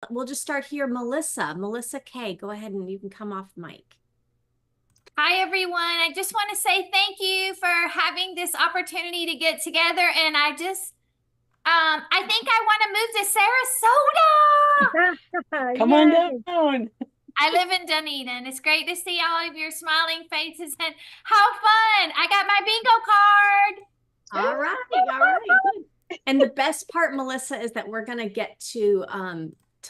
we'll just start here. Melissa K, go ahead and you can come off mic. Hi, everyone. I just want to say thank you for having this opportunity to get together. And I think I want to move to Sarasota. Come on Yay. down. I live in Dunedin. It's great to see all of your smiling faces and how fun. I got my bingo card. All right. Good. And the best part, Melissa, is that we're gonna get to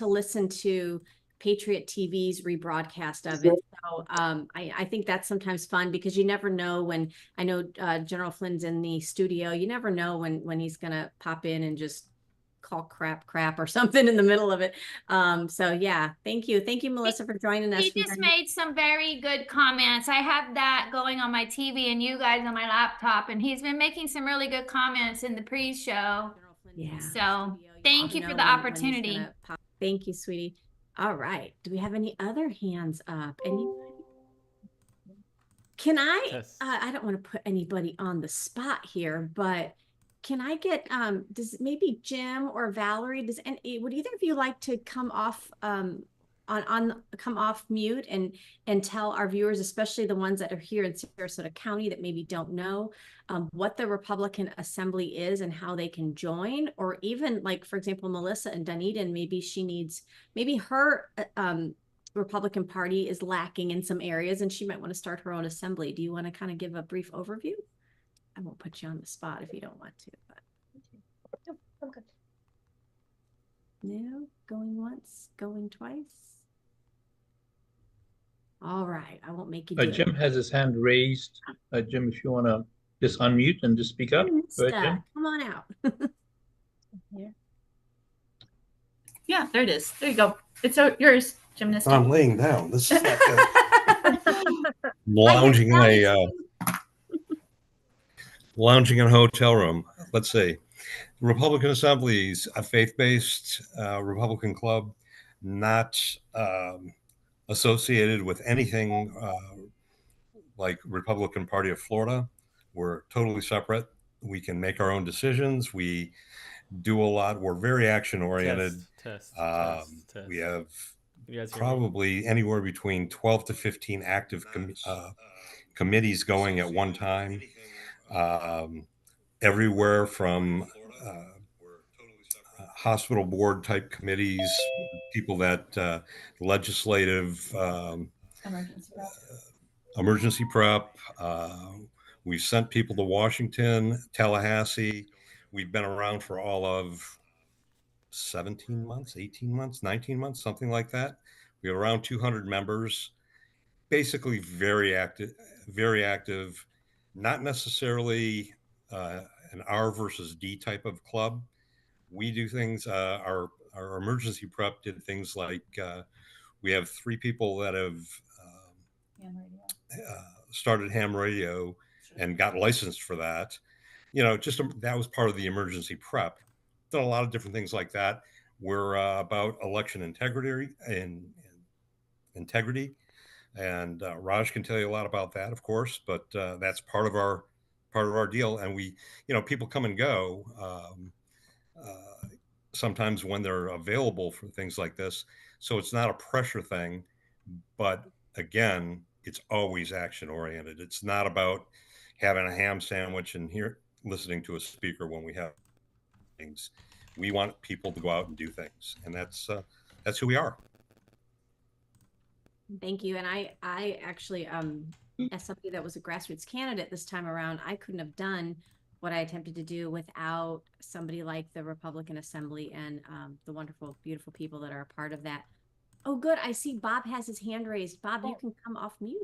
listen to Patriot TV's rebroadcast of it. So I think that's sometimes fun because you never know when I know General Flynn's in the studio. You never know when he's gonna pop in and just call crap or something in the middle of it. So yeah, thank you, Melissa, for joining us. He just made some very good comments. I have that going on my TV and you guys on my laptop, and he's been making some really good comments in the pre-show. Yeah. So thank you for the opportunity. Thank you, sweetie. All right. Do we have any other hands up? Anybody? Can I? Yes. I don't want to put anybody on the spot here, but can I get does maybe Jim or Valerie, would either of you like to come off come off mute and tell our viewers, especially the ones that are here in Sarasota County that maybe don't know what the Republican Assembly is and how they can join, or even like, for example, Melissa in Dunedin, maybe her Republican Party is lacking in some areas and she might want to start her own assembly. Do you want to kind of give a brief overview? I won't put you on the spot if you don't want to, but no, I'm good. No, going once, going twice. All right, I won't make you do Jim it. has his hand raised. Jim, if you want to just unmute and just speak up. Go ahead, Jim. Come on out. Yeah, there it is. There you go. It's yours, Jim. I'm laying down. This is like lounging in a hotel room. Let's see. Republican Assembly's a faith-based Republican club, not associated with anything like Republican Party of Florida. We're totally separate. We can make our own decisions. We do a lot. We're very action-oriented. Test. We have probably anywhere between 12 to 15 active committees going at one time. Everywhere from hospital board type committees, people that legislative emergency prep. We've sent people to Washington, Tallahassee. We've been around for all of 17 months, 18 months, 19 months, something like that. We have around 200 members, basically very active, not necessarily an R versus D type of club. We do things, our emergency prep did things like we have 3 people that have started ham radio and got licensed for that. You know, that was part of the emergency prep. Done a lot of different things like that. We're about election integrity and Raj can tell you a lot about that, of course. But that's part of our deal. And we, people come and go. Sometimes when they're available for things like this, so it's not a pressure thing. But again, it's always action oriented. It's not about having a ham sandwich and listening to a speaker when we have things. We want people to go out and do things, and that's who we are. Thank you. And I actually, as somebody that was a grassroots candidate this time around, I couldn't have done what I attempted to do without somebody like the Republican Assembly and the wonderful, beautiful people that are a part of that. Oh, good. I see Bob has his hand raised. Bob, you can come off mute.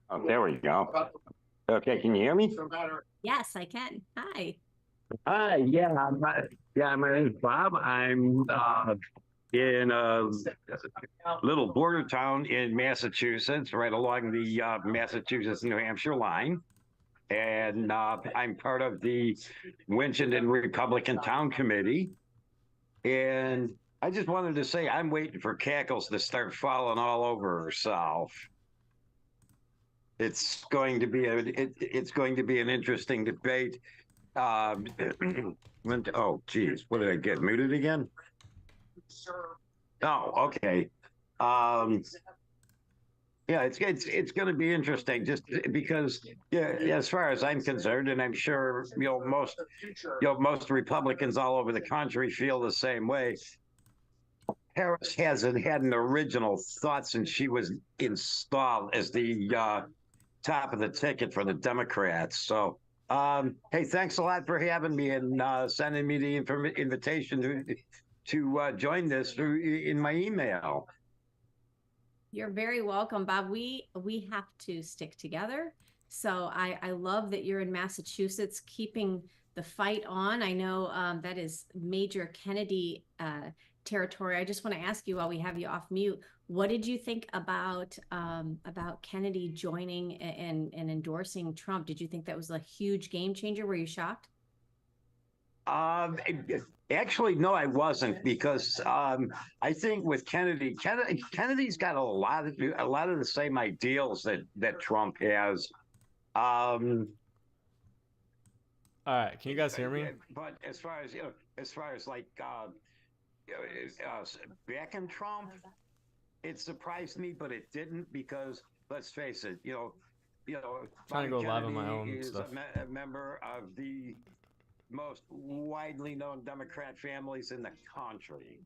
Oh, there we go. Okay, can you hear me? Yes, I can. Hi. Hi, yeah, my name is Bob. I'm in a little border town in Massachusetts, right along the Massachusetts-New Hampshire line. And I'm part of the Winchendon Republican Town Committee. And I just wanted to say I'm waiting for Cackles to start falling all over herself. It's going to be it's going to be an interesting debate. Um, oh, geez, what did I get muted again? Oh, okay. Um, yeah, it's going to be interesting just because, yeah, as far as I'm concerned, and I'm sure most Republicans all over the country feel the same way. Harris hasn't had an original thought since she was installed as the top of the ticket for the Democrats. So, hey, thanks a lot for having me and sending me the invitation to join this through in my email. You're very welcome, Bob. We have to stick together. So I love that you're in Massachusetts, keeping the fight on. I know that is Major Kennedy territory. I just want to ask you while we have you off mute, what did you think about Kennedy joining and endorsing Trump? Did you think that was a huge game changer? Were you shocked? Actually, no, I wasn't because I think with Kennedy's got a lot of the same ideals that Trump has. All right, can you guys hear me? But as far as like back in Trump, it surprised me, but it didn't because let's face it, Trying to go live on my own is stuff. a member of the most widely known Democrat families in the country.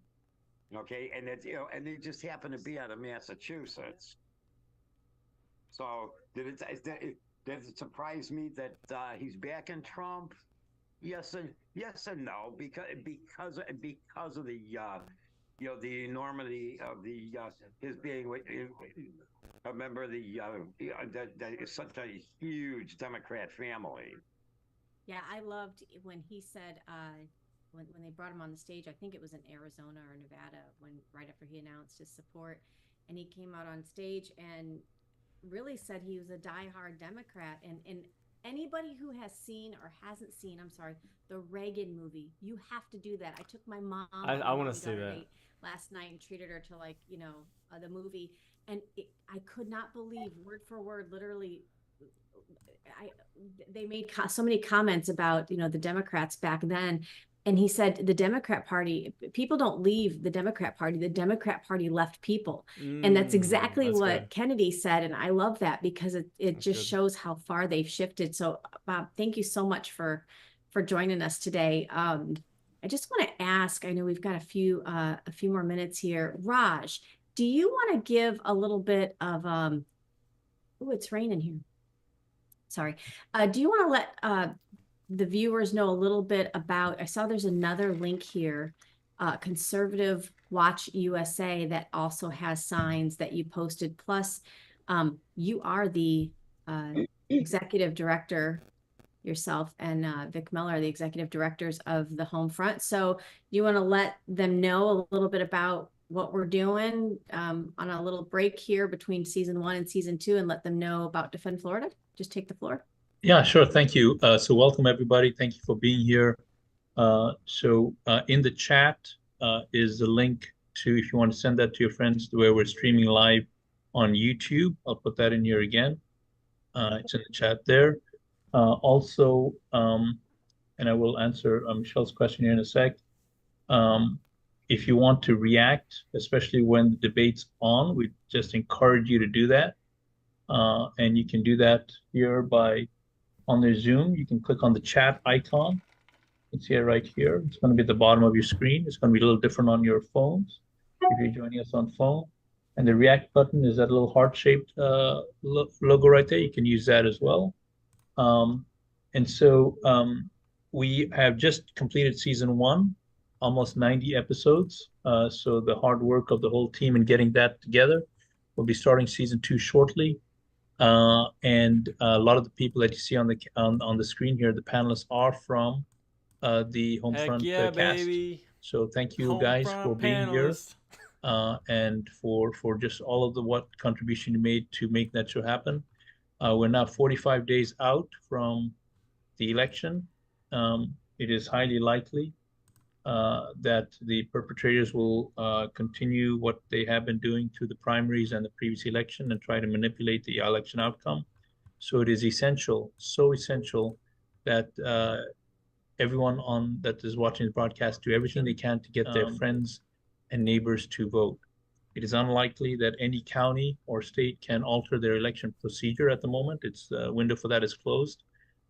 Okay, and and they just happen to be out of Massachusetts. So did it surprise me that he's backing Trump? Yes and no, because of the the enormity of the his being a member of that is such a huge Democrat family. Yeah, I loved when he said when they brought him on the stage. I think it was in Arizona or Nevada right after he announced his support, and he came out on stage and really said he was a diehard Democrat. And anybody who has seen or hasn't seen, I'm sorry, the Reagan movie, you have to do that. I took my mom. I want to see that last night and treated her to the movie, and I could not believe word for word, literally. They made so many comments about the Democrats back then, and he said the Democrat Party, people don't leave the Democrat Party, the Democrat Party left people. And that's exactly what good. Kennedy said, and I love that because it just good. shows how far they've shifted. So Bob, thank you so much for joining us today. I just want to ask, I know we've got a few more minutes here. Raj, do you want to give a little bit of oh, it's raining here. Sorry. Do you want to let the viewers know a little bit about, I saw there's another link here, Conservative Watch USA, that also has signs that you posted. Plus, you are the executive director yourself, and Vic Miller, the executive directors of the Home Front. So you want to let them know a little bit about what we're doing on a little break here between season 1 and season 2, and let them know about Defend Florida? Just take the floor. Yeah, sure. Thank you. So welcome everybody. Thank you for being here. In the chat is the link to, if you want to send that to your friends, to where we're streaming live on YouTube. I'll put that in here again. It's in the chat there. Also, and I will answer Michelle's question here in a sec. If you want to react, especially when the debate's on, we just encourage you to do that. And you can do that here on their Zoom. You can click on the chat icon. You can see it right here. It's going to be at the bottom of your screen. It's going to be a little different on your phones if you're joining us on phone. And the react button is that little heart-shaped logo right there. You can use that as well. We have just completed season 1, almost 90 episodes. So the hard work of the whole team in getting that together. We'll be starting season 2 shortly. And a lot of the people that you see on the screen here, the panelists, are from the Homefront cast. Baby. So thank you guys for being here, and for just all of what contribution you made to make that show happen. We're now 45 days out from the election. It is highly likely that the perpetrators will continue what they have been doing through the primaries and the previous election and try to manipulate the election outcome. So it is essential, so essential that everyone that is watching the broadcast do everything they can to get their friends and neighbors to vote. It is unlikely that any county or state can alter their election procedure at the moment. The window for that is closed.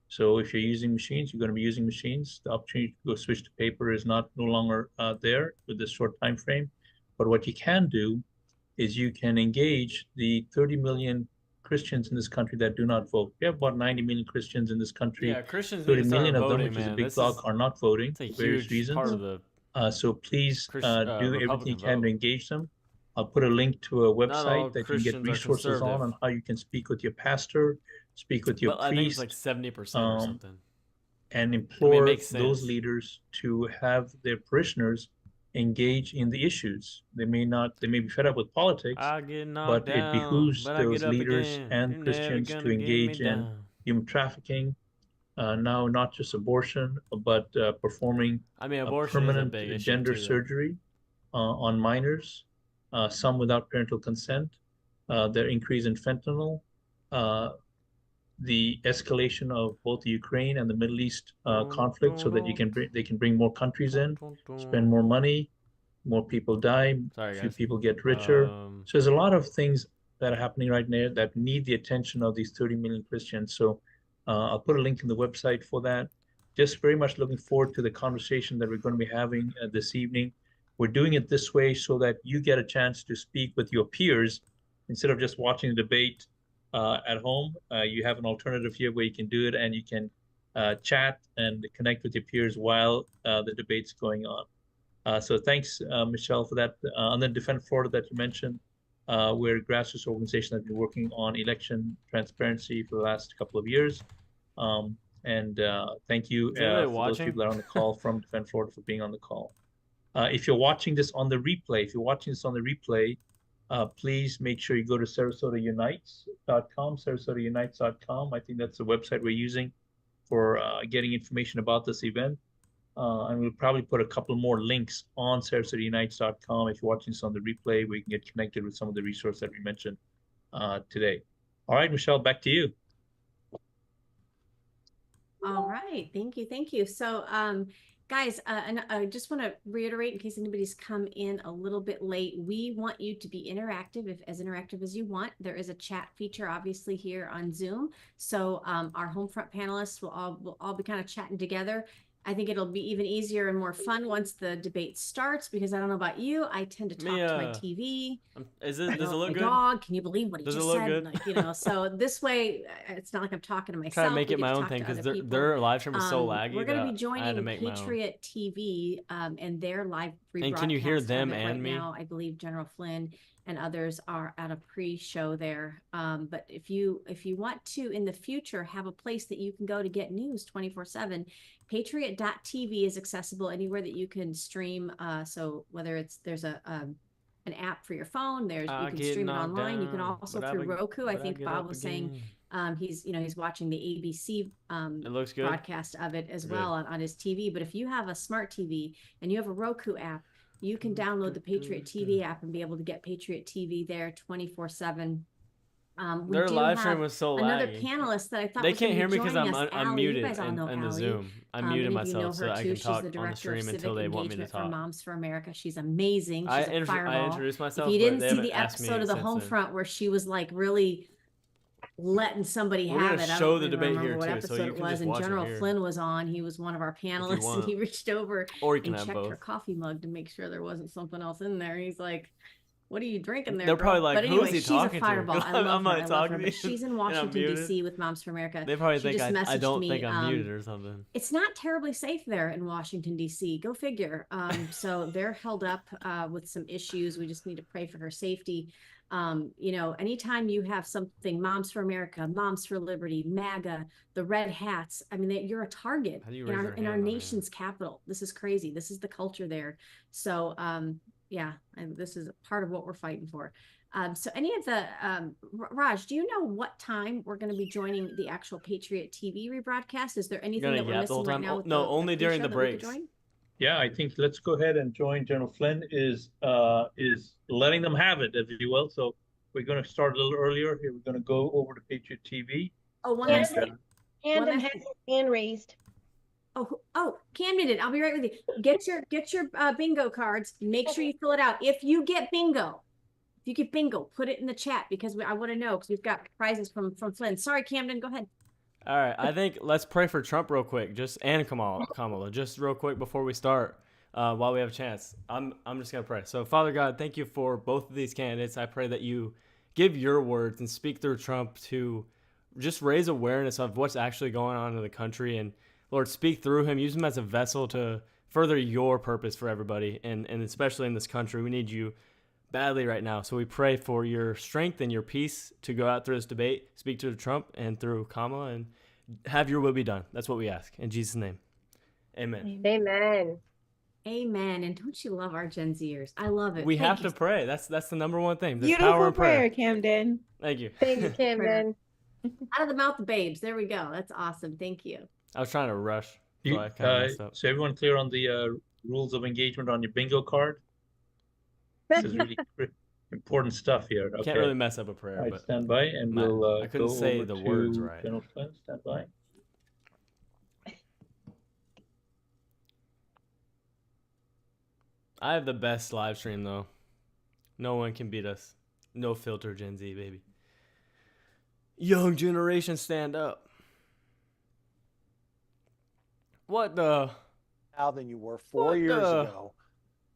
So if you're using machines, you're going to be using machines. The opportunity to go switch to paper is no longer there with this short time frame. But what you can do is you can engage the 30 million Christians in this country that do not vote. We have about 90 million Christians in this country. Yeah, Christians 30 need to million start of them, voting, which is a man. big block, are not voting It's a for various huge reasons. part of the So please do everything Republican you can vote. to engage them. I'll put a link to a Not all website that you can get Christians are resources on conservative. how you can speak with your pastor, speak with your But I think it's priest, like 70% or something. and implore makes those sense. leaders to have their parishioners engage in the issues. They may be fed up with politics, I get knocked but it down, behooves but I those get up leaders again. and You're never Christians gonna to get me engage in down. human trafficking, now not just abortion, but performing I mean, a abortion is a permanent big issue gender too, though. surgery on minors, some without parental consent, their increase in fentanyl, the escalation of both the Ukraine and the Middle East conflict, so that they can bring more countries in, spend more money, more people die, Sorry, few guys. people get richer. So there's a lot of things that are happening right now that need the attention of these 30 million Christians. So I'll put a link in the website for that. Just very much looking forward to the conversation that we're going to be having this evening. We're doing it this way so that you get a chance to speak with your peers instead of just watching the debate at home. You have an alternative here where you can do it, and you can chat and connect with your peers while the debate's going on. So thanks, Michelle, for that. And then Defend Florida that you mentioned, we're a grassroots organization that's been working on election transparency for the last couple of years. And thank you for those people that are on the call from Defend Florida for being on the call. If you're watching this on the replay, please make sure you go to SarasotaUnites.com, SarasotaUnites.com. I think that's the website we're using for getting information about this event. And we'll probably put a couple more links on SarasotaUnites.com if you're watching this on the replay, where you can get connected with some of the resources that we mentioned today. All right, Michelle, back to you. All right, thank you. So, guys, and I just want to reiterate in case anybody's come in a little bit late, we want you to be interactive, as interactive as you want. There is a chat feature, obviously, here on Zoom. So our home front panelists will all be kind of chatting together. I think it'll be even easier and more fun once the debate starts, because I don't know about you, I tend to talk to my TV. Does it look good? Dog, can you believe what he does just it look said? good? Like, so this way, it's not like I'm talking to myself. Try to make it my own thing, because their live stream is so laggy. We're going to be I had to joining make Patriot TV and their live rebroadcast. And can you hear them and right me? now, I believe General Flynn and others are at a pre-show there. But if you want to in the future have a place that you can go to get news 24/7, Patriot.tv is accessible anywhere that you can stream. So whether there's an app for your phone, you can stream it online. You can also through Roku. I think Bob was saying he's watching the ABC it looks good. broadcast of it as well on his TV. But if you have a smart TV and you have a Roku app, you can download the Patriot TV app and be able to get Patriot TV there 24/7. Their live stream was so another laggy. panelist that I thought they was can't hear me because I'm Allie. muted you guys all know in the Allie. Zoom. I muted myself so I can She's talk the on the director stream of until civic they want me to engagement for talk. Moms for America. She's amazing. She's I a fireball. introduced myself. If you didn't but see the episode of the Home Front where she was like really letting somebody have it, I don't remember what episode it was, and General Flynn was on. He was one of our panelists, and he reached over and checked her coffee mug to make sure there wasn't something else in there. He's like, "What are you drinking there?" They're girl? probably like, but anyway, "Who is he she's talking a fireball. to?" I love her. I love her. to But she's in Washington D.C. with Moms for America. They probably think I don't think I'm muted or something. It's not terribly safe there in Washington D.C. Go figure. So they're held up with some issues. We just need to pray for her safety. Anytime you have something, Moms for America, Moms for Liberty, MAGA, the Red Hats, I mean, you're a target in our nation's capital. This is crazy. This is the culture there. So, and this is part of what we're fighting for. So any of the, Raj, do you know what time we're going to be joining the actual Patriot TV rebroadcast? Is there anything that we're missing right now? No, only during the breaks. Yeah, I think let's go ahead and join. General Flynn is letting them have it, if you will. So we're going to start a little earlier. Here we're going to go over to Patriot TV. Oh, one And, last thing. Camden has his hand raised. Camden did. I'll be right with you. Get your bingo cards. Make sure you fill it out. If you get bingo, put it in the chat because I want to know because we've got prizes from Flynn. Sorry, Camden, go ahead. All right, I think let's pray for Trump real quick, and Kamala, just real quick before we start, while we have a chance. I'm just gonna pray. So, Father God, thank you for both of these candidates. I pray that you give your words and speak through Trump to just raise awareness of what's actually going on in the country, and Lord, speak through him. Use him as a vessel to further your purpose for everybody, and especially in this country. We need you badly right now. So we pray for your strength and your peace to go out through this debate, speak to Trump and through Kamala, and have your will be done. That's what we ask. In Jesus' name, amen. Amen. Amen. And don't you love our Gen Zers? I love it. We have to pray. That's the number one thing. There's Beautiful power in prayer, Camden. Thank you. Thank you, Camden. Out of the mouth of babes. There we go. That's awesome. Thank you. I was trying to rush, so I kind of messed up. So everyone clear on the rules of engagement on your bingo card? This is really important stuff here. Okay. Can't really mess up a prayer, Right, but stand by, and we'll I couldn't say the words right. General Flynn, stand by. I have the best live stream though. No one can beat us. No filter, Gen Z, baby. Young generation, stand up. What the? Now than you were 4 years ago.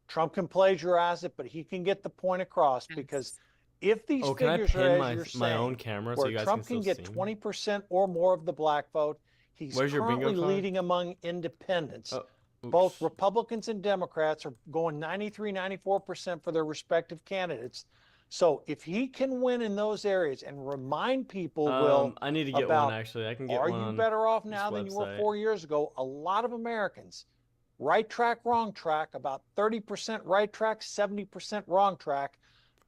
Trump can plagiarize it, but he can get the point across because if these figures are as you're saying, my own camera so where you guys Trump can get 20% or more of the black vote, he's currently leading among independents. Both Republicans and Democrats are going 93, 94% for their respective candidates. So if he can win in those areas and remind people, I need to get one actually. I can get one. Are you better off now than you were 4 years ago? A lot of Americans, right track, wrong track, about 30% right track, 70% wrong track.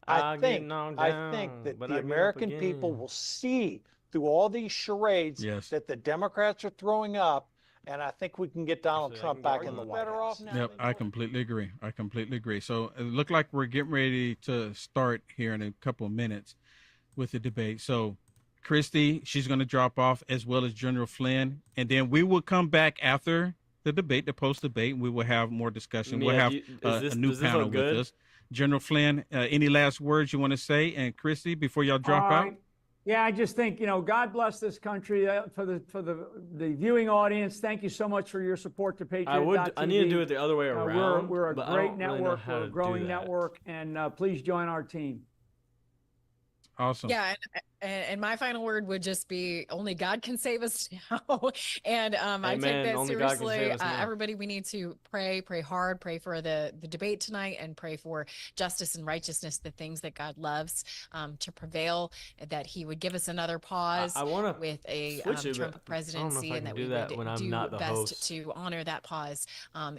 I think that the American people will see through all these charades that the Democrats are throwing up. And I think we can get Donald Trump back in the White House. Yep, I completely agree. So it looked like we're getting ready to start here in a couple of minutes with the debate. So Christy, she's going to drop off as well as General Flynn. And then we will come back after the debate, the post-debate, and we will have more discussion. We'll have a new panel with us. General Flynn, any last words you want to say? And Christy, before y'all drop out? Yeah, I just think, God bless this country. For the viewing audience, thank you so much for your support to Patriot.tv. I need to do it the other way around. We're a great network, we're a growing network, and please join our team. Awesome. Yeah, and my final word would just be only God can save us now. And I take that seriously. Everybody, we need to pray hard, pray for the debate tonight, and pray for justice and righteousness, the things that God loves, to prevail, that he would give us another pause with a Trump presidency, and that we would do best to honor that pause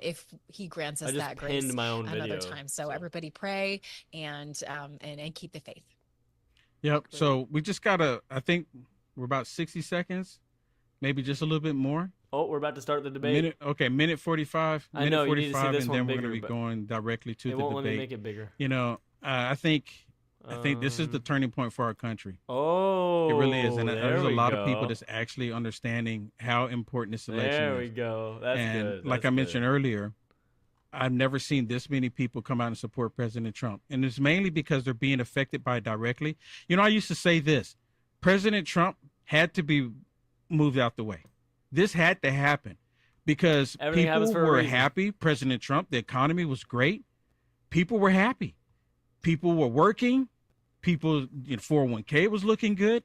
if he grants us that grace another time. So everybody pray and keep the faith. Yep. So we just gotta, I think we're about 60 seconds, maybe just a little bit more. Oh, we're about to start the debate. Minute 45. I know, 45, you need to see this and one then bigger, we're going to be going directly to the debate. It won't let me make it bigger. I think this is the turning point for our country. Oh, it really is. And there's a lot of people that's actually understanding how important this election is. There we go. That's good. Like I mentioned earlier, I've never seen this many people come out and support President Trump. And it's mainly because they're being affected by it directly. I used to say this. President Trump had to be moved out the way. This had to happen because people were happy. President Trump, the economy was great. People were happy. People were working. People, 401k was looking good.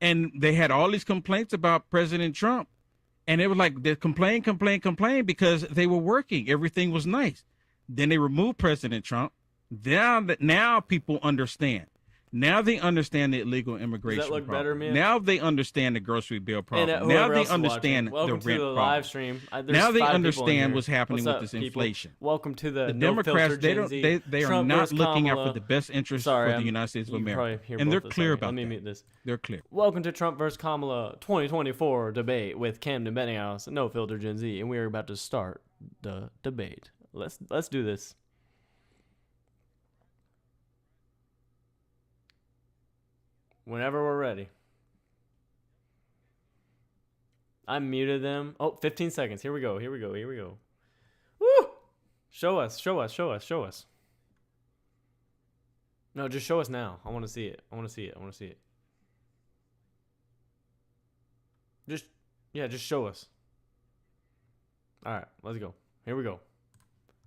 And they had all these complaints about President Trump. And it was like they complain because they were working. Everything was nice. Then they removed President Trump. Now people understand. Now they understand the illegal immigration Does that look problem. better, man? Now they understand the grocery bill problem. And now they understand the rent problem. Live stream. Now they understand what's happening with this inflation. Welcome to the Democrats. They are not looking out for the best interest for the United States of America, and they're clear about that. Let me mute this. They're clear. Welcome to Trump versus Kamala 2024 debate with Camden Bettinghouse, No Filter Gen Z, and we are about to start the debate. Let's do this. Whenever we're ready. I muted them. Oh, 15 seconds. Here we go. Woo! Show us. No, just show us now. I want to see it. Just show us. All right, let's go. Here we go.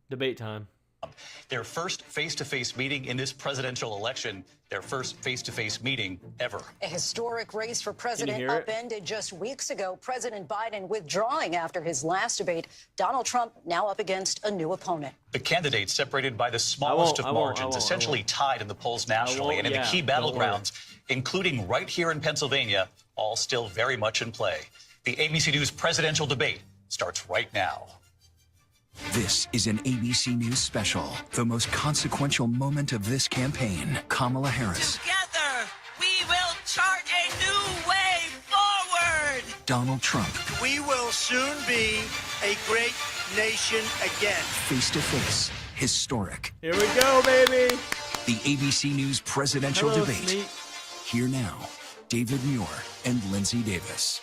Debate time. Their first face-to-face meeting in this presidential election, their first face-to-face meeting ever. A historic race for president upended just weeks ago. President Biden withdrawing after his last debate. Donald Trump now up against a new opponent. The candidates separated by the smallest of margins, essentially tied in the polls nationally and in the key battlegrounds, including right here in Pennsylvania, all still very much in play. The ABC News presidential debate starts right now. This is an ABC News special. The most consequential moment of this campaign. Kamala Harris. Together, we will chart a new way forward. Donald Trump. We will soon be a great nation again. Face to face. Historic. Here we go, baby. The ABC News presidential debate. Sneak. Here now, David Muir and Lindsay Davis.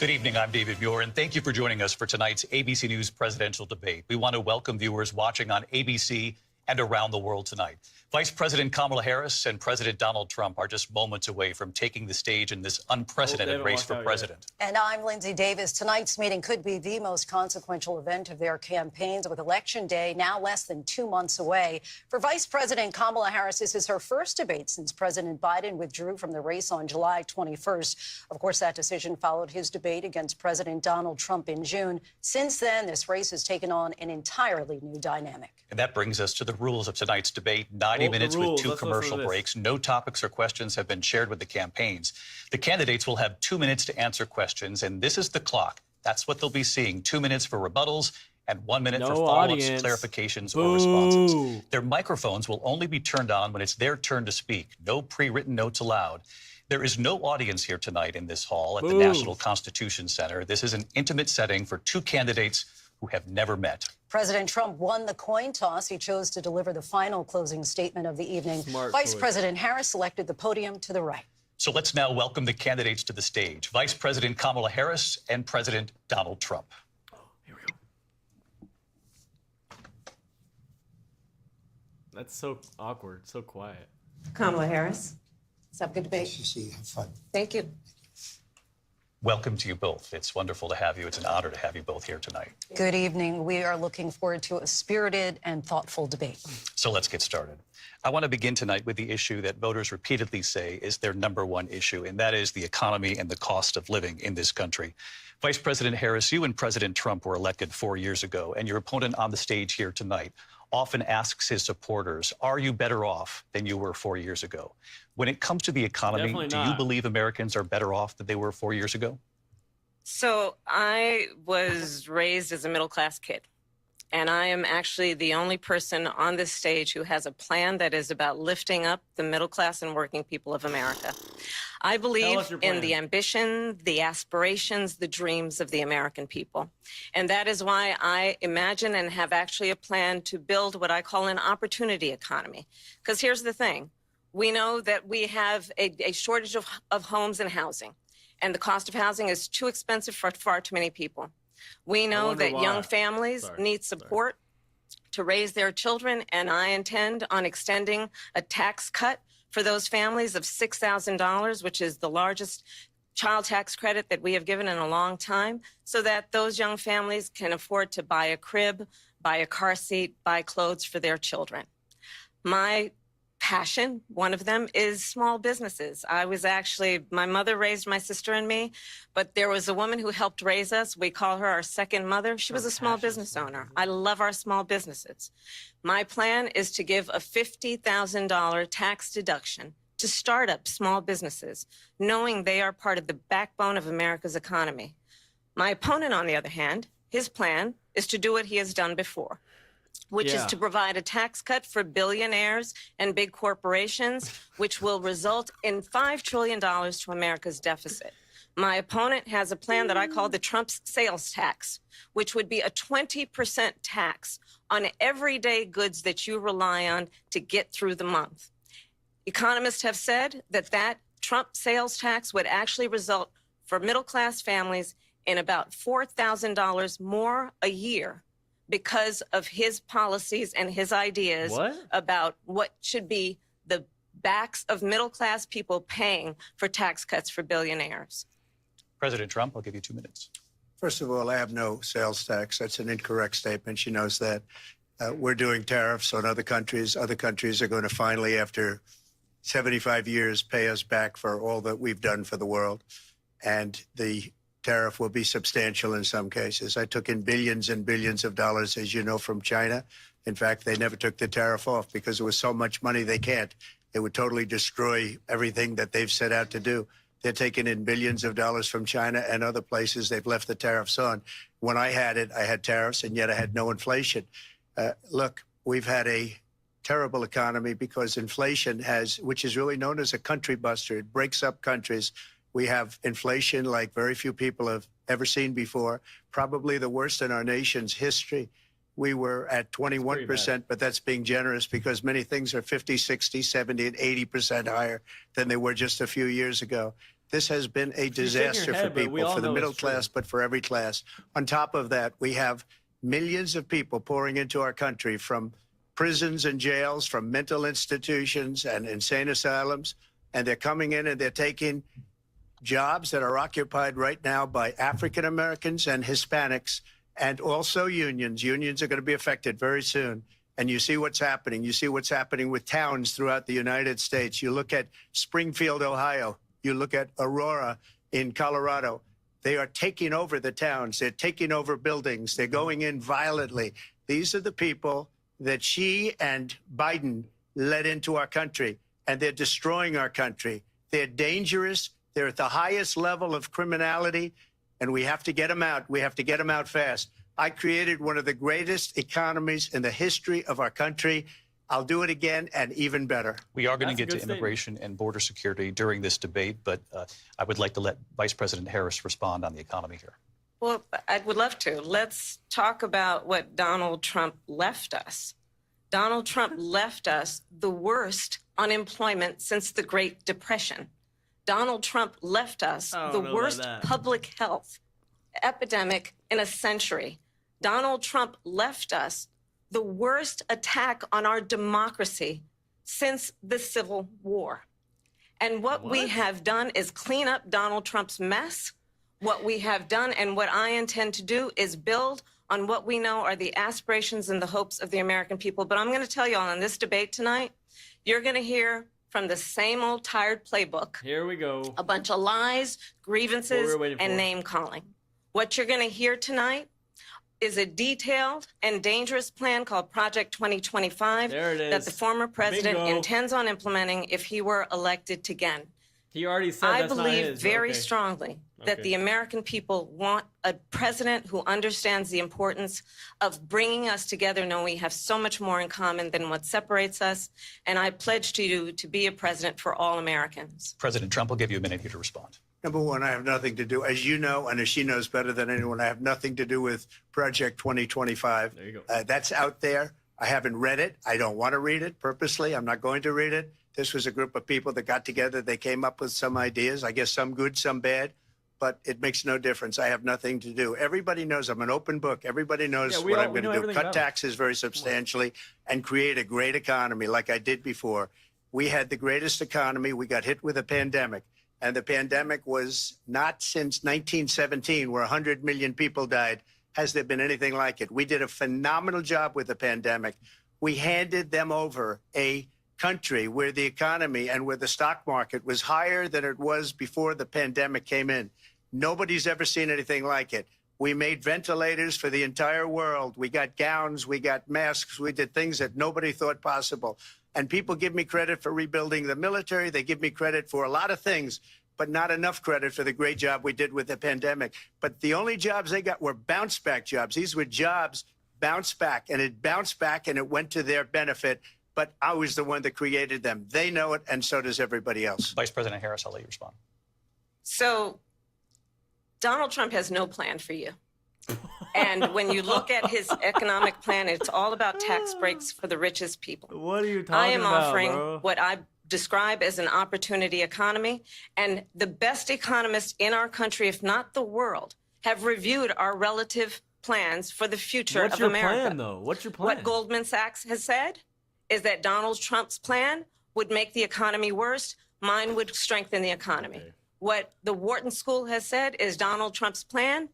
Good evening, I'm David Muir, and thank you for joining us for tonight's ABC News presidential debate. We want to welcome viewers watching on ABC and around the world tonight. Vice President Kamala Harris and President Donald Trump are just moments away from taking the stage in this unprecedented race for president. And I'm Lindsay Davis. Tonight's meeting could be the most consequential event of their campaigns, with Election Day now less than 2 months away. For Vice President Kamala Harris, this is her first debate since President Biden withdrew from the race on July 21st. Of course, that decision followed his debate against President Donald Trump in June. Since then, this race has taken on an entirely new dynamic. And that brings us to the rules of tonight's debate. 90 minutes with 2 commercial breaks. No topics or questions have been shared with the campaigns. The candidates will have 2 minutes to answer questions, and this is the clock. That's what they'll be seeing. 2 minutes for rebuttals and 1 minute for follow-ups, clarifications, or responses. Their microphones will only be turned on when it's their turn to speak. No pre-written notes allowed. There is no audience here tonight in this hall at the National Constitution Center. This is an intimate setting for 2 candidates who have never met. President Trump won the coin toss. He chose to deliver the final closing statement of the evening. Vice President Harris selected the podium to the right. So let's now welcome the candidates to the stage. Vice President Kamala Harris and President Donald Trump. Here we go. That's so awkward, so quiet. Kamala Harris. Let's have a good debate. Have fun. Thank you. Welcome to you both. It's wonderful to have you. It's an honor to have you both here tonight. Good evening. We are looking forward to a spirited and thoughtful debate. So let's get started. I want to begin tonight with the issue that voters repeatedly say is their #1 issue, and that is the economy and the cost of living in this country. Vice President Harris, you and President Trump were elected 4 years ago, and your opponent on the stage here tonight often asks his supporters, are you better off than you were 4 years ago? When it comes to the economy, do you believe Americans are better off than they were 4 years ago? So I was raised as a middle-class kid, and I am actually the only person on this stage who has a plan that is about lifting up the middle class and working people of America. I believe in the ambition, the aspirations, the dreams of the American people. And that is why I imagine and have actually a plan to build what I call an opportunity economy. Because here's the thing. We know that we have a shortage of homes and housing, and the cost of housing is too expensive for far too many people. We know that young families need support to raise their children, and I intend on extending a tax cut for those families of $6,000, which is the largest child tax credit that we have given in a long time, so that those young families can afford to buy a crib, buy a car seat, buy clothes for their children. My passion, one of them, is small businesses. My mother raised my sister and me, but there was a woman who helped raise us. We call her our second mother. She was a small business owner. I love our small businesses. My plan is to give a $50,000 tax deduction to start up small businesses, knowing they are part of the backbone of America's economy. My opponent, on the other hand, his plan is to do what he has done before, which is to provide a tax cut for billionaires and big corporations, which will result in $5 trillion to America's deficit. My opponent has a plan that I call the Trump sales tax, which would be a 20% tax on everyday goods that you rely on to get through the month. Economists have said that that Trump sales tax would actually result for middle-class families in about $4,000 more a year because of his policies and his ideas about what should be the backs of middle-class people paying for tax cuts for billionaires. President Trump, I'll give you 2 minutes. First of all, I have no sales tax. That's an incorrect statement. She knows that. We're doing tariffs on other countries. Other countries are going to finally, after 75 years, pay us back for all that we've done for the world. And the tariff will be substantial in some cases. I took in billions and billions of dollars, as you know, from China. In fact, they never took the tariff off because there was so much money they can't. It would totally destroy everything that they've set out to do. They're taking in billions of dollars from China and other places. They've left the tariffs on. When I had it, I had tariffs, and yet I had no inflation. Look, we've had a terrible economy because inflation has, which is really known as a country buster. It breaks up countries. We have inflation like very few people have ever seen before, probably the worst in our nation's history. We were at 21%, but that's being generous because many things are 50, 60, 70, and 80% higher than they were just a few years ago. This has been a disaster for people, for the middle class, but for every class. On top of that, we have millions of people pouring into our country from prisons and jails, from mental institutions and insane asylums, and they're coming in and they're taking jobs that are occupied right now by African Americans and Hispanics, and also unions. Unions are going to be affected very soon. And you see what's happening. You see what's happening with towns throughout the United States. You look at Springfield, Ohio. You look at Aurora in Colorado. They are taking over the towns. They're taking over buildings. They're going in violently. These are the people that Xi and Biden led into our country, and they're destroying our country. They're dangerous. They're at the highest level of criminality, and we have to get them out. We have to get them out fast. I created one of the greatest economies in the history of our country. I'll do it again and even better. We are going to get to immigration and border security during this debate, but I would like to let Vice President Harris respond on the economy here. Well, I would love to. Let's talk about what Donald Trump left us. Donald Trump left us the worst unemployment since the Great Depression. Donald Trump left us the worst public health epidemic in a century. Donald Trump left us the worst attack on our democracy since the Civil War. And what we have done is clean up Donald Trump's mess. What we have done and what I intend to do is build on what we know are the aspirations and the hopes of the American people. But I'm going to tell you all in this debate tonight, you're going to hear from the same old tired playbook. Here we go. A bunch of lies, grievances, and name calling. What you're going to hear tonight is a detailed and dangerous plan called Project 2025 that the former president intends on implementing if he were elected again. He already said I that's not believe his. very strongly that the American people want a president who understands the importance of bringing us together, knowing we have so much more in common than what separates us. And I pledge to you to be a president for all Americans. President Trump, will give you a minute here to respond. Number one, I have nothing to do, as you know, and as she knows better than anyone, I have nothing to do with Project 2025. There you go. That's out there. I haven't read it. I don't want to read it purposely. I'm not going to read it. This was a group of people that got together. They came up with some ideas, I guess some good, some bad, but it makes no difference. I have nothing to do. Everybody knows I'm an open book. Everybody knows what I'm going to do. Cut taxes very substantially and create a great economy like I did before. We had the greatest economy. We got hit with a pandemic. And the pandemic was not since 1917, where 100 million people died, has there been anything like it. We did a phenomenal job with the pandemic. We handed them over a country where the economy and where the stock market was higher than it was before the pandemic came in. Nobody's ever seen anything like it. We made ventilators for the entire world. We got gowns, we got masks, we did things that nobody thought possible. And people give me credit for rebuilding the military. They give me credit for a lot of things, but not enough credit for the great job we did with the pandemic. But the only jobs they got were bounce back jobs. These were jobs bounced back, and it bounced back and it went to their benefit. But I was the one that created them. They know it, and so does everybody else. Vice President Harris, I'll let you respond. So Donald Trump has no plan for you. And when you look at his economic plan, it's all about tax breaks for the richest people. What are you talking I am about, offering bro? what I describe as an opportunity economy. And the best economists in our country, if not the world, have reviewed our relative plans for the future What's of your America. plan, though? What's your plan? What Goldman Sachs has said is that Donald Trump's plan would make the economy worse. Mine would strengthen the economy. Okay. What the Wharton School has said is Donald Trump's plan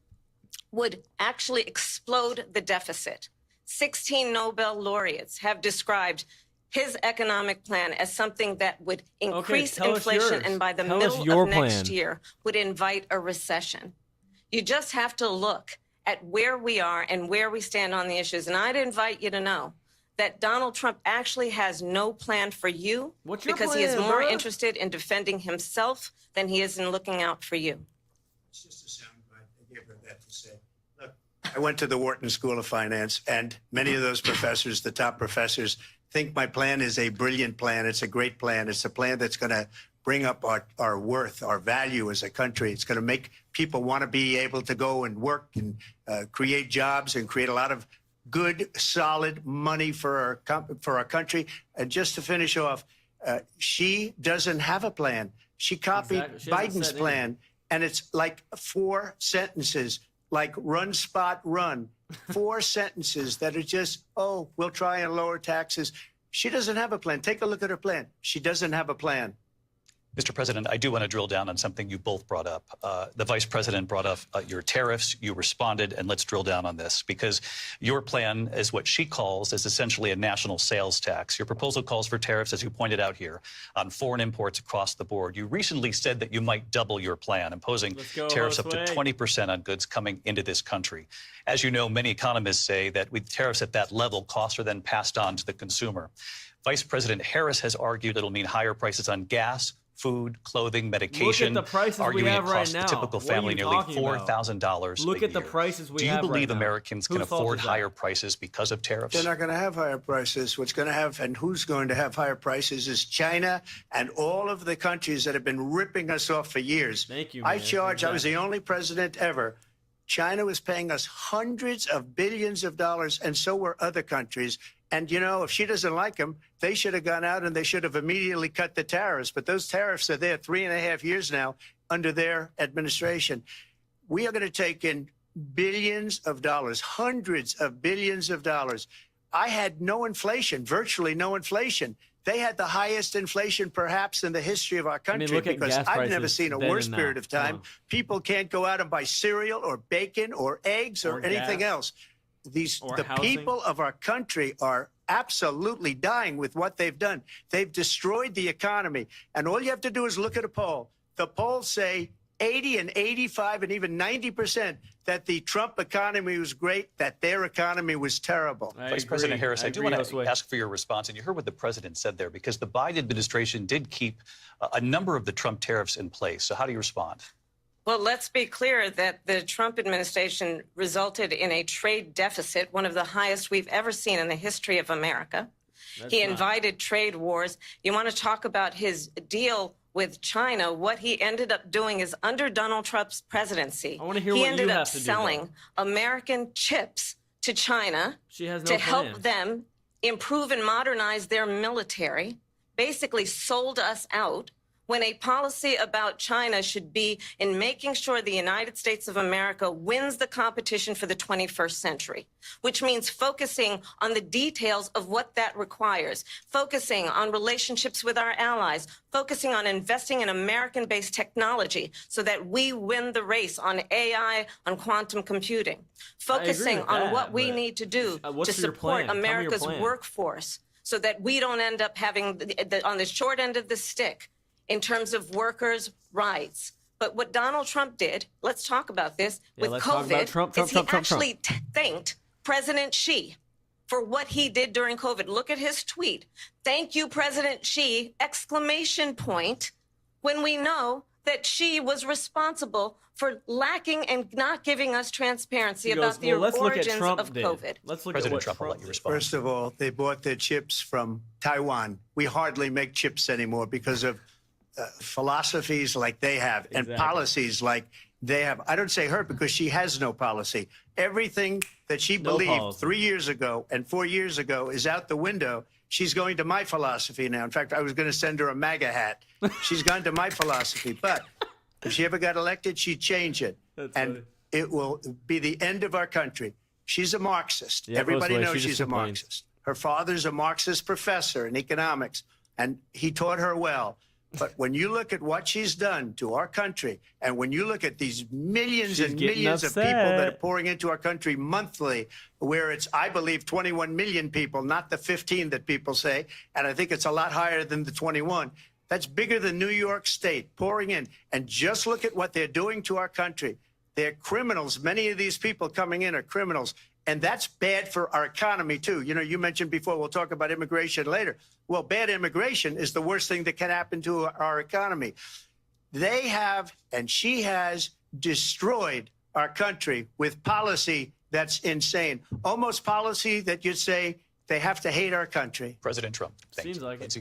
would actually explode the deficit. 16 Nobel laureates have described his economic plan as something that would increase inflation and by the middle of next year would invite a recession. You just have to look at where we are and where we stand on the issues. And I'd invite you to know that Donald Trump actually has no plan for you because he is more interested in defending himself than he is in looking out for you. It's just a soundbite. I gave her that to say. Look, I went to the Wharton School of Finance, and many of those professors, the top professors, think my plan is a brilliant plan. It's a great plan. It's a plan that's going to bring up our worth, our value as a country. It's going to make people want to be able to go and work and create jobs and create a lot of good, solid money for our country. And just to finish off, she doesn't have a plan. She copied Biden's plan, and it's like 4 sentences, like run, spot, run. 4 sentences that are just, oh, we'll try and lower taxes. She doesn't have a plan. Take a look at her plan. She doesn't have a plan. Mr. President, I do want to drill down on something you both brought up. The Vice President brought up your tariffs. You responded, and let's drill down on this because your plan is what she calls is essentially a national sales tax. Your proposal calls for tariffs, as you pointed out here, on foreign imports across the board. You recently said that you might double your plan, imposing tariffs up to 20% on goods coming into this country. As you know, many economists say that with tariffs at that level, costs are then passed on to the consumer. Vice President Harris has argued it'll mean higher prices on gas, food, clothing, medication. Look at the prices arguing we have it costs right now. the typical family nearly $4,000 Look at the prices we have right now. Do you believe Americans can Whose fault afford is that? higher prices because of tariffs? They're not going to have higher prices. What's going to have and who's going to have higher prices is China and all of the countries that have been ripping us off for years. Thank you, I man. charge, I was the only president ever. China was paying us hundreds of billions of dollars, and so were other countries. And, you know, if she doesn't like them, they should have gone out and they should have immediately cut the tariffs. But those tariffs are there 3.5 years now under their administration. We are going to take in billions of dollars, hundreds of billions of dollars. I had no inflation, virtually no inflation. They had the highest inflation perhaps in the history of our country look at because gas I've never prices seen a then worse and now. period of time. People can't go out and buy cereal or bacon or eggs or anything gas. else. The housing. people of our country are absolutely dying with what they've done. They've destroyed the economy. And all you have to do is look at a poll. The polls say 80 and 85 and even 90% that the Trump economy was great, that their economy was terrible. Vice President Harris, I do want to ask for your response. And you heard what the president said there, because the Biden administration did keep a number of the Trump tariffs in place. So how do you respond? Well, let's be clear that the Trump administration resulted in a trade deficit, one of the highest we've ever seen in the history of America. He invited trade wars. You want to talk about his deal with China? What he ended up doing is under Donald Trump's presidency, he ended up selling American chips to China to help them improve and modernize their military, basically sold us out, when a policy about China should be in making sure the United States of America wins the competition for the 21st century, which means focusing on the details of what that requires, focusing on relationships with our allies, focusing on investing in American-based technology so that we win the race on AI, on quantum computing, focusing on what we need to do to support America's workforce so that we don't end up having on the short end of the stick in terms of workers' rights. But what Donald Trump did, let's talk about this, with COVID, is he actually thanked President Xi for what he did during COVID. Look at his tweet. Thank you, President Xi, exclamation point, when we know that Xi was responsible for lacking and not giving us transparency about the origins of COVID. Let's look President at what Trump will let you respond. First of all, they bought their chips from Taiwan. We hardly make chips anymore because of philosophies like they have and policies like They have, I don't say her because she has no policy. Everything that she believed 3 years ago and 4 years ago is out the window. She's going to my philosophy now. In fact, I was going to send her a MAGA hat. She's gone to my philosophy. But if she ever got elected, she'd change it. That's and funny. it will be the end of our country. She's a Marxist. Yeah, Everybody Roseway, knows she just she's a complains. Marxist. Her father's a Marxist professor in economics, and he taught her well. But when you look at what she's done to our country, and when you look at these millions She's and getting millions of people that are upset. pouring into our country monthly, where it's, I believe, 21 million people, not the 15 that people say, and I think it's a lot higher than the 21. That's bigger than New York State pouring in. And just look at what they're doing to our country. They're criminals. Many of these people coming in are criminals. And that's bad for our economy, too. You know, you mentioned before, we'll talk about immigration later. Well, bad immigration is the worst thing that can happen to our economy. They have, and she has, destroyed our country with policy that's insane. Almost policy that you'd say they have to hate our country. President Trump. Seems like it.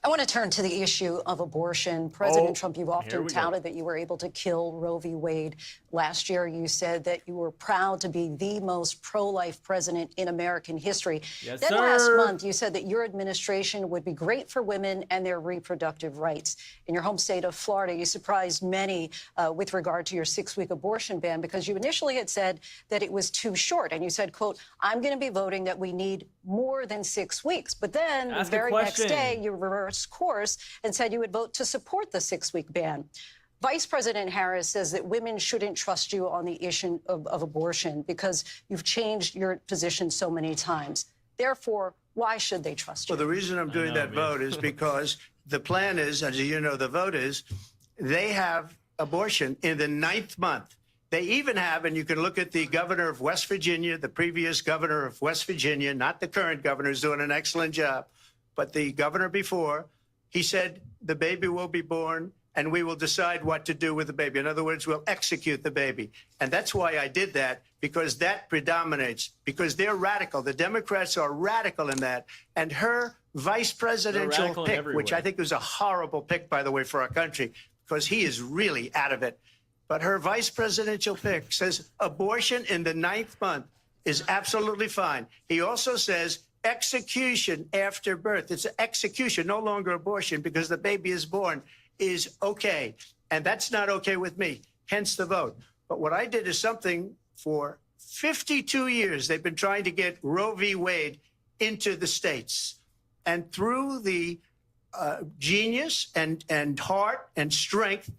I want to turn to the issue of abortion. President Trump, you've here often we go. touted that you were able to kill Roe v. Wade. Last year, you said that you were proud to be the most pro-life president in American history. Yes, Then sir. last month, you said that your administration would be great for women and their reproductive rights. In your home state of Florida, you surprised many with regard to your 6-week abortion ban because you initially had said that it was too short. And you said, quote, I'm going to be voting that we need more than 6 weeks. But then Ask the a very next question. day, you reversed course and said you would vote to support the 6-week ban. Vice President Harris says that women shouldn't trust you on the issue of abortion because you've changed your position so many times. Therefore, why should they trust you? Well, the reason I'm doing that vote is because the plan is, as you know, the vote is, they have abortion in the 9th month. They even have, and you can look at the governor of West Virginia, the previous governor of West Virginia, not the current governor, who's doing an excellent job, but the governor before, he said the baby will be born and we will decide what to do with the baby. In other words, we'll execute the baby. And that's why I did that, because that predominates, because they're radical. The Democrats are radical in that. And her vice presidential radical in pick, every which way. I think was a horrible pick, by the way, for our country, because he is really out of it. But her vice presidential pick says abortion in the 9th month is absolutely fine. He also says execution after birth. It's execution, no longer abortion, because the baby is born, is okay. And that's not okay with me, hence the vote. But what I did is something for 52 years. They've been trying to get Roe v. Wade into the states. And through the genius and heart and strength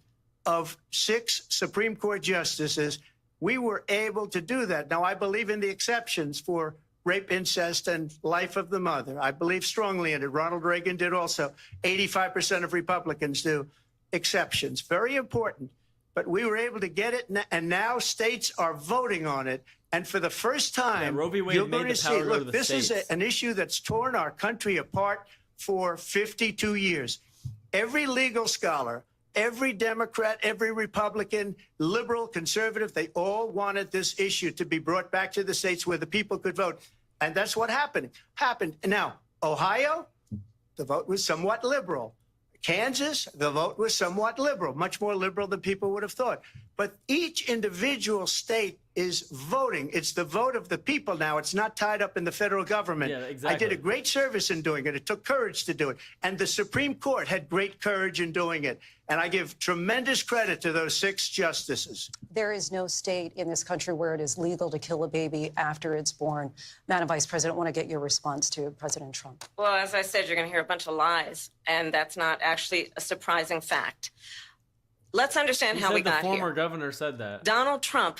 of 6 Supreme Court justices, we were able to do that. Now, I believe in the exceptions for rape, incest, and life of the mother. I believe strongly in it. Ronald Reagan did also. 85% of Republicans do. Exceptions. Very important. But we were able to get it, and now states are voting on it. And for the first time, Roe v. Wade you're made going the to power see, go to look, the this is states. an issue that's torn our country apart for 52 years. Every legal scholar, every Democrat, every Republican, liberal, conservative, they all wanted this issue to be brought back to the states where the people could vote. And that's what happened. Now, Ohio, the vote was somewhat liberal. Kansas, the vote was somewhat liberal, much more liberal than people would have thought. But each individual state is voting. It's the vote of the people now. It's not tied up in the federal government. Yeah, exactly. I did a great service in doing it. It took courage to do it. And the Supreme Court had great courage in doing it. And I give tremendous credit to those 6 justices. There is no state in this country where it is legal to kill a baby after it's born. Madam Vice President, I want to get your response to President Trump. Well, as I said, you're going to hear a bunch of lies, and that's not actually a surprising fact. Let's understand how we got The former here. governor said that. Donald Trump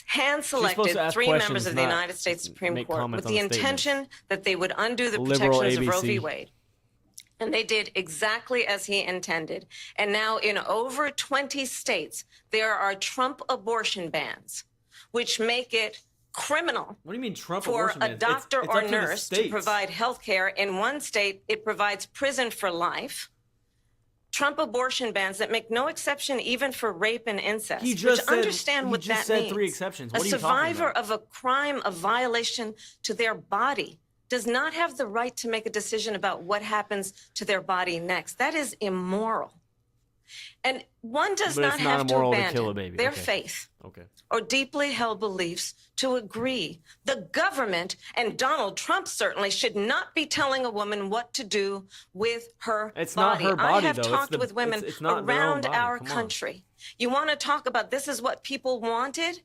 hand-selected to ask 3 questions, members of the not United States Supreme make Court comments with the on the intention statements. that they would undo the Liberal protections of Roe v. ABC. Wade. And they did exactly as he intended. And now in over 20 states, there are Trump abortion bans, which make it criminal What do you mean Trump for abortion a bans? doctor It's or up to the nurse to states. provide health care. In one state, it provides prison for life. Trump abortion bans that make no exception even for rape and incest. He just which said- understand he what just that said means. 3 exceptions. A What are you talking survivor about? of a crime of violation to their body does not have the right to make a decision about what happens to their body next. That is immoral. And one does But not it's not have to immoral to abandon kill a baby. their Okay. faith Okay. or deeply held beliefs to agree. The government and Donald Trump certainly should not be telling a woman what to do with her It's body. not her body, I have though. It's talked the- with women it's not their own around body. our Come on. country. You want to talk about this is what people wanted?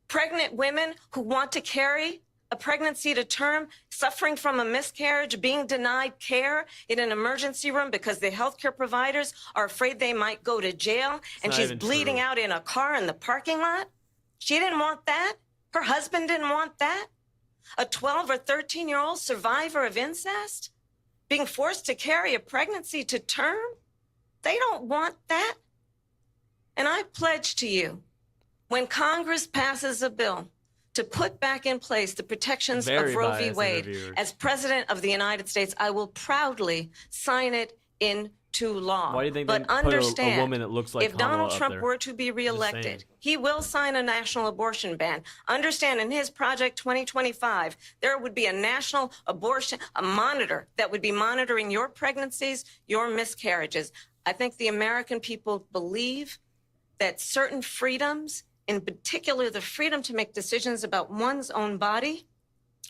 Pregnant women who want to carry a pregnancy to term, suffering from a miscarriage, being denied care in an emergency room because the healthcare providers are afraid they might go to jail, and not she's even bleeding true. out in a car in the parking lot. She didn't want that. Her husband didn't want that. A 12 or 13-year-old survivor of incest being forced to carry a pregnancy to term. They don't want that. And I pledge to you, when Congress passes a bill to put back in place the protections Very of Roe v. biased Wade, interviewer. as President of the United States, I will proudly sign it into law. Why do you think but they put understand, a woman that looks like if Donald Kamala up Trump there? were to be reelected, saying. he will sign a national abortion ban. Understand, in his Project 2025, there would be a national abortion, a monitor that would be monitoring your pregnancies, your miscarriages. I think the American people believe that certain freedoms, in particular the freedom to make decisions about one's own body,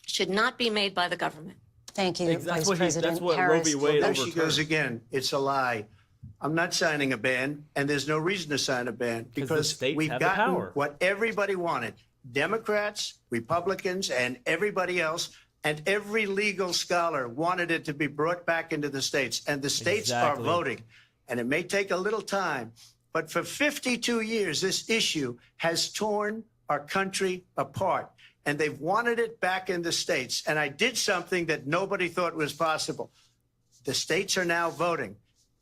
should not be made by the government. Thank you, That's Vice what President that's what Roe Harris. v. Wade There she overturned. goes again. It's a lie. I'm not signing a ban, and there's no reason to sign a ban the because states we've have the gotten power. what everybody wanted. Democrats, Republicans, and everybody else, and every legal scholar wanted it to be brought back into the states, and the states Exactly. are voting. And it may take a little time, but for 52 years, this issue has torn our country apart, and they've wanted it back in the states. And I did something that nobody thought was possible. The states are now voting.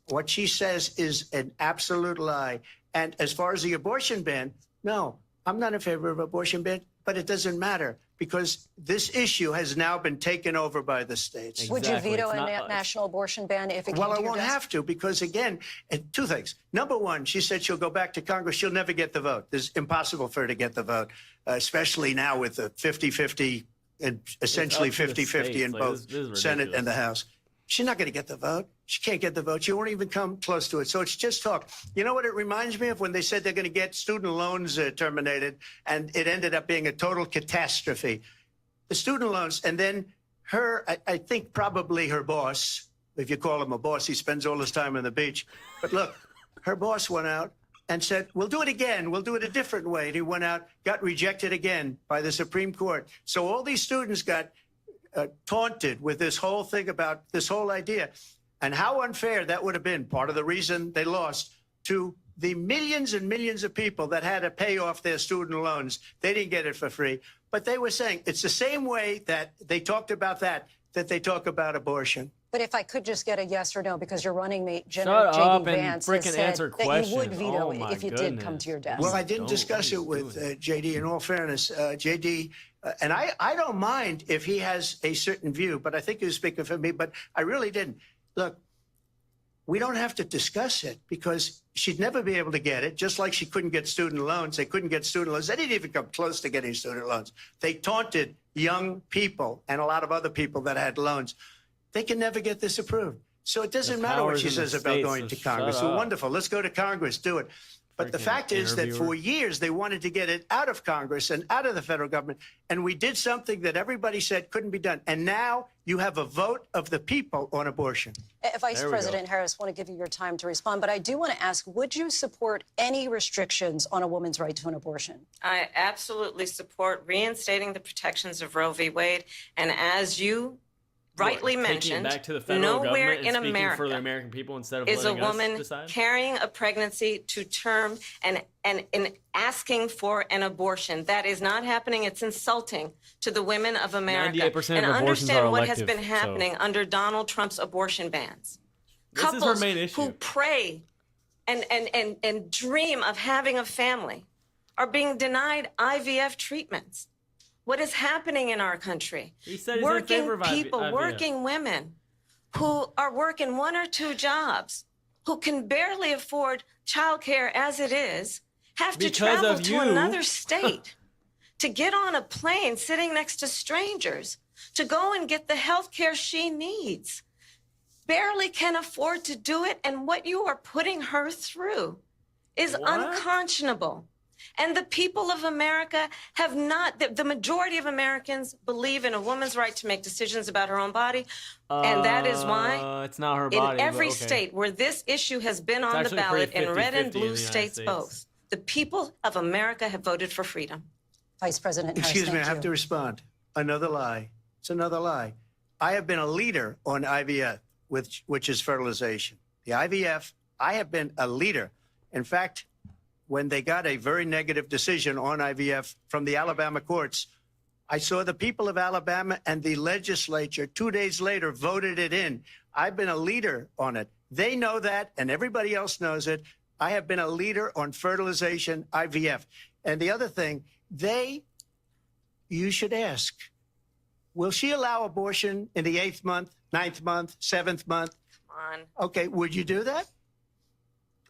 What she says is an absolute lie. And as far as the abortion ban, no, I'm not in favor of abortion ban, but it doesn't matter because this issue has now been taken over by the states. Would you veto It's a not- national abortion ban if it came Well, to I your won't desk? have to because, again, two things. Number one, she said she'll go back to Congress. She'll never get the vote. It's impossible for her to get the vote, especially now with the 50-50 and essentially up to the 50-50 in states. Like, both this is Senate ridiculous. and the House. She's not going to get the vote. She can't get the vote. She won't even come close to it. So it's just talk. You know what it reminds me of when they said they're going to get student loans terminated, and it ended up being a total catastrophe. The student loans, and then her, I think probably her boss, if you call him a boss, he spends all his time on the beach. But look, her boss went out and said, we'll do it again. We'll do it a different way. And he went out, got rejected again by the Supreme Court. So all these students got taunted with this whole thing about this whole idea. And how unfair that would have been, part of the reason they lost, to the millions and millions of people that had to pay off their student loans. They didn't get it for free. But they were saying it's the same way that they talked about that they talk about abortion. But if I could just get a yes or no, because your running mate, Shut J.D. up and Vance, has freaking said answer that you would questions. veto Oh, it my if you did come goodness. to your desk. Well, I didn't Don't. discuss What it are you with doing? JD. In all fairness, JD, and I don't mind if he has a certain view, but I think he was speaking for me. But I really didn't. Look, we don't have to discuss it because she'd never be able to get it, just like she couldn't get student loans. They couldn't get student loans. They didn't even come close to getting student loans. They taunted young people and a lot of other people that had loans. They can never get this approved. So it doesn't matter what power's she in the says about states, going so to Congress. shut Well, up. wonderful. Let's go to Congress. Do it. But the Freaking fact is that interviewer. for years they wanted to get it out of Congress and out of the federal government. And we did something that everybody said couldn't be done. And now you have a vote of the people on abortion. Vice There we go. President Harris, want to give you your time to respond, but I do want to ask, would you support any restrictions on a woman's right to an abortion? I absolutely support reinstating the protections of Roe v. Wade. And as you rightly Taking it mentioned, back to the federal nowhere government in and speaking for the America American people instead of is a letting us woman decide? carrying a pregnancy to term and asking for an abortion. That is not happening. It's insulting to the women of America. 98% and of abortions understand are what has elective, been so- happening under Donald Trump's abortion bans. This is her Couples main issue. who pray and dream of having a family are being denied IVF treatments. What is happening in our country? He said he's in Working favor of people, IVF. working women who are working 1 or 2 jobs, who can barely afford childcare as it is, have to Because travel of to you. another state to get on a plane sitting next to strangers to go and get the health care she needs barely can afford to do it. And what you are putting her through is unconscionable. And the people of America have not, the majority of Americans believe in a woman's right to make decisions about her own body. And that is why it's not her body. In every but okay. state where this issue has been on the ballot, in red and blue states both, the people of America have voted for freedom. Vice President Harris, Excuse me, I have to respond. Another lie. It's another lie. I have been a leader on IVF, which is fertilization. The IVF, I have been a leader. In fact, when they got a very negative decision on IVF from the Alabama courts, I saw the people of Alabama and the legislature 2 days later voted it in. I've been a leader on it. They know that, and everybody else knows it. I have been a leader on fertilization, IVF. And the other thing, you should ask, will she allow abortion in the 8th month, 9th month, 7th month? Come on. Okay, would you do that?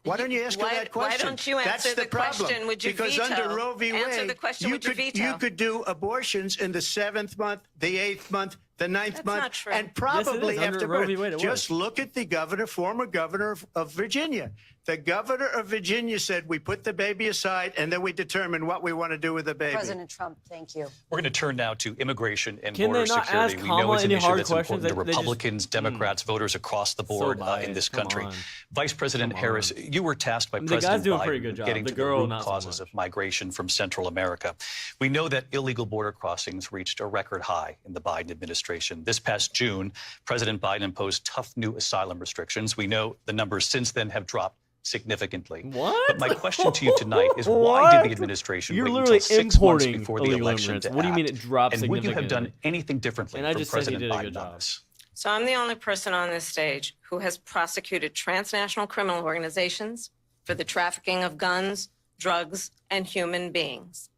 Why don't you ask her that question? Why don't you answer the question? Would you because veto? Under Roe v. Wade, Answer the question, would you veto? you could do abortions in the 7th month, the 8th month, the 9th That's month, not true. and probably Yes, it is. after Under Roe v. birth. Wade, it Just look at the former governor of Virginia. The governor of Virginia said we put the baby aside and then we determine what we want to do with the baby. President Trump, thank you. We're going to turn now to immigration and Can border they not security. ask We know Kamala it's an any issue hard that's questions? important to They just- Republicans, Democrats, voters across the board in this country. Vice President Harris, you were tasked by The President guy's doing a Biden pretty good job. getting The to girl, the not root so causes of migration from Central America. We know that illegal border crossings reached a record high in the Biden administration. This past June, President Biden imposed tough new asylum restrictions. We know the numbers since then have dropped significantly. What? But my question to you tonight is why did the administration You're wait literally until 6 months importing before the illegal election immigrants. to What do you mean act? it dropped And would you have done significantly? anything differently And I from just said he President did a Biden good on job. this? So I'm the only person on this stage who has prosecuted transnational criminal organizations for the trafficking of guns, drugs, and human beings.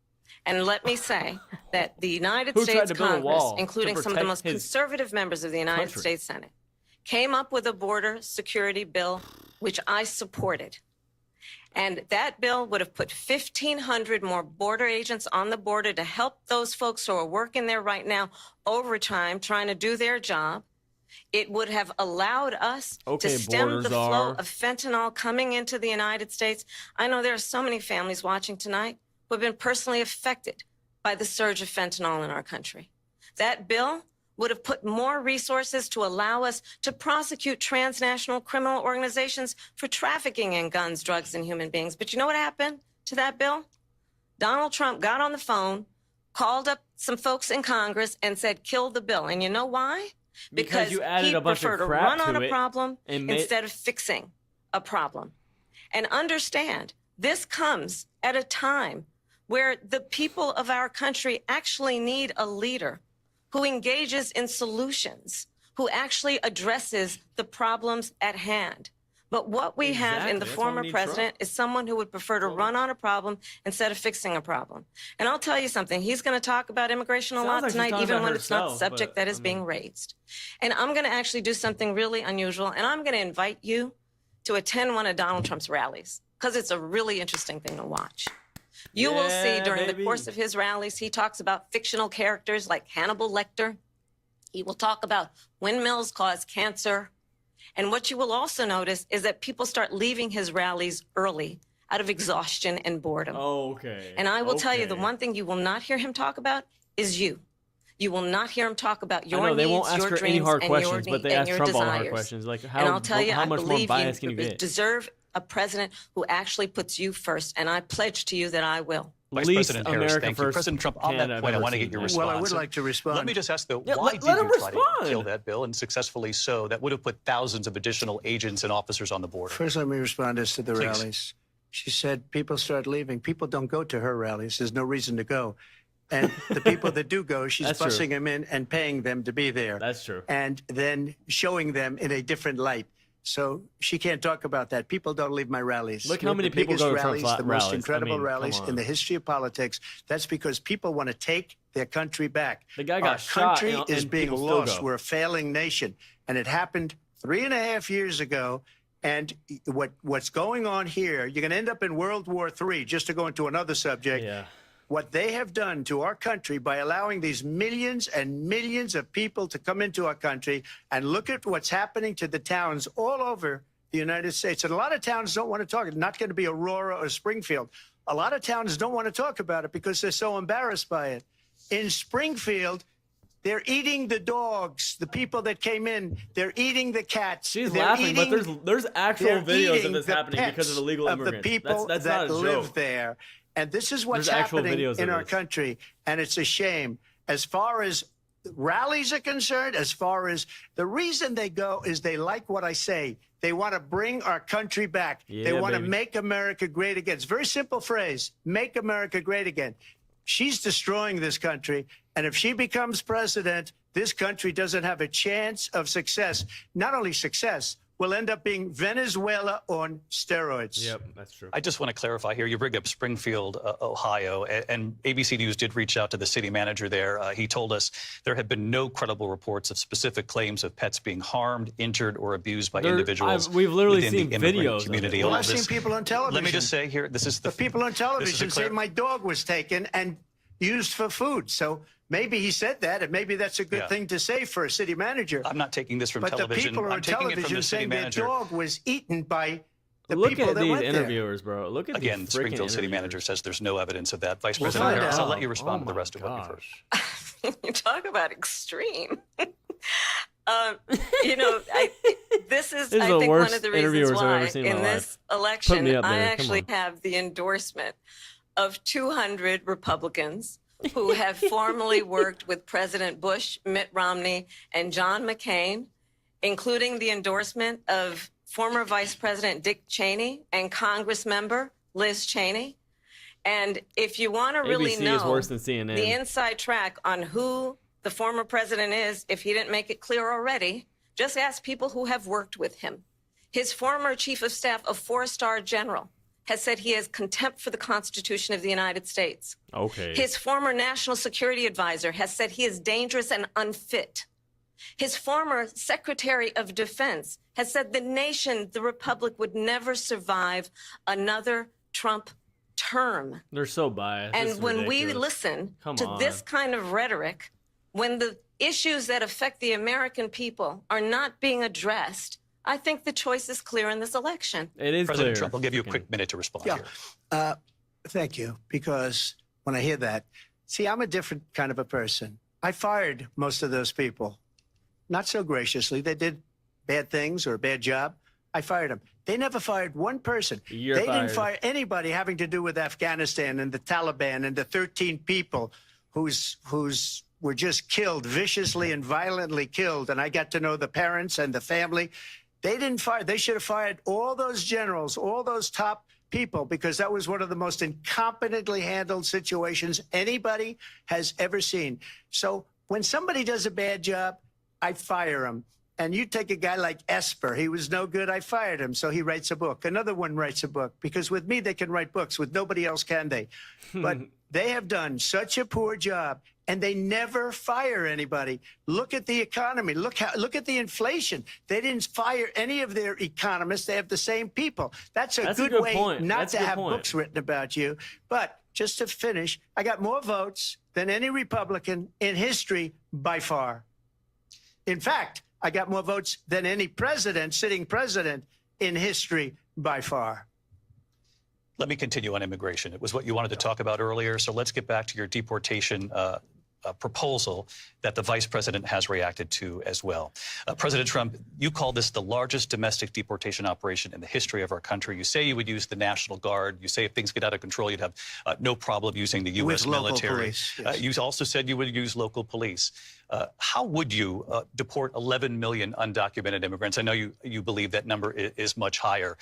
And let me say that the United Who tried States to build a Congress, wall to including some of the protect most his conservative members of the United country? States Senate, came up with a border security bill, which I supported. And that bill would have put 1,500 more border agents on the border to help those folks who are working there right now overtime, trying to do their job. It would have allowed us Okay, to stem the borders flow are- of fentanyl coming into the United States. I know there are so many families watching tonight who have been personally affected by the surge of fentanyl in our country. That bill would have put more resources to allow us to prosecute transnational criminal organizations for trafficking in guns, drugs, and human beings. But you know what happened to that bill? Donald Trump got on the phone, called up some folks in Congress, and said, kill the bill. And you know why? Because you added he a bunch of preferred to crap run on to a it problem and made- instead of fixing a problem. And understand, this comes at a time where the people of our country actually need a leader who engages in solutions, who actually addresses the problems at hand. But what we have in the Exactly. That's why we former need president Trump. is someone who would prefer to run on a problem instead of fixing a problem. And I'll tell you something, he's going to talk about immigration a Sounds lot like she's tonight, talking even about when it's not the herself, subject but, that is I being mean- raised. And I'm going to actually do something really unusual, and I'm going to invite you to attend one of Donald Trump's rallies, because it's a really interesting thing to watch. You will see Yeah, during the baby. course of his rallies, he talks about fictional characters like Hannibal Lecter. He will talk about windmills cause cancer. And what you will also notice is that people start leaving his rallies early out of exhaustion and boredom. Okay. And I will tell you, the okay. one thing you will not hear him talk about is you. You will not hear him talk about your I know, they needs, won't ask your her dreams, any hard and questions, your, but they and ask your Trump all the desires. hard questions. Like, And how, I'll tell you, how I much more believe bias can you you get? deserve a president who actually puts you first, and I pledge to you that I will. Vice Least President Harris, America thank you. first President Trump, on candidate that I've point, I ever want to get seen. your Well, response. Well, I would like to respond. Let me just ask, though, Yeah, why let did him you try to respond. kill that bill, and successfully so? That would have put thousands of additional agents and officers on the border. First, let me respond as to the Please. rallies. She said people start leaving. People don't go to her rallies. There's no reason to go. And the people that do go, she's That's true. bussing them in and paying them to be there. That's true. And then showing them in a different light. So she can't talk about that. People don't leave my rallies. Look We how have many the people biggest go to Trump's rallies, the most rallies. I incredible mean, come rallies on. in the history of politics. That's because people want to take their country back. The guy Our got shot, country and is being people still lost. go. We're a failing nation. And it happened 3.5 years ago. And what's going on here, you're going to end up in World War III, just to go into another subject. Yeah. what they have done to our country by allowing these millions and millions of people to come into our country, and look at what's happening to the towns all over the United States. And a lot of towns don't want to talk. It's not going to be Aurora or Springfield. A lot of towns don't want to talk about it because they're so embarrassed by it. In Springfield, they're eating the dogs, the people that came in. They're eating the cats. She's they're laughing, but there's actual videos of this the happening because of illegal immigrants. The people that's that not a live joke. there. And this is what's There's actual happening videos in of our this. country. And it's a shame. As far as rallies are concerned, as far as the reason they go is they like what I say. They want to bring our country back. Yeah, they want to baby. make America great again. It's a very simple phrase, make America great again. She's destroying this country. And if she becomes president, this country doesn't have a chance of success. Not only success, will end up being Venezuela on steroids. Yep, that's true. I just want to clarify here. You bring up Springfield, Ohio, and ABC News did reach out to the city manager there. He told us there have been no credible reports of specific claims of pets being harmed, injured, or abused by individuals. We've literally within seen the immigrant videos of it. community. Well, All I've this- seen people on television. Let me just say here, this is the people on this television is a say my dog was taken and used for food. So maybe he said that, and maybe that's a good Yeah. thing to say for a city manager. I'm not taking this from but television. the people I'm on taking it from television the city saying their manager. dog was eaten by the Look people at that these went there. interviewers, bro. Look at Again, these the Springfield freaking city interviewers. manager says there's no evidence of that. Vice We'll President find Harris, out. I'll let you respond Oh to the my rest of what you've heard. You talk about extreme. You know, this is, This is I the think, one worst of the interviewers reasons I've why ever seen in in my this life. election, Put me up I there. Come actually on. have the endorsement of 200 Republicans who have formerly worked with President Bush, Mitt Romney, and John McCain, including the endorsement of former Vice President Dick Cheney and Congress member Liz Cheney. And if you want to really ABC know is worse than CNN. the inside track on who the former president is, if he didn't make it clear already, just ask people who have worked with him. His former chief of staff, a four-star general, has said he has contempt for the Constitution of the United States. Okay. His former national security advisor has said he is dangerous and unfit. His former Secretary of Defense has said the nation, the republic, would never survive another Trump term. They're so biased. This And is when we ridiculous. listen Come to on. this kind of rhetoric, when the issues that affect the American people are not being addressed, I think the choice is clear in this election. It is President clear. Trump, I'll give you a quick minute to respond Yeah. here. Thank you. Because when I hear that, see, I'm a different kind of a person. I fired most of those people. Not so graciously. They did bad things or a bad job. I fired them. They never fired one person. You're They didn't fired. fire anybody having to do with Afghanistan and the Taliban and the 13 people who's were just killed, viciously and violently killed. And I got to know the parents and the family. They didn't fire. They should have fired all those generals, all those top people, because that was one of the most incompetently handled situations anybody has ever seen. So when somebody does a bad job, I fire him. And you take a guy like Esper, he was no good, I fired him, so he writes a book. Another one writes a book, because with me, they can write books. With nobody else can they? But they have done such a poor job, and they never fire anybody. Look at the economy. Look at the inflation. They didn't fire any of their economists. They have the same people. That's a good way point. not That's a to good have point. books written about you. But just to finish, I got more votes than any Republican in history by far. In fact, I got more votes than any president, sitting president in history by far. Let me continue on immigration. It was what you wanted to talk about earlier, so let's get back to your deportation proposal that the vice president has reacted to as well. President Trump, you call this the largest domestic deportation operation in the history of our country. You say you would use the National Guard. You say if things get out of control, you'd have no problem using the U.S. With local military. police, yes. You also said you would use local police. How would you deport 11 million undocumented immigrants? I know you believe that number is much higher.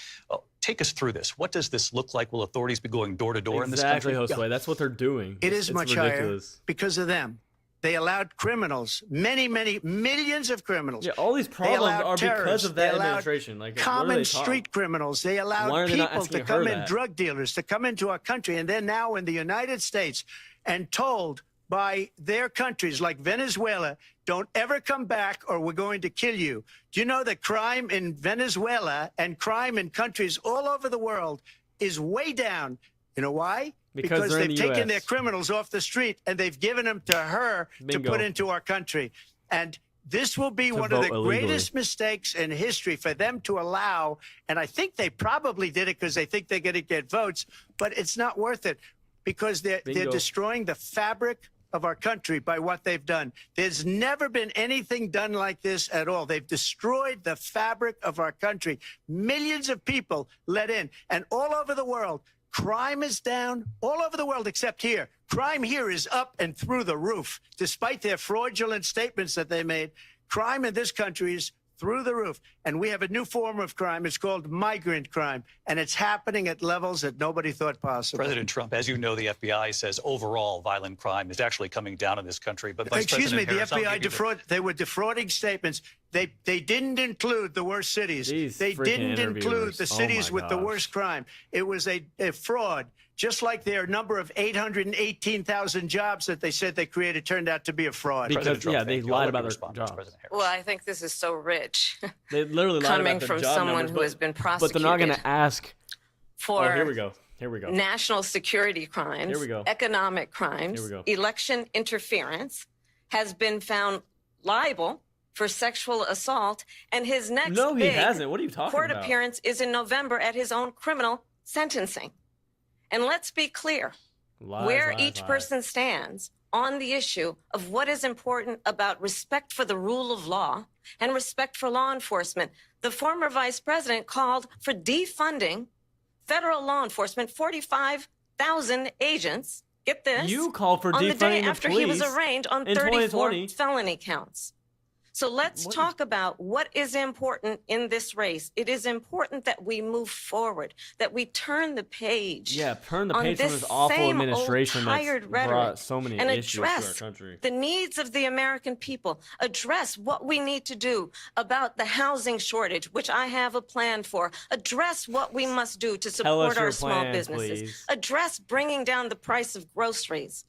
Take us through this. What does this look like? Will authorities be going door to door in this country? Exactly, Josue. That's what they're doing. It's much ridiculous. higher because of them. They allowed criminals, many millions of criminals. Yeah, all these They problems allowed are because terrorists. of They that allowed administration. Like, what are common they talking? street criminals. They Why allowed are they not people asking to her come in, that? drug dealers to come into our country, and they're now in the United States and told by their countries like Venezuela, don't ever come back or we're going to kill you. Do you know that crime in Venezuela and crime in countries all over the world is way down? You know why? Because they're in they've the taken US. their criminals off the street and they've given them to her Bingo. to put into our country. And this will be To one of the vote illegally. greatest mistakes in history for them to allow. And I think they probably did it because they think they're going to get votes, but it's not worth it because they're destroying the fabric of our country by what they've done. There's never been anything done like this at all. They've destroyed the fabric of our country. Millions of people let in, and all over the world, crime is down all over the world except here. Crime here is up and through the roof. Despite their fraudulent statements that they made, crime in this country is through the roof. And we have a new form of crime. It's called migrant crime. And it's happening at levels that nobody thought possible. President Trump, as you know, the FBI says overall violent crime is actually coming down in this country. But Vice Excuse me, President the Harris, FBI they were defrauding statements. They didn't include the worst cities. They didn't include the cities with the worst crime. It was a fraud. Just like their number of 818,000 jobs that they said they created turned out to be a fraud. Because they lied about their jobs. Well, I think this is so rich. They literally lied coming about the from job someone numbers, who has been but prosecuted. they're not going to ask for here we go. Here we go. National security crimes, Here we go. economic crimes, Here we go. election interference, has been found liable for sexual assault, and his next No, he big hasn't. What are you talking court about? appearance is in November at his own criminal sentencing. And let's be clear, where each person stands on the issue of what is important about respect for the rule of law and respect for law enforcement. The former vice president called for defunding federal law enforcement, 45,000 agents. Get this. You called for on the day defunding the after he was police arraigned on in 34 2020. felony counts. So let's talk about what is important in this race. It is important that we move forward, that we turn the page. Yeah, turn the on page from this this awful same old administration that's tired brought rhetoric so many and issues to our address country. the needs of the American people, address what we need to do about the housing shortage, which I have a plan for, address what we must do to Tell us support our your small plan, businesses, please. address bringing down the price of groceries.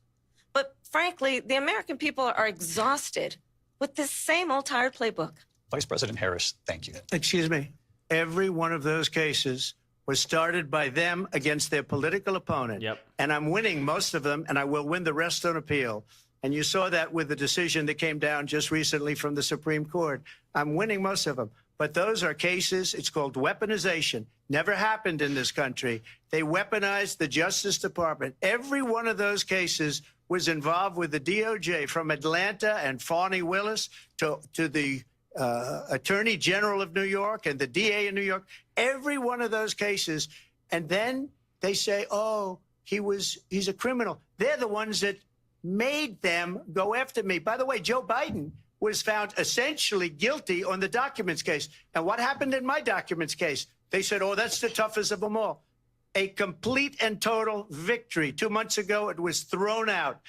But frankly, the American people are exhausted with this same old tired playbook. Vice President Harris, thank you. Excuse me. Every one of those cases was started by them against their political opponent. Yep. And I'm winning most of them, and I will win the rest on appeal. And you saw that with the decision that came down just recently from the Supreme Court. I'm winning most of them. But those are cases, it's called weaponization. Never happened in this country. They weaponized the Justice Department. Every one of those cases was involved with the DOJ, from Atlanta and Fani Willis to the Attorney General of New York and the DA in New York. Every one of those cases. And then they say, oh, he's a criminal. They're the ones that made them go after me. By the way, Joe Biden was found essentially guilty on the documents case. And what happened in my documents case? They said, oh, that's the toughest of them all. A complete and total victory. 2 months ago, it was thrown out.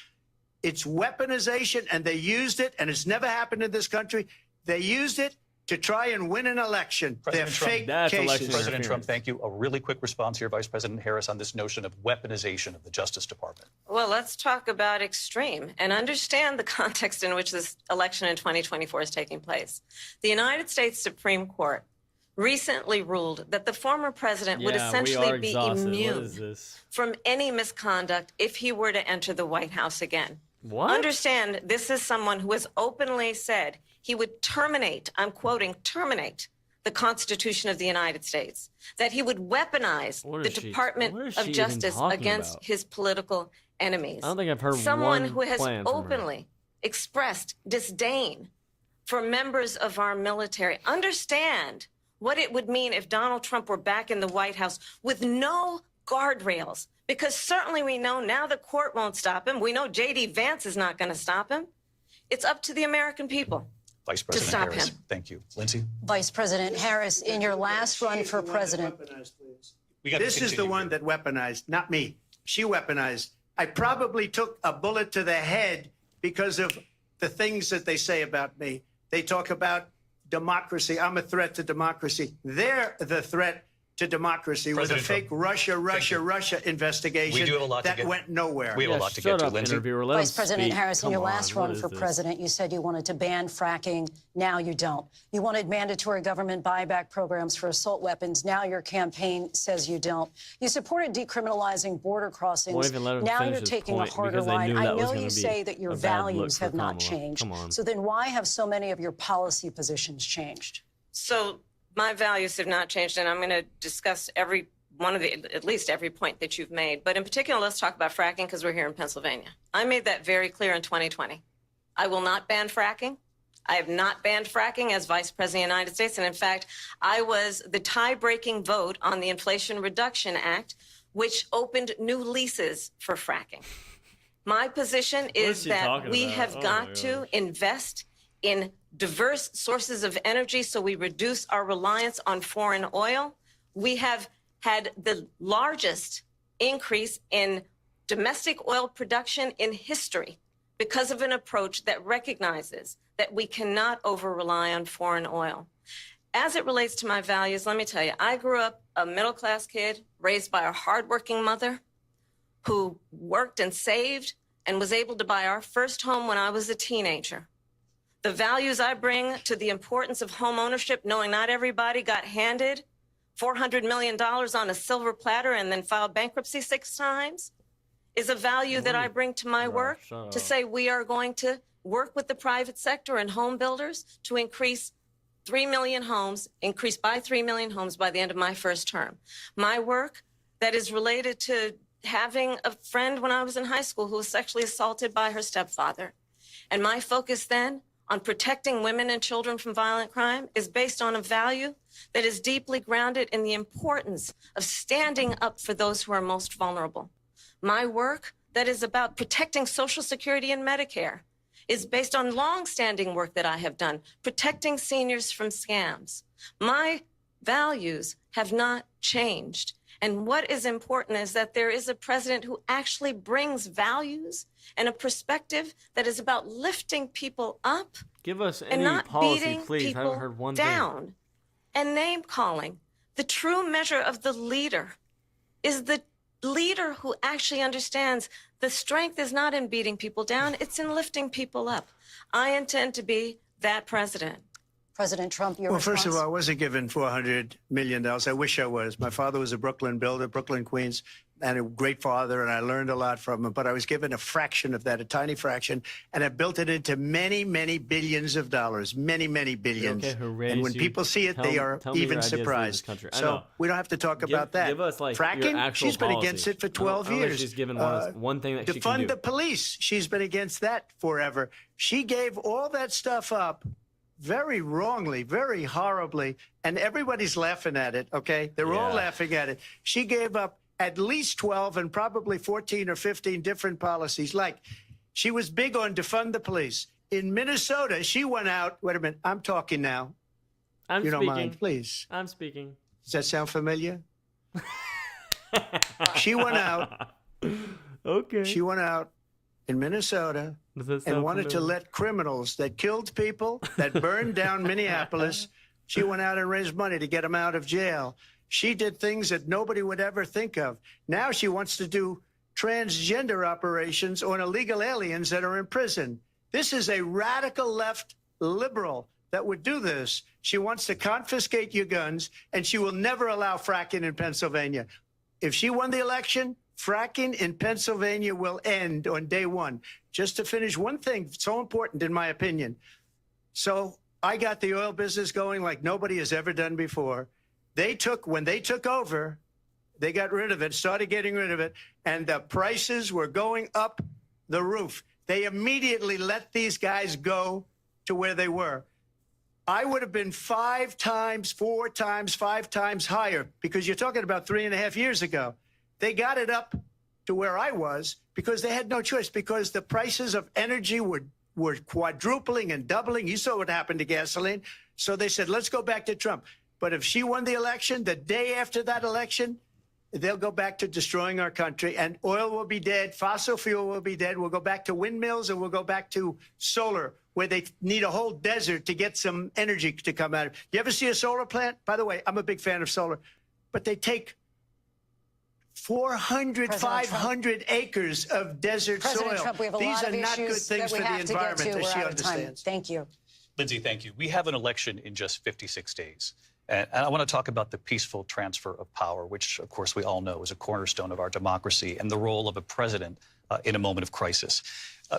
It's weaponization, and they used it, and it's never happened in this country. They used it to try and win an election. They're fake cases. President Trump, thank you. A really quick response here, Vice President Harris, on this notion of weaponization of the Justice Department. Well, let's talk about extreme and understand the context in which this election in 2024 is taking place. The United States Supreme Court recently ruled that the former president would essentially be immune from any misconduct if he were to enter the White House again. What? Understand, this is someone who has openly said he would terminate, I'm quoting, terminate the Constitution of the United States, that he would weaponize the Department of Justice against his political enemies. I don't think I've heard someone one who has plan from her. openly expressed disdain for members of our military. Understand what it would mean if Donald Trump were back in the White House with no guardrails, because certainly we know now the court won't stop him. We know J.D. Vance is not going to stop him. It's up to the American people Vice President stop Harris, him. thank you. Lindsay? Vice President Harris, in your last run for president. This is the one that weaponized, not me. She weaponized. I probably took a bullet to the head because of the things that they say about me. They talk about democracy. I'm a threat to democracy. They're the threat to democracy with a fake Russia investigation We do have a lot to that get- went nowhere. We have a lot to get to, Lindsay. Vice President Harris, in your last run for president, you said you wanted to ban fracking. Now you don't. You wanted mandatory government buyback programs for assault weapons. Now your campaign says you don't. You supported decriminalizing border crossings. Now you're taking a harder line. I know you say that your values have not changed. So then why have so many of your policy positions changed? So my values have not changed, and I'm going to discuss every one of at least every point that you've made. But in particular, let's talk about fracking because we're here in Pennsylvania. I made that very clear in 2020. I will not ban fracking. I have not banned fracking as Vice President of the United States. And in fact, I was the tie-breaking vote on the Inflation Reduction Act, which opened new leases for fracking. My position is that we have got to invest in diverse sources of energy so we reduce our reliance on foreign oil. We have had the largest increase in domestic oil production in history because of an approach that recognizes that we cannot over-rely on foreign oil. As it relates to my values, let me tell you, I grew up a middle-class kid raised by a hardworking mother who worked and saved and was able to buy our first home when I was a teenager. The values I bring to the importance of home ownership, knowing not everybody got handed $400 million on a silver platter and then filed bankruptcy 6 times, is a value that I bring to my work to say we are going to work with the private sector and home builders to increase 3 million homes, increase by 3 million homes by the end of my first term. My work that is related to having a friend when I was in high school who was sexually assaulted by her stepfather. And my focus then on protecting women and children from violent crime is based on a value that is deeply grounded in the importance of standing up for those who are most vulnerable. My work that is about protecting Social Security and Medicare is based on long-standing work that I have done, protecting seniors from scams. My values have not changed. And what is important is that there is a president who actually brings values and a perspective that is about lifting people up. Give us and any not policy, beating please. I people haven't heard one down thing. and name calling. The true measure of the leader is the leader who actually understands the strength is not in beating people down, it's in lifting people up. I intend to be that president. President Trump, your Well, first of response? all, I wasn't given $400 million. I wish I was. My father was a Brooklyn builder, Brooklyn, Queens, and a great father, and I learned a lot from him. But I was given a fraction of that, a tiny fraction, and I built it into many, many billions of dollars, many, many billions. Okay, who and when raised you? people see it, they are Tell me your even ideas for this surprised. country. I So know. we don't have to talk about that. Give us like your fracking. actual She's been policies. against it for I don't 12 think years. she's given one thing that she can defund do. the police. She's been against that forever. She gave all that stuff up very wrongly, very horribly, and everybody's laughing at it, okay? They're all laughing at it. She gave up at least 12 and probably 14 or 15 different policies. Like, she was big on defund the police. In Minnesota, she went out. Wait a minute, I'm talking now. I'm you speaking. don't mind, please. I'm speaking. Does that sound familiar? She went out. Okay. She went out in Minnesota and wanted to let criminals that killed people, that burned down Minneapolis, she went out and raised money to get them out of jail. She did things that nobody would ever think of. Now she wants to do transgender operations on illegal aliens that are in prison. This is a radical left liberal that would do this. She wants to confiscate your guns, and she will never allow fracking in Pennsylvania. If she won the election, fracking in Pennsylvania will end on day one. Just to finish one thing, so important in my opinion. So I got the oil business going like nobody has ever done before. When they took over, they got rid of it, started getting rid of it, and the prices were going up the roof. They immediately let these guys go to where they were. I would have been 5 times, 4 times, 5 times higher, because you're talking about 3.5 years ago. They got it up to where I was because they had no choice, because the prices of energy were quadrupling and doubling. You saw what happened to gasoline. So they said, let's go back to Trump. But if she won the election, the day after that election, they'll go back to destroying our country, and oil will be dead. Fossil fuel will be dead. We'll go back to windmills, and we'll go back to solar, where they need a whole desert to get some energy to come out of. You ever see a solar plant? By the way, I'm a big fan of solar. but they take 400, 500 acres of desert President soil. Trump, we have a These lot are of not good issues things that we for the have to get to. environment, as We're she out of time. understands. Thank you. Lindsay, thank you. We have an election in just 56 days. And I want to talk about the peaceful transfer of power, which, of course, we all know is a cornerstone of our democracy, and the role of a president in a moment of crisis.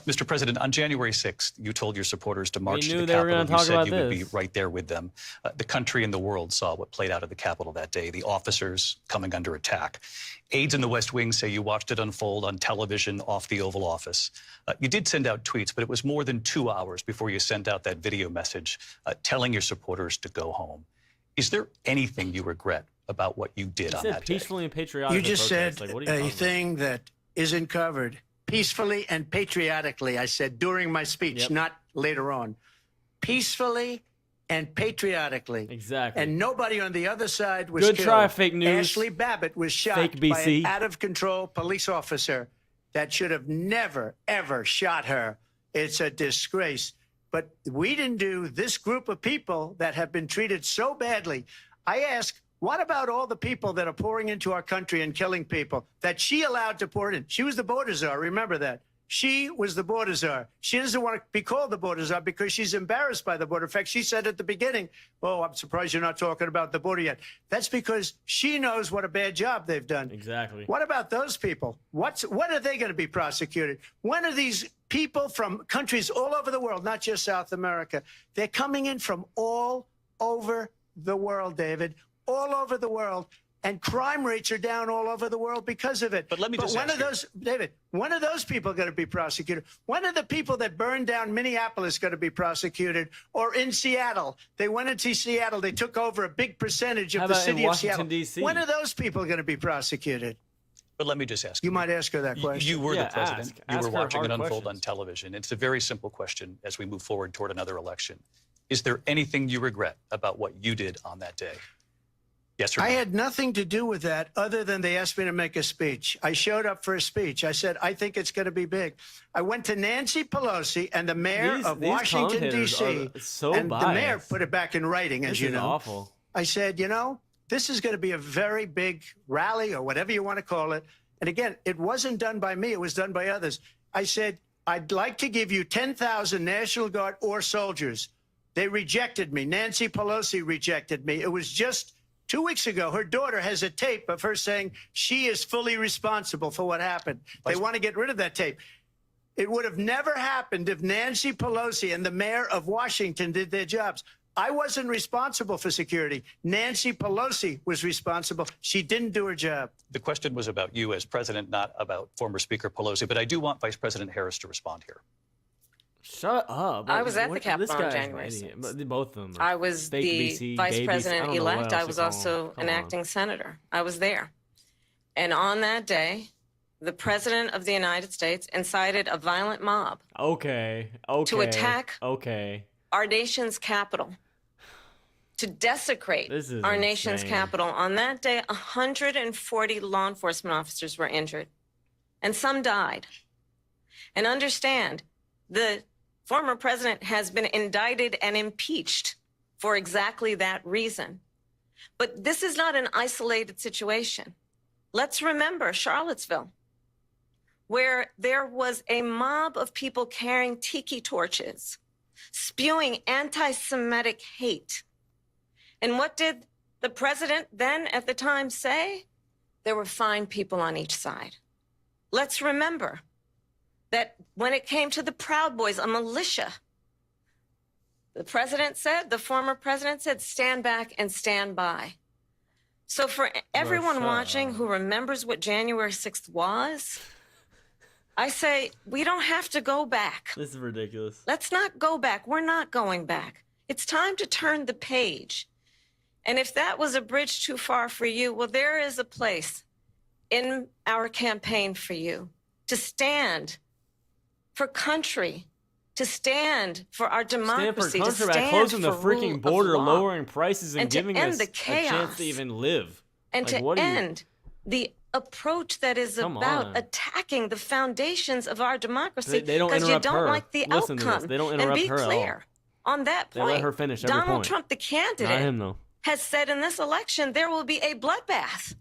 Mr. President, on January 6th, you told your supporters to march to the Capitol. You said you would be right there with them. The country and the world saw what played out at the Capitol that day, the officers coming under attack. Aides in the West Wing say you watched it unfold on television off the Oval Office. You did send out tweets, but it was more than 2 hours before you sent out that video message telling your supporters to go home. Is there anything you regret about what you did on that day? Peacefully and patriotically. You just said like, a thing that isn't covered. Peacefully and patriotically, I said during my speech, not later on. Peacefully and patriotically. Exactly. And nobody on the other side was Good killed. try, fake news. Ashley Babbitt was shot Fake by BC. an out-of-control police officer that should have never, ever shot her. It's a disgrace. But we didn't do this group of people that have been treated so badly. I ask, what about all the people that are pouring into our country and killing people that she allowed to pour in? She was the border czar. Remember that. She was the border czar. She doesn't want to be called the border czar because she's embarrassed by the border. In fact, she said at the beginning, oh, I'm surprised you're not talking about the border yet. That's because she knows what a bad job they've done. Exactly. What about those people? When are they going to be prosecuted? When are these people from countries all over the world, not just South America, they're coming in from all over the world, David, all over the world. And crime rates are down all over the world because of it. But let me just when ask are those, David, when are those people going to be prosecuted? When are the people that burned down Minneapolis going to be prosecuted? Or in Seattle? They went into Seattle. They took over a big percentage of the city of Seattle. DC? When are those people going to be prosecuted? But let me just ask you. You might ask her that question. You were the president. You were watching it unfold questions. on television. It's a very simple question as we move forward toward another election. Is there anything you regret about what you did on that day? Yes or no? I had nothing to do with that other than they asked me to make a speech. I showed up for a speech. I said, I think it's going to be big. I went to Nancy Pelosi and the mayor of Washington, D.C. And the mayor put it back in writing, as you know. Awful. I said, you know, this is going to be a very big rally or whatever you want to call it. And again, it wasn't done by me. It was done by others. I said, I'd like to give you 10,000 National Guard or soldiers. They rejected me. Nancy Pelosi rejected me. It was just 2 weeks ago, her daughter has a tape of her saying she is fully responsible for what happened. They want to get rid of that tape. It would have never happened if Nancy Pelosi and the mayor of Washington did their jobs. I wasn't responsible for security. Nancy Pelosi was responsible. She didn't do her job. The question was about you as president, not about former Speaker Pelosi. But I do want Vice President Harris to respond here. Shut up. I was at the Capitol on January 6th. Both of them. I was the BC, vice babies. president-elect. I was also an acting senator. I was there. And on that day, the president of the United States incited a violent mob to attack our nation's capital, to desecrate our nation's capital. On that day, 140 law enforcement officers were injured, and some died. And understand, the former president has been indicted and impeached for exactly that reason. But this is not an isolated situation. Let's remember Charlottesville, where there was a mob of people carrying tiki torches, spewing anti-Semitic hate. And what did the president then at the time say? There were fine people on each side. Let's remember that when it came to the Proud Boys, a militia, the former president said, stand back and stand by. So for everyone watching who remembers what January 6th was, I say, we don't have to go back. This is ridiculous. Let's not go back. We're not going back. It's time to turn the page. And if that was a bridge too far for you, well, there is a place in our campaign for you to stand for country, to stand for our democracy, stand for country by closing the freaking border, lowering prices, and giving us a chance to even live. And to end the approach that is about attacking the foundations of our democracy because you don't like the outcome. They don't interrupt and be her clear on that point. They let her finish every Donald point. Trump, the candidate, Not him, though. has said in this election there will be a bloodbath.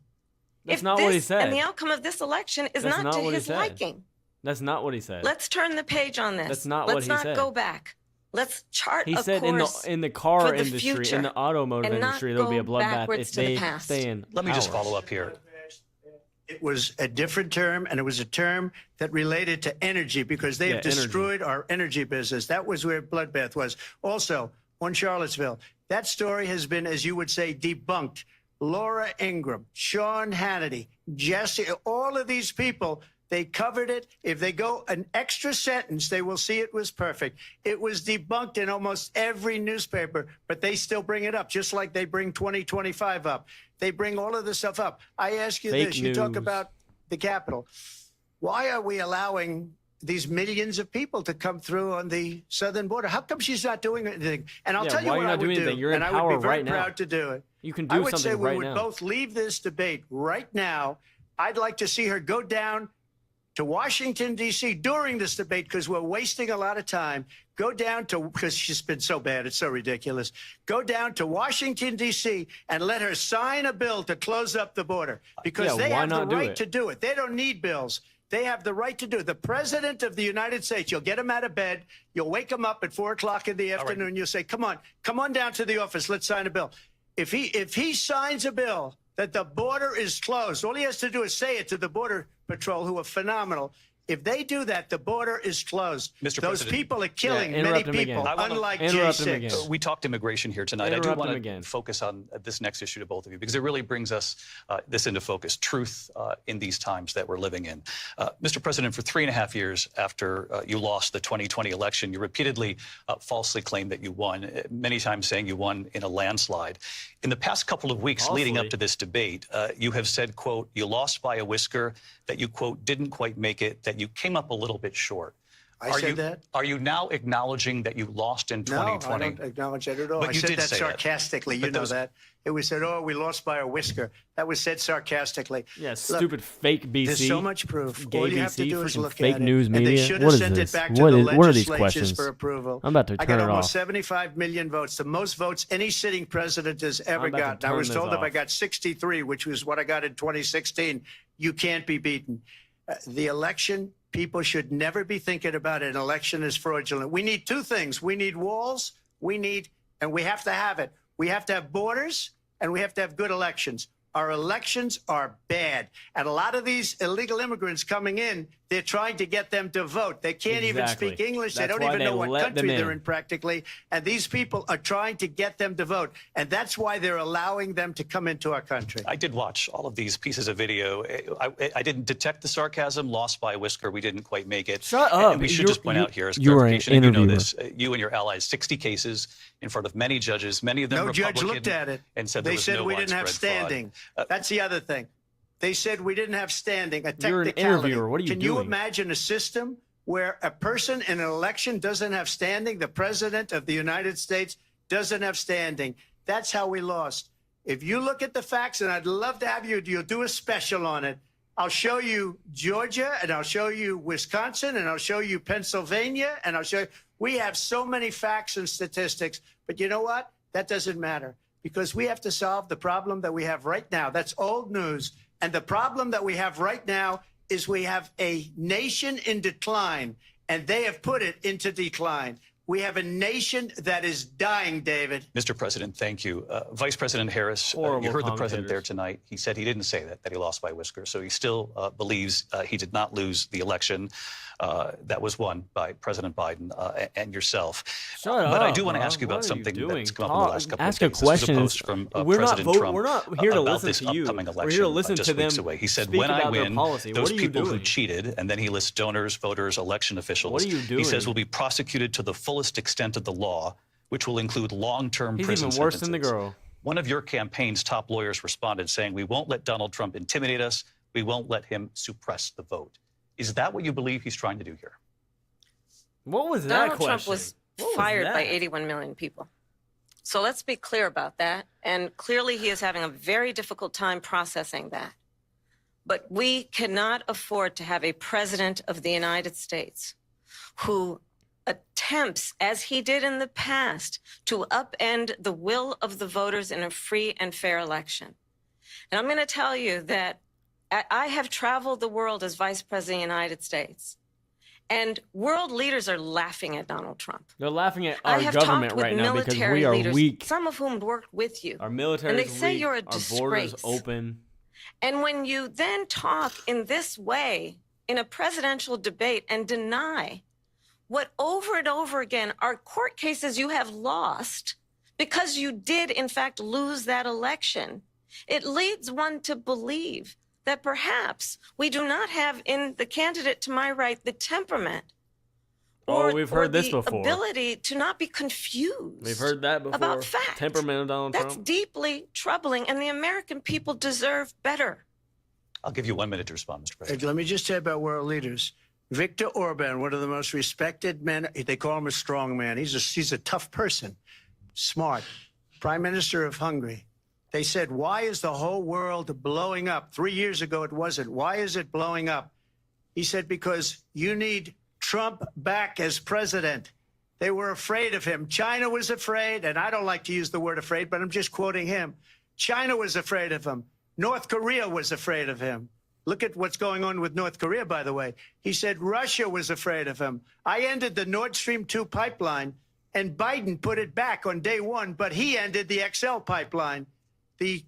That's not what he said. And the outcome of this election is That's not to what he his said. liking. That's not what he said. Let's turn the page on this. That's not what he said. Let's not go back. Let's chart He a said course in the car for the industry, future in the automotive and not industry, there'll be a go bloodbath backwards if to the they past. stay in. Let me just follow up here. It was a different term, and it was a term that related to energy because they have destroyed our energy business. That was where bloodbath was. Also, on Charlottesville, that story has been, as you would say, debunked. Laura Ingraham, Sean Hannity, Jesse, all of these people, they covered it. If they go an extra sentence, they will see it was perfect. It was debunked in almost every newspaper, but they still bring it up, just like they bring 2025 up. They bring all of this stuff up. I ask you this. You talk about the Capitol. Why are we allowing these millions of people to come through on the southern border? How come she's not doing anything? And I'll tell you what I would do, You're in and I power would be very right now. proud to do it. You can do I would something say we right would now. both leave this debate right now. I'd like to see her go down to Washington, D.C. during this debate because we're wasting a lot of time. Go down to, because she's been so bad, it's so ridiculous. Go down to Washington, D.C. and let her sign a bill to close up the border because they have the right to do it. They don't need bills. They have the right to do it. The president of the United States, you'll get him out of bed. You'll wake him up at 4 o'clock in the afternoon. You'll say, come on down to the office. Let's sign a bill. If he signs a bill that the border is closed, all he has to do is say it to the Border Patrol, who are phenomenal. If they do that, the border is closed. Mr. Those President. people are killing many people, unlike J6. We talked immigration here tonight. I do want to focus on this next issue to both of you because it really brings us this into focus, truth in these times that we're living in. Mr. President, for 3.5 years after you lost the 2020 election, you repeatedly falsely claimed that you won, many times saying you won in a landslide. In the past couple of weeks leading up to this debate, you have said, quote, you lost by a whisker, that you, quote, didn't quite make it, that you came up a little bit short. I said that? Are you now acknowledging that you lost in 2020? No, I don't acknowledge that at all. But I you said did that say sarcastically. You know that. It was said, oh, we lost by a whisker. That was said sarcastically. Yeah, stupid fake BC. There's so much proof. Gay All you have BC, to do is freaking look fake at news it. media. And they should What have is sent this? it back to What the are these legislatures questions? for approval. I'm about to I turn got it almost off. 75 million votes, the most votes any sitting president has ever I'm about to gotten. I was turn this told if I off. got 63, which was what I got in 2016, you can't be beaten. The election, people should never be thinking about an election as fraudulent. We need two things. We need walls. And we have to have it. We have to have borders, and we have to have good elections. Our elections are bad. And a lot of these illegal immigrants coming in, they're trying to get them to vote. They can't even speak English. They That's don't why even they know what let them country they're in. in practically. And these people are trying to get them to vote. And that's why they're allowing them to come into our country. I did watch all of these pieces of video. I didn't detect the sarcasm. Lost by a whisker. We didn't quite make it. Shut up. And we should just point out here as You are an clarification, and you know interviewer. this, you and your allies, 60 cases in front of many judges, many of them No Republican. judge looked at it. And said They there was said no we didn't have widespread fraud. standing. That's the other thing. They said we didn't have standing. A You're an technicality. interviewer. What are you Can you doing? imagine a system where a person in an election doesn't have standing? The president of the United States doesn't have standing. That's how we lost. If you look at the facts, and I'd love to have you'll do a special on it. I'll show you Georgia, and I'll show you Wisconsin, and I'll show you Pennsylvania, and I'll show you. We have so many facts and statistics, but you know what? That doesn't matter because we have to solve the problem that we have right now. That's old news. And the problem that we have right now is we have a nation in decline, and they have put it into decline. We have a nation that is dying, David. Mr. President, thank you. Vice President Harris, you Horrible heard the president commentators. there tonight. He said he didn't say that he lost by a whisker. So he still believes he did not lose the election that was won by President Biden and yourself. Shut but I up, do want to bro. ask you about What are you something doing? that's come up in the last couple Ask of a days. This was question. post from We're not President Trump We're not here to about listen this to you. upcoming election We're here to listen just to them. weeks away. He said, speak when I about their win, policy. those What are you people who doing? cheated, and then he lists donors, voters, election officials. What are you He says doing? will be prosecuted to the fullest extent of the law, which will include long-term He's prison even worse than the sentences. girl. One of your campaign's top lawyers responded saying, we won't let Donald Trump intimidate us. We won't let him suppress the vote. Is that what you believe he's trying to do here? What was that Donald question? Trump was fired by 81 million people. So let's be clear about that. And clearly he is having a very difficult time processing that. But we cannot afford to have a president of the United States who attempts, as he did in the past, to upend the will of the voters in a free and fair election. And I'm going to tell you that I have traveled the world as Vice President of the United States, and world leaders are laughing at Donald Trump. They're laughing at I our have government talked with right now because military we are leaders, weak. some of whom worked with you. Our military and they is say weak. you're a Our borders disgrace. open. And when you then talk in this way in a presidential debate and deny what over and over again are court cases you have lost because you did, in fact, lose that election, it leads one to believe that perhaps we do not have in the candidate to my right the temperament We've heard this before. Ability to not be confused. We've heard that before. About fact. Temperament of Donald That's Trump. deeply troubling, and the American people deserve better. I'll give you 1 minute to respond, Mr. President. Let me just say about world leaders. Viktor Orban, one of the most respected men, they call him a strong man. He's a tough person, smart. Prime Minister of Hungary. They said, why is the whole world blowing up? 3 years ago, it wasn't. Why is it blowing up? He said, because you need Trump back as president. They were afraid of him. China was afraid, and I don't like to use the word afraid, but I'm just quoting him. China was afraid of him. North Korea was afraid of him. Look at what's going on with North Korea, by the way. He said Russia was afraid of him. I ended the Nord Stream 2 pipeline, and Biden put it back on day one, but he ended the XL pipeline. The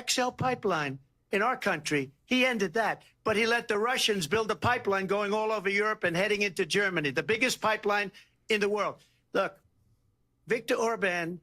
XL pipeline in our country, he ended that. But he let the Russians build a pipeline going all over Europe and heading into Germany, the biggest pipeline in the world. Look, Viktor Orban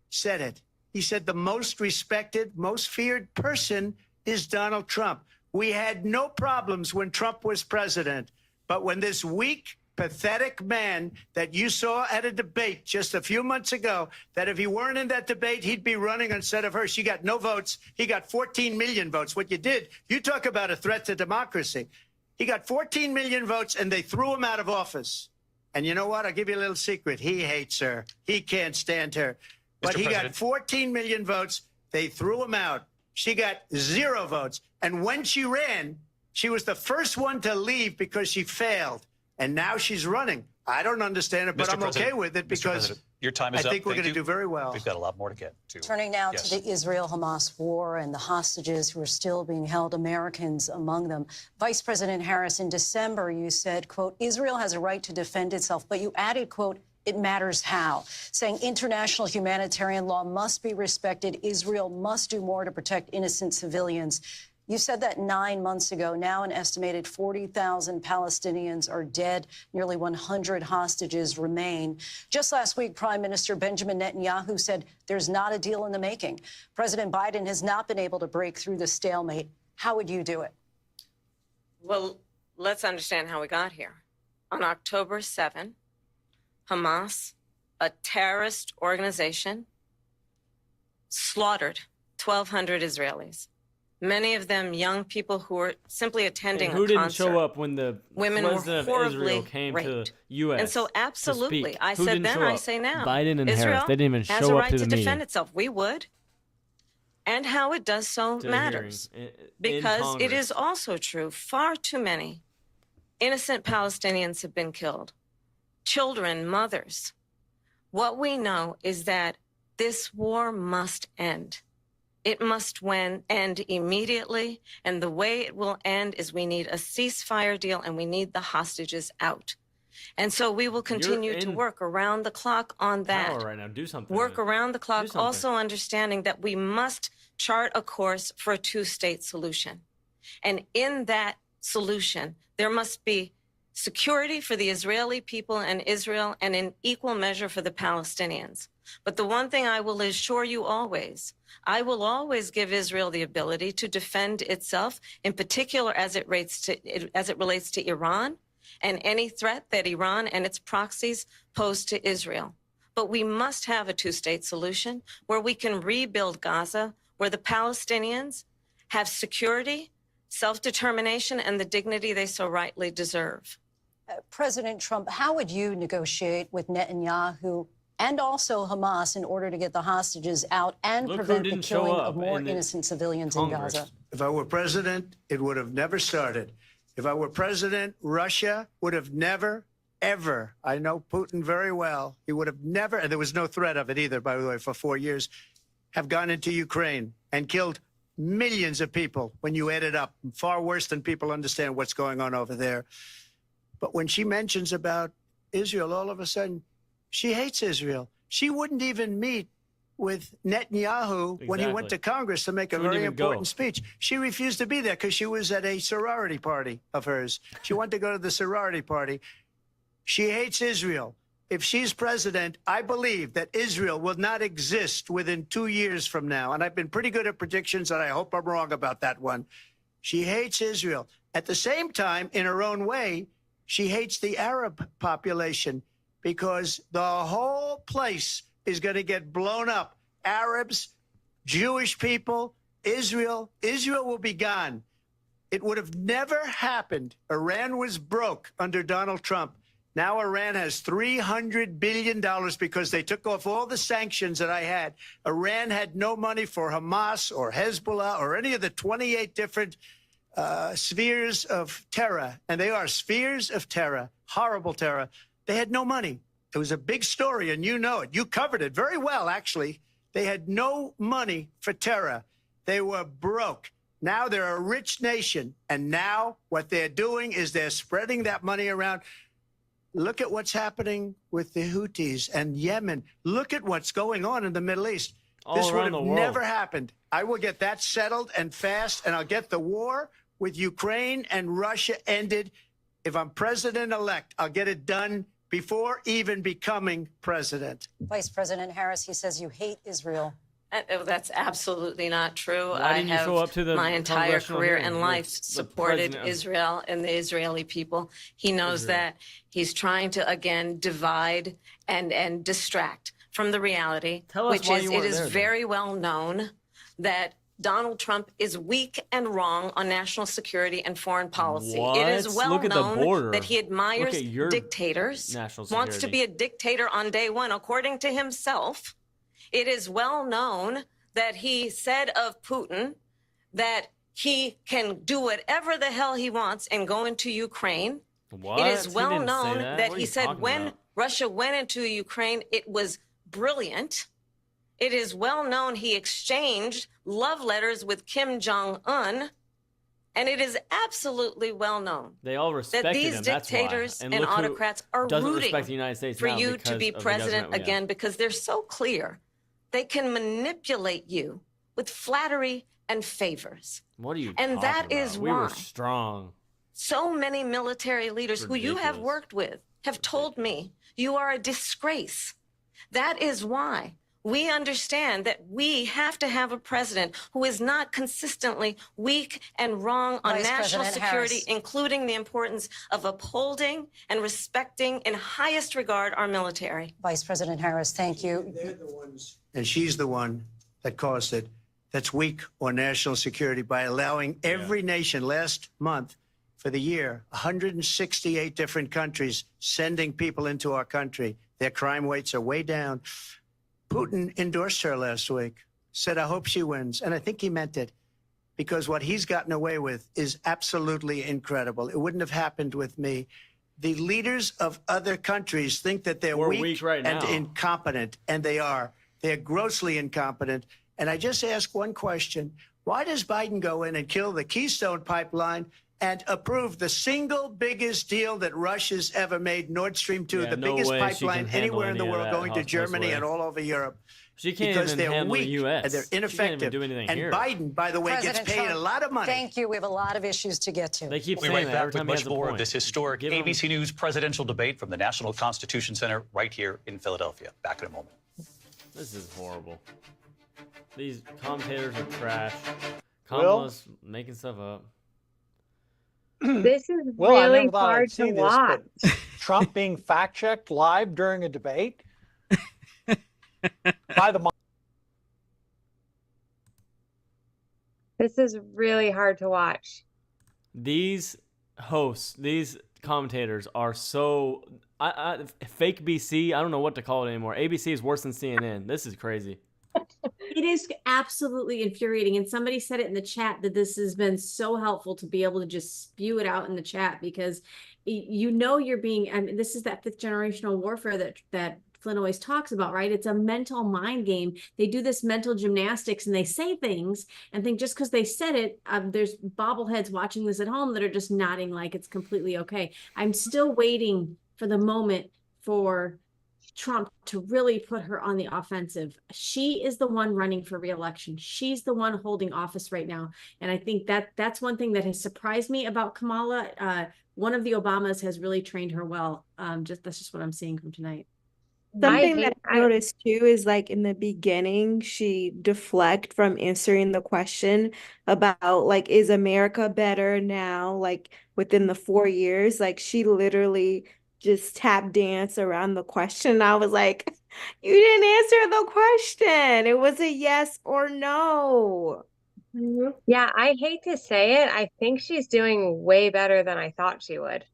said it. He said the most respected, most feared person is Donald Trump. We had no problems when Trump was president. But when this weak, pathetic man that you saw at a debate just a few months ago, that if he weren't in that debate, he'd be running instead of her. She got no votes. He got 14 million votes. What you did, you talk about a threat to democracy. He got 14 million votes, and they threw him out of office. And you know what? I'll give you a little secret. He hates her. He can't stand her. But he got 14 million votes. They threw him out. She got 0 votes. And when she ran, she was the first one to leave because she failed. And now she's running. I don't understand it, but I'm okay with it because your time is up. I think we're going to do very well. We've got a lot more to get to. Turning now to the Israel-Hamas war and the hostages who are still being held, Americans among them. Vice President Harris, in December, you said, quote, Israel has a right to defend itself, but you added, quote, it matters how, saying international humanitarian law must be respected. Israel must do more to protect innocent civilians. You said that 9 months ago. Now an estimated 40,000 Palestinians are dead. Nearly 100 hostages remain. Just last week, Prime Minister Benjamin Netanyahu said there's not a deal in the making. President Biden has not been able to break through the stalemate. How would you do it? Well, let's understand how we got here. On October 7, Hamas, a terrorist organization, slaughtered 1,200 Israelis. Many of them young people who were simply attending a concert. Who didn't show up when the Women president were of Israel came raped. to U.S. And so, absolutely, I Who said didn't then, show I up? say now. Biden and Israel Harris. They didn't even has show a up right to to the defend meeting. itself. We would. And how it does so To the matters. hearing in Because it Congress. is also true, far too many innocent Palestinians have been killed. Children, mothers. What we know is that this war must end. It must end immediately, and the way it will end is we need a ceasefire deal and we need the hostages out. And so we will continue to work around the clock on that. Power right now. Do something. Work around the clock, something. also understanding that we must chart a course for a two-state solution. And in that solution, there must be security for the Israeli people and Israel, and in equal measure for the Palestinians. But the one thing I will assure you always, I will always give Israel the ability to defend itself, in particular as it relates to Iran and any threat that Iran and its proxies pose to Israel. But we must have a two-state solution where we can rebuild Gaza, where the Palestinians have security, self-determination, and the dignity they so rightly deserve. President Trump, how would you negotiate with Netanyahu and also Hamas in order to get the hostages out and prevent the killing of more innocent civilians in Gaza? If I were president, it would have never started. If I were president, Russia would have never ever, I know Putin very well, he would have never, and there was no threat of it either, by the way, for 4 years, have gone into Ukraine and killed millions of people when you add it up, far worse than people understand what's going on over there. But when she mentions about Israel, all of a sudden, she hates Israel. She wouldn't even meet with Netanyahu when he went to Congress to make a very important speech. She refused to be there because she was at a sorority party of hers. She wanted to go to the sorority party. She hates Israel. If she's president, I believe that Israel will not exist within 2 years from now. And I've been pretty good at predictions, and I hope I'm wrong about that one. She hates Israel. At the same time, in her own way, she hates the Arab population because the whole place is going to get blown up. Arabs, Jewish people, Israel. Israel will be gone. It would have never happened. Iran was broke under Donald Trump. Now Iran has $300 billion because they took off all the sanctions that I had. Iran had no money for Hamas or Hezbollah or any of the 28 different spheres of terror. And they are spheres of terror, horrible terror. They had no money. It was a big story, and you know it. You covered it very well, actually. They had no money for terror. They were broke. Now they're a rich nation. And now what they're doing is they're spreading that money around. Look at what's happening with the Houthis and Yemen. Look at what's going on in the Middle East. This would have never happened. I will get that settled and fast, and I'll get the war with Ukraine and Russia ended. If I'm president-elect, I'll get it done before even becoming president. Vice President Harris, he says you hate Israel. That's absolutely not true. Why didn't you show up to the my entire congressional career hearing and with life the supported president of Israel and the Israeli people. He knows Israel? that he's trying to, again, divide and distract from the reality, Tell us which why is you it weren't is there, then. very well known that Donald Trump is weak and wrong on national security and foreign policy. It is What? well Look at the known border. that he admires Look at your dictators, national wants to security. be a dictator on day one, according to himself. It is well known that he said of Putin that he can do whatever the hell he wants and go into Ukraine. What? It is He well didn't say known that. that What are he you said talking when about? Russia went into Ukraine, it was brilliant. It is well known he exchanged love letters with Kim Jong-un. And it is absolutely well known They all that respected these him. That's why. dictators and look who autocrats are doesn't rooting respect the United States for now you to because be of the president government we have. again because they're so clear. They can manipulate you with flattery and favors. What are you And talking that about? is We were why strong. so many military leaders who you have Ridiculous. worked with have told me you are a disgrace. That is why we understand that we have to have a president who is not consistently weak and wrong on Vice national President security, Harris. including the importance of upholding and respecting in highest regard our military. Vice President Harris, thank you. And she's the one that caused it. That's weak on national security by allowing every nation last month for the year, 168 different countries sending people into our country. Their crime rates are way down. Putin endorsed her last week, said, I hope she wins. And I think he meant it because what he's gotten away with is absolutely incredible. It wouldn't have happened with me. The leaders of other countries think that they're We're weak, weak right and now. incompetent, and they are. They're grossly incompetent. And I just ask one question. Why does Biden go in and kill the Keystone Pipeline and approve the single biggest deal that Russia's ever made, Nord Stream 2, Yeah, the no biggest way she can pipeline handle anywhere in the any of world that going to hospice Germany way. and all over Europe? She can't Because even they're handle weak the U.S. and they're She can't even ineffective. do anything And here. Biden, by the way, President gets paid Trump, a lot of money. Thank you. We have a lot of issues to get to. They keep We'll be saying right that every back with time he has much a more of point. this historic Give 'em- ABC News presidential debate from the National Constitution Center right here in Philadelphia. Back in a moment. This is horrible. These commentators are trash. Will? Kamala's making stuff up. This is Well, I really never thought I'd hard to see this, watch. but Trump being fact-checked live during a debate by the This is really hard to watch. These hosts, these commentators are so fake BC. I don't know what to call it anymore. ABC is worse than CNN. This is crazy. it is absolutely infuriating. And somebody said it in the chat that this has been so helpful to be able to just spew it out in the chat, because you know you're being, I mean, this is that 5th generational warfare that Flynn always talks about, right? It's a mental mind game. They do this mental gymnastics and they say things and think just because they said it, there's bobbleheads watching this at home that are just nodding like it's completely okay. I'm still waiting for the moment for Trump to really put her on the offensive. She is the one running for reelection. She's the one holding office right now. And I think that's one thing that has surprised me about Kamala. One of the Obamas has really trained her well. That's just what I'm seeing from tonight. Something that I noticed too is like in the beginning, she deflect from answering the question about like, is America better now? Like within the 4 years, like she literally just tap dance around the question. I was like, you didn't answer the question. It was a yes or no. Yeah, I hate to say it. I think she's doing way better than I thought she would.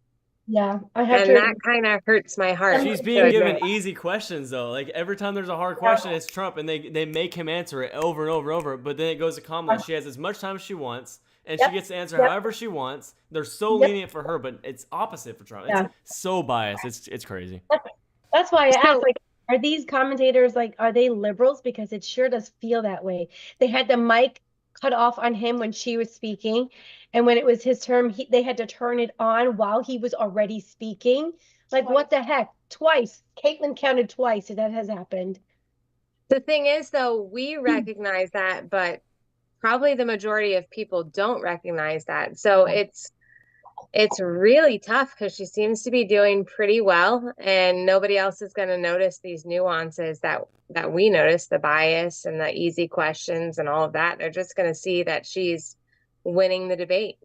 Yeah, I have And that kind of hurts my heart. She's being given easy questions though. Like every time there's a hard question, it's Trump, and they make him answer it over and over and over. But then it goes to Kamala. She has as much time as she wants, and she gets to answer however she wants. They're so lenient for her, but it's opposite for Trump. It's so biased. It's crazy. That's why I asked, like, are these commentators, like, are they liberals? Because it sure does feel that way. They had the mic cut off on him when she was speaking. And when it was his term, they had to turn it on while he was already speaking. Like, what the heck? Twice. Caitlin counted twice that has happened. The thing is, though, we recognize that, but probably the majority of people don't recognize that. So it's really tough because she seems to be doing pretty well, and nobody else is going to notice these nuances that we notice, the bias and the easy questions and all of that. They're just going to see that she's winning the debate.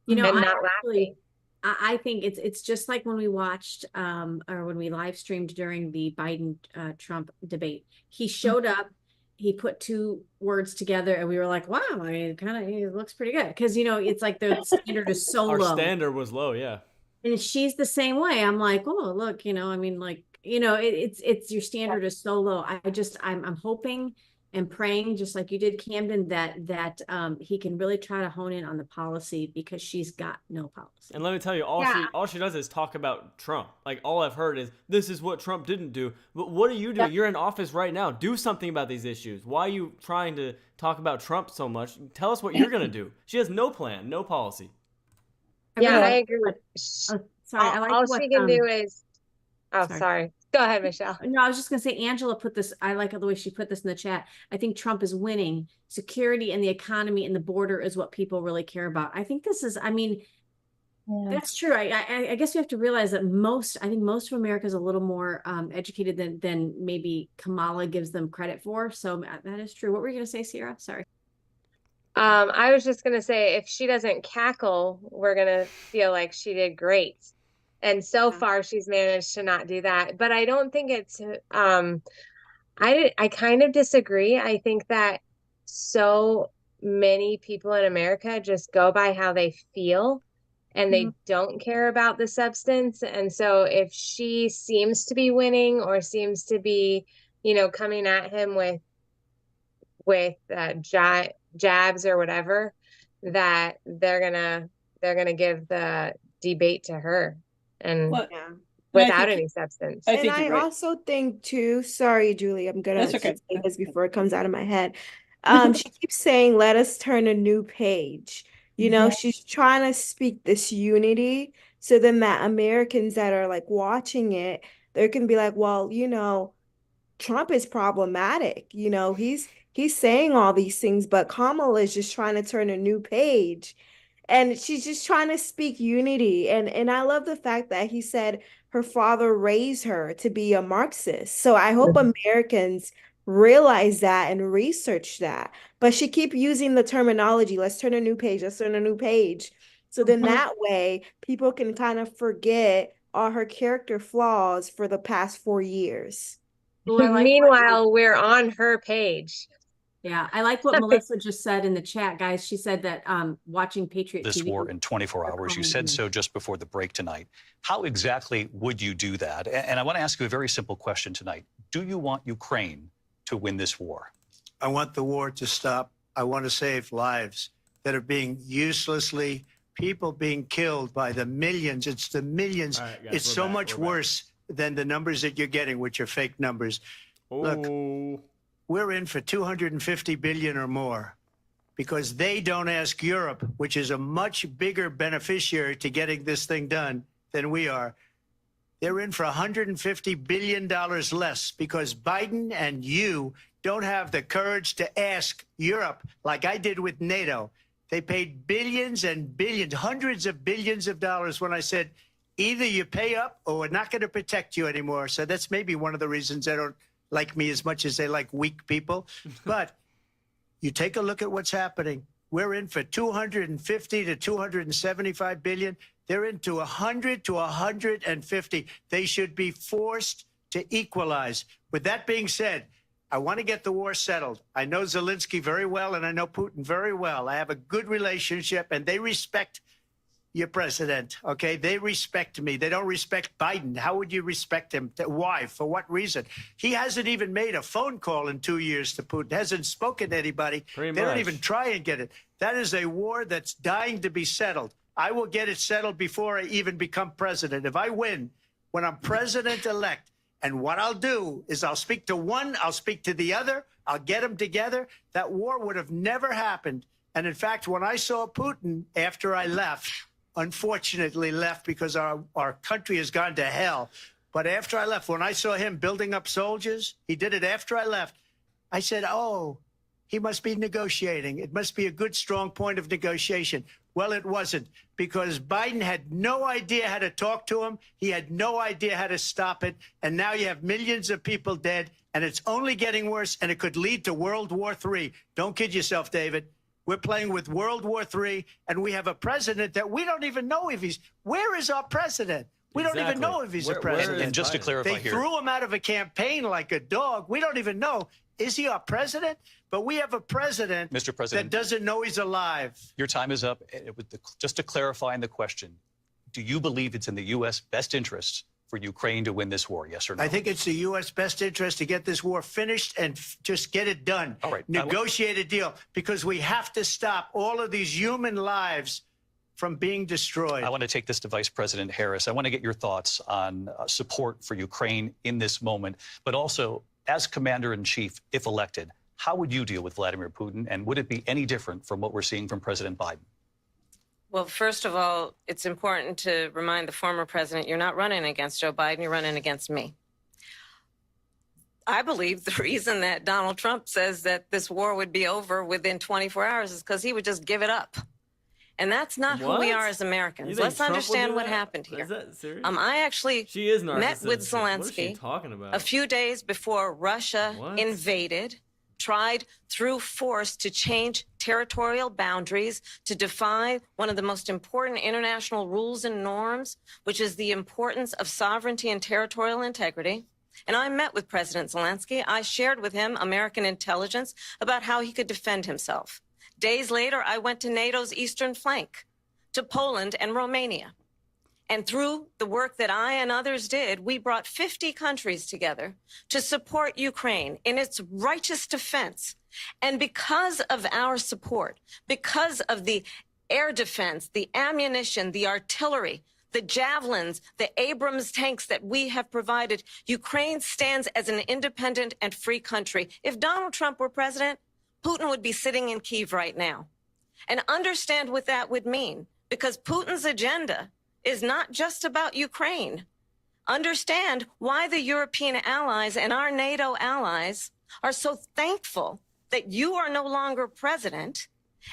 You know, and not laughing. I think it's just like when we watched or when we live streamed during the Biden Trump debate. He showed up, he put 2 words together, and we were like, wow, I mean, he looks pretty good. Because, you know, it's like the standard is so Our low. standard was low, yeah. And she's the same way. I'm like, oh, look, you know, I mean, like, you know, it's your standard is so low. I'm hoping and praying, just like you did, Camden, that he can really try to hone in on the policy, because she's got no policy. And let me tell you, all she does is talk about Trump. Like, all I've heard is, this is what Trump didn't do. But what are you doing? You're in office right now. Do something about these issues. Why are you trying to talk about Trump so much? Tell us what you're going to do. She has no plan, no policy. Yeah, I agree. Sorry, I like all what, she can do is. Oh, sorry. Go ahead, Michelle. No, I was just going to say, Angela put this, I like the way she put this in the chat. I think Trump is winning. Security and the economy and the border is what people really care about. I think this is, I mean, that's true. I guess we have to realize that I think most of America is a little more educated than maybe Kamala gives them credit for. So that is true. What were you going to say, Sierra? Sorry. I was just going to say, if she doesn't cackle, we're going to feel like she did great. And so far, she's managed to not do that. But I don't think it's, I kind of disagree. I think that so many people in America just go by how they feel, and they don't care about the substance. And so if she seems to be winning, or seems to be, you know, coming at him with jabs or whatever, that they're gonna give the debate to her, and without any substance. And I also think too, sorry, Julie, I'm gonna say this before it comes out of my head. She keeps saying, let us turn a new page. You know, she's trying to speak this unity, so then that Americans that are like watching it, they can be like, well, you know, Trump is problematic. You know, he's saying all these things, but Kamala is just trying to turn a new page. And she's just trying to speak unity. And I love the fact that he said her father raised her to be a Marxist. So I hope Americans realize that and research that. But she keep using the terminology, let's turn a new page, let's turn a new page. So then that way people can kind of forget all her character flaws for the past 4 years. Meanwhile, we're on her page. Yeah, I like what Melissa just said in the chat, guys. She said that watching Patriot this TV war in 24 hours. You said so just before the break tonight. How exactly would you do that? And I want to ask you a very simple question tonight. Do you want Ukraine to win this war? I want the war to stop. I want to save lives that are being people being killed by the millions. It's the millions. All right, guys, It's so much worse than the numbers that you're getting, which are fake numbers. Look, we're in for 250 billion or more because they don't ask Europe, which is a much bigger beneficiary to getting this thing done than we are. They're in for $150 billion less because Biden and you don't have the courage to ask Europe like I did with NATO. They paid billions and billions, hundreds of billions of dollars when I said, either you pay up or we're not going to protect you anymore. So that's maybe one of the reasons they don't like me as much as they like weak people. But you take a look at what's happening. We're in for 250 to 275 billion. They're into 100 to 150. They should be forced to equalize. With that being said, I want to get the war settled. I know Zelensky very well, and I know Putin very well. I have a good relationship, and they respect your president, okay? They respect me. They don't respect Biden. How would you respect him? Why? For what reason? He hasn't even made a phone call in 2 years to Putin, hasn't spoken to anybody. They don't even try and get it. That is a war that's dying to be settled. I will get it settled before I even become president. If I win, when I'm president-elect, and what I'll do is I'll speak to one, I'll speak to the other, I'll get them together. That war would have never happened. And in fact, when I saw Putin after I left, unfortunately left because our country has gone to hell. But after I left, when I saw him building up soldiers, he did it after I left. I said, oh, he must be negotiating. It must be a good, strong point of negotiation. Well, it wasn't, because Biden had no idea how to talk to him. He had no idea how to stop it. And now you have millions of people dead, and it's only getting worse, and it could lead to World War III. Don't kid yourself, David. We're playing with World War III, and we have a president that we don't even know if he's... Where is our president? We don't even know if he's a president. And just to clarify they threw him out of a campaign like a dog. We don't even know. Is he our president? But we have a president, Mr. President, that doesn't know he's alive. Your time is up. Just to clarify in the question, do you believe it's in the U.S. best interest for Ukraine to win this war, yes or no? I think it's the U.S. best interest to get this war finished and just get it done. All right. Negotiate a deal, because we have to stop all of these human lives from being destroyed. I want to take this to Vice President Harris. I want to get your thoughts on support for Ukraine in this moment, but also as Commander-in-Chief, if elected, how would you deal with Vladimir Putin, and would it be any different from what we're seeing from President Biden? Well, first of all, it's important to remind the former president you're not running against Joe Biden, you're running against me. I believe the reason that Donald Trump says that this war would be over within 24 hours is because he would just give it up. And that's not who we are as Americans. Let's understand what happened here. Is that serious? I actually met with Zelensky what is she talking about? a few days before Russia invaded, tried through force to change territorial boundaries, to defy one of the most important international rules and norms, which is the importance of sovereignty and territorial integrity. And I met with President Zelensky. I shared with him American intelligence about how he could defend himself. Days later, I went to NATO's eastern flank, to Poland and Romania. And through the work that I and others did, we brought 50 countries together to support Ukraine in its righteous defense. And because of our support, because of the air defense, the ammunition, the artillery, the javelins, the Abrams tanks that we have provided, Ukraine stands as an independent and free country. If Donald Trump were president, Putin would be sitting in Kyiv right now. And understand what that would mean, because Putin's agenda is not just about Ukraine. Understand why the European allies and our NATO allies are so thankful that you are no longer president,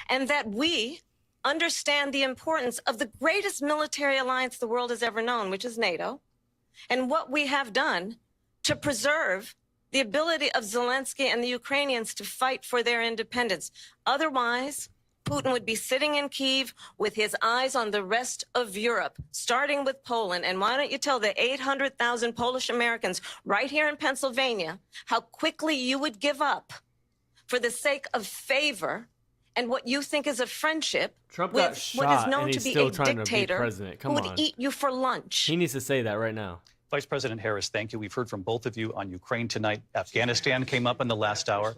and that we understand the importance of the greatest military alliance the world has ever known, which is NATO, and what we have done to preserve the ability of Zelensky and the Ukrainians to fight for their independence. Otherwise, Putin would be sitting in Kyiv with his eyes on the rest of Europe, starting with Poland. And why don't you tell the 800,000 Polish Americans right here in Pennsylvania how quickly you would give up for the sake of favor and what you think is a friendship Trump with got shot, what is known and to he's be still a trying to be dictator president. Come who would on. eat you for lunch. He needs to say that right now. Vice President Harris, thank you. We've heard from both of you on Ukraine tonight. Afghanistan came up in the last hour.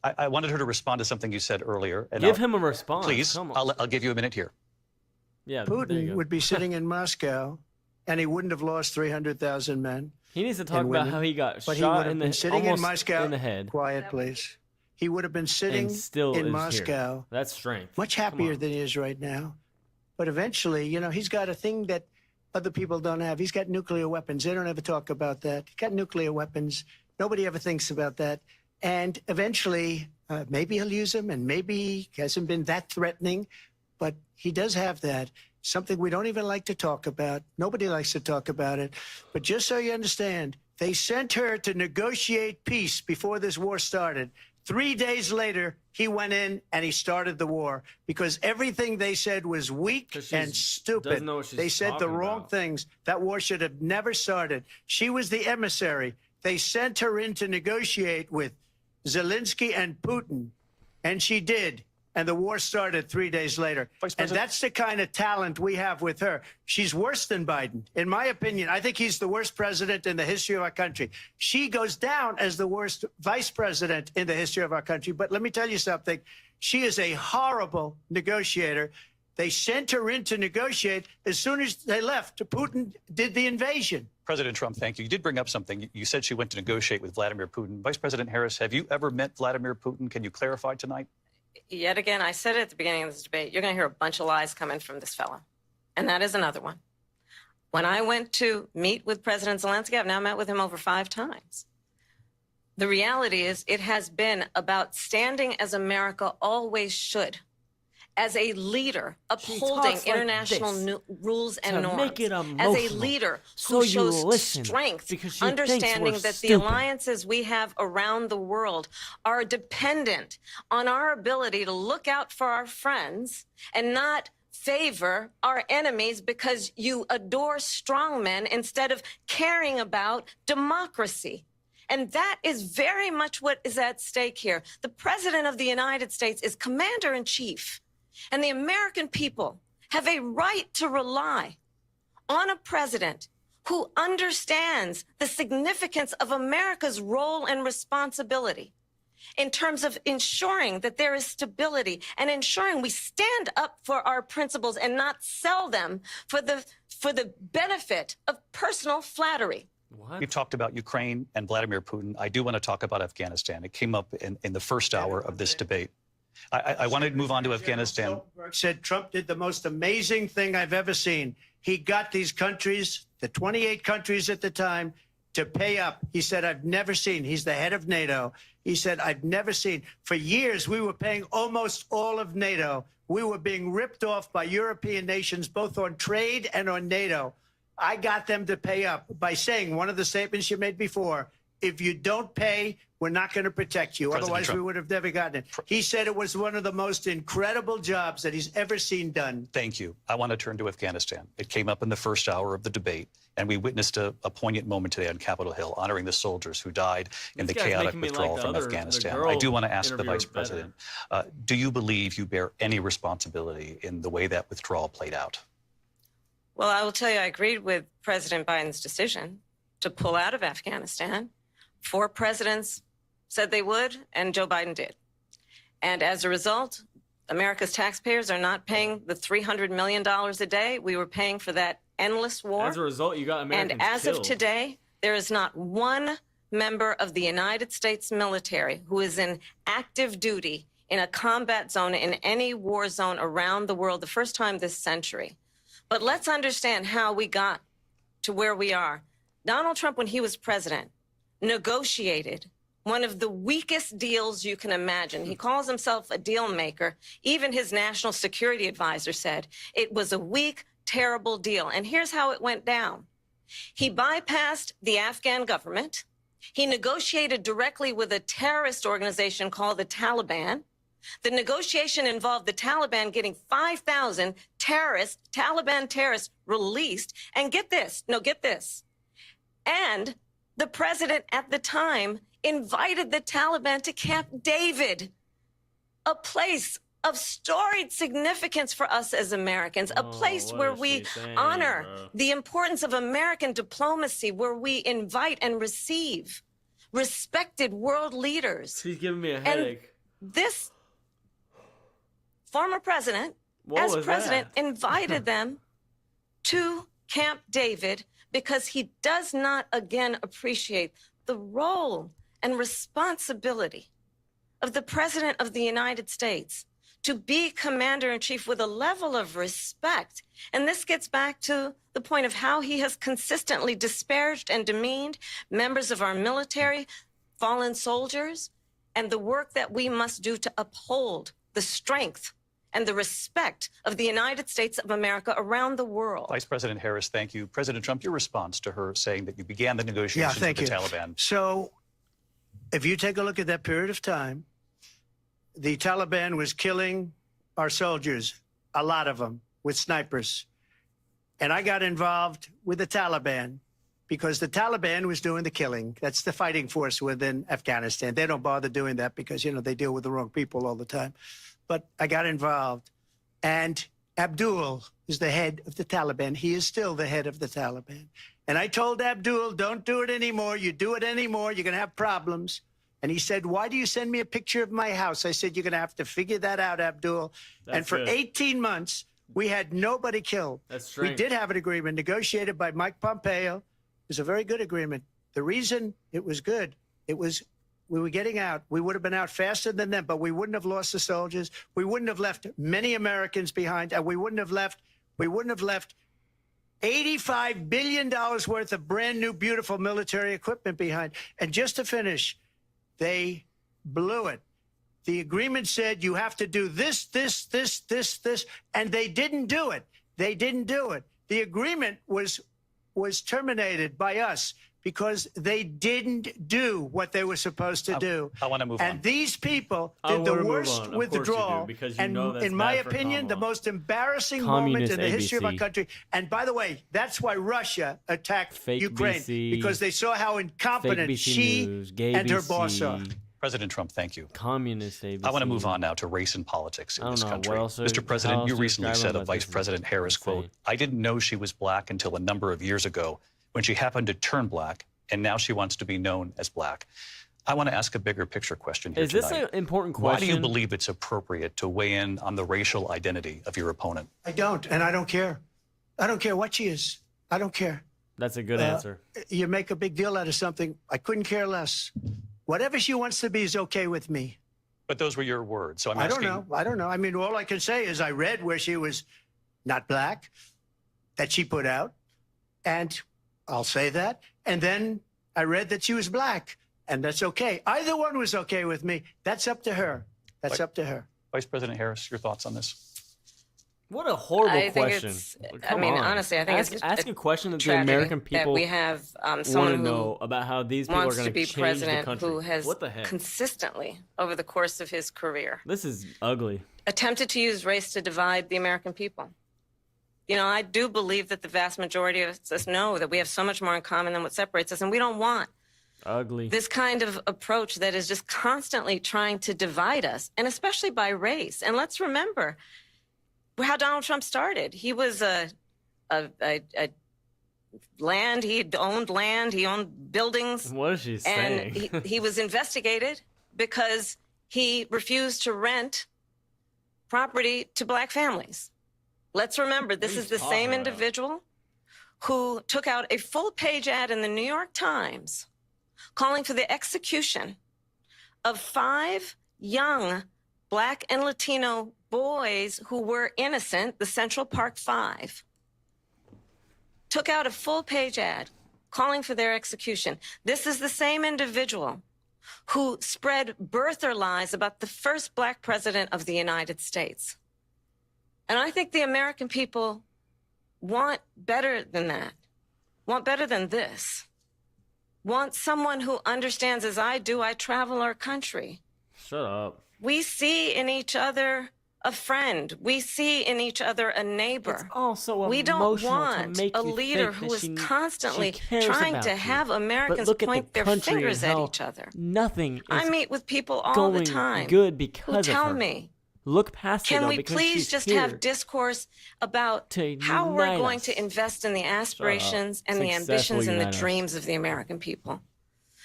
I wanted her to respond to something you said earlier. And Give him a response. Please, Come on. I'll give you a minute here. Yeah, there you Putin go. would be sitting in Moscow, and he wouldn't have lost 300,000 men. He needs to talk and about women, how he got but he shot would have in been the sitting in almost Moscow. in the head. Quiet, please. He would have been sitting And still in is Moscow. Here. That's strength. Much happier than he is right now. But eventually, you know, he's got a thing that other people don't have. He's got nuclear weapons. They don't ever talk about that. He's got nuclear weapons. Nobody ever thinks about that. And eventually, maybe he'll use them, and maybe he hasn't been that threatening, but he does have that. Something we don't even like to talk about. Nobody likes to talk about it. But just so you understand, they sent her to negotiate peace before this war started. 3 days later, he went in and he started the war because everything they said was weak and stupid. They said the wrong things. That war should have never started. She was the emissary. They sent her in to negotiate with Zelensky and Putin, and she did. And the war started 3 days later. And that's the kind of talent we have with her. She's worse than Biden. In my opinion, I think he's the worst president in the history of our country. She goes down as the worst vice president in the history of our country. But let me tell you something. She is a horrible negotiator. They sent her in to negotiate. As soon as they left, Putin did the invasion. President Trump, thank you. You did bring up something. You said she went to negotiate with Vladimir Putin. Vice President Harris, have you ever met Vladimir Putin? Can you clarify tonight? Yet again, I said it at the beginning of this debate, you're going to hear a bunch of lies coming from this fellow. And that is another one. When I went to meet with President Zelensky, I've now met with him over 5 times. The reality is it has been about standing as America always should, as a leader, upholding international rules and norms, as a leader who shows strength, understanding that the alliances we have around the world are dependent on our ability to look out for our friends and not favor our enemies because you adore strongmen instead of caring about democracy. And that is very much what is at stake here. The President of the United States is commander-in-chief. And the American people have a right to rely on a president who understands the significance of America's role and responsibility in terms of ensuring that there is stability and ensuring we stand up for our principles and not sell them for the benefit of personal flattery. We've talked about Ukraine and Vladimir Putin. I do want to talk about Afghanistan. It came up in the first hour of this debate. I want to move on to Afghanistan. Said Trump did the most amazing thing I've ever seen. He got these countries, the 28 countries at the time, to pay up. He said, I've never seen. He's the head of NATO. He said, I've never seen. For years, we were paying almost all of NATO. We were being ripped off by European nations, both on trade and on NATO. I got them to pay up by saying one of the statements you made before, if you don't pay, we're not going to protect you. President Otherwise, Trump. we would have never gotten it. He said it was one of the most incredible jobs that he's ever seen done. Thank you. I want to turn to Afghanistan. It came up in the first hour of the debate, and we witnessed a poignant moment today on Capitol Hill, honoring the soldiers who died in the chaotic withdrawal from Afghanistan. I do want to ask the Vice President, do you believe you bear any responsibility in the way that withdrawal played out? Well, I will tell you, I agreed with President Biden's decision to pull out of Afghanistan. 4 presidents said they would, and Joe Biden did. And as a result, America's taxpayers are not paying the $300 million a day we were paying for that endless war. As a result, you got Americans And as killed. of today, there is not one member of the United States military who is in active duty in a combat zone in any war zone around the world, the first time this century. But let's understand how we got to where we are. Donald Trump, when he was president, negotiated one of the weakest deals you can imagine. He calls himself a deal maker. Even his national security advisor said it was a weak, terrible deal. And here's how it went down. He bypassed the Afghan government. He negotiated directly with a terrorist organization called the Taliban. The negotiation involved the Taliban getting 5,000 Taliban terrorists released. And get this, and the president at the time invited the Taliban to Camp David, a place of storied significance for us as Americans, a place where we honor the importance of American diplomacy, where we invite and receive respected world leaders. She's giving me a headache. And this former president, as president, invited them to Camp David because he does not again appreciate the role and responsibility of the President of the United States to be commander-in-chief with a level of respect. And this gets back to the point of how he has consistently disparaged and demeaned members of our military, fallen soldiers, and the work that we must do to uphold the strength and the respect of the United States of America around the world. Vice President Harris, thank you. President Trump, your response to her saying that you began the negotiations with the Taliban. So if you take a look at that period of time, the Taliban was killing our soldiers, a lot of them, with snipers. And I got involved with the Taliban because the Taliban was doing the killing. That's the fighting force within Afghanistan. They don't bother doing that because, you know, they deal with the wrong people all the time. But I got involved. And Abdul is the head of the Taliban. He is still the head of the Taliban. And I told Abdul, don't do it anymore. You do it anymore, you're going to have problems. And he said, why do you send me a picture of my house? I said, you're going to have to figure that out, Abdul. And for 18 months, we had nobody killed. That's we did have an agreement negotiated by Mike Pompeo. It was a very good agreement. The reason it was good, it was we were getting out. We would have been out faster than them, but we wouldn't have lost the soldiers. We wouldn't have left many Americans behind, and we wouldn't have left $85 billion worth of brand new, beautiful military equipment behind. And just to finish, they blew it. The agreement said you have to do this, and they didn't do it. They didn't do it. The agreement was terminated by us because they didn't do what they were supposed to do. I want to move on. And these people did the worst withdrawal. And in my opinion, the most embarrassing moment in the history of our country. And by the way, that's why Russia attacked Ukraine, because they saw how incompetent she and her boss are. President Trump, thank you. Communist ABC. I want to move on now to race and politics in this country. Mr. President, you recently said of Vice President Harris, quote, I didn't know she was black until a number of years ago when she happened to turn black, and now she wants to be known as black. I want to ask a bigger picture question here tonight. Is this an important question? Why do you believe it's appropriate to weigh in on the racial identity of your opponent? I don't, and I don't care. I don't care what she is. I don't care. That's a good answer. You make a big deal out of something. I couldn't care less. Whatever she wants to be is okay with me. But those were your words, so I'm asking. I don't know. I mean, all I can say is I read where she was not black, that she put out, and I'll say that. And then I read that she was black, and that's okay. Either one was okay with me. That's up to her. That's up to her. Vice President Harris, your thoughts on this? What a horrible question. Honestly, I think ask a question that the American people that we have want to know about how these people are going to change president the country. Who has what the heck? consistently over the course of his career This is ugly. attempted to use race to divide the American people. You know, I do believe that the vast majority of us know that we have so much more in common than what separates us, and we don't want ugly this kind of approach that is just constantly trying to divide us, and especially by race. And let's remember how Donald Trump started. He was land. He owned buildings. What is she saying? And he was investigated because he refused to rent property to black families. Let's remember, this is the same individual who took out a full-page ad in the New York Times calling for the execution of 5 young Black and Latino boys who were innocent, the Central Park 5. Took out a full-page ad calling for their execution. This is the same individual who spread birther lies about the first Black president of the United States. And I think the American people want better than that, want better than this, want someone who understands, as I do. I travel our country. Shut up. We see in each other a friend. We see in each other a neighbor. It's also we don't want a leader who is constantly trying to have Americans point their fingers at each other. Nothing. I meet with people all the time good because who tell me, look past it. Can though, we please just have discourse about how we're going to invest in the aspirations and the ambitions and the dreams of the American people?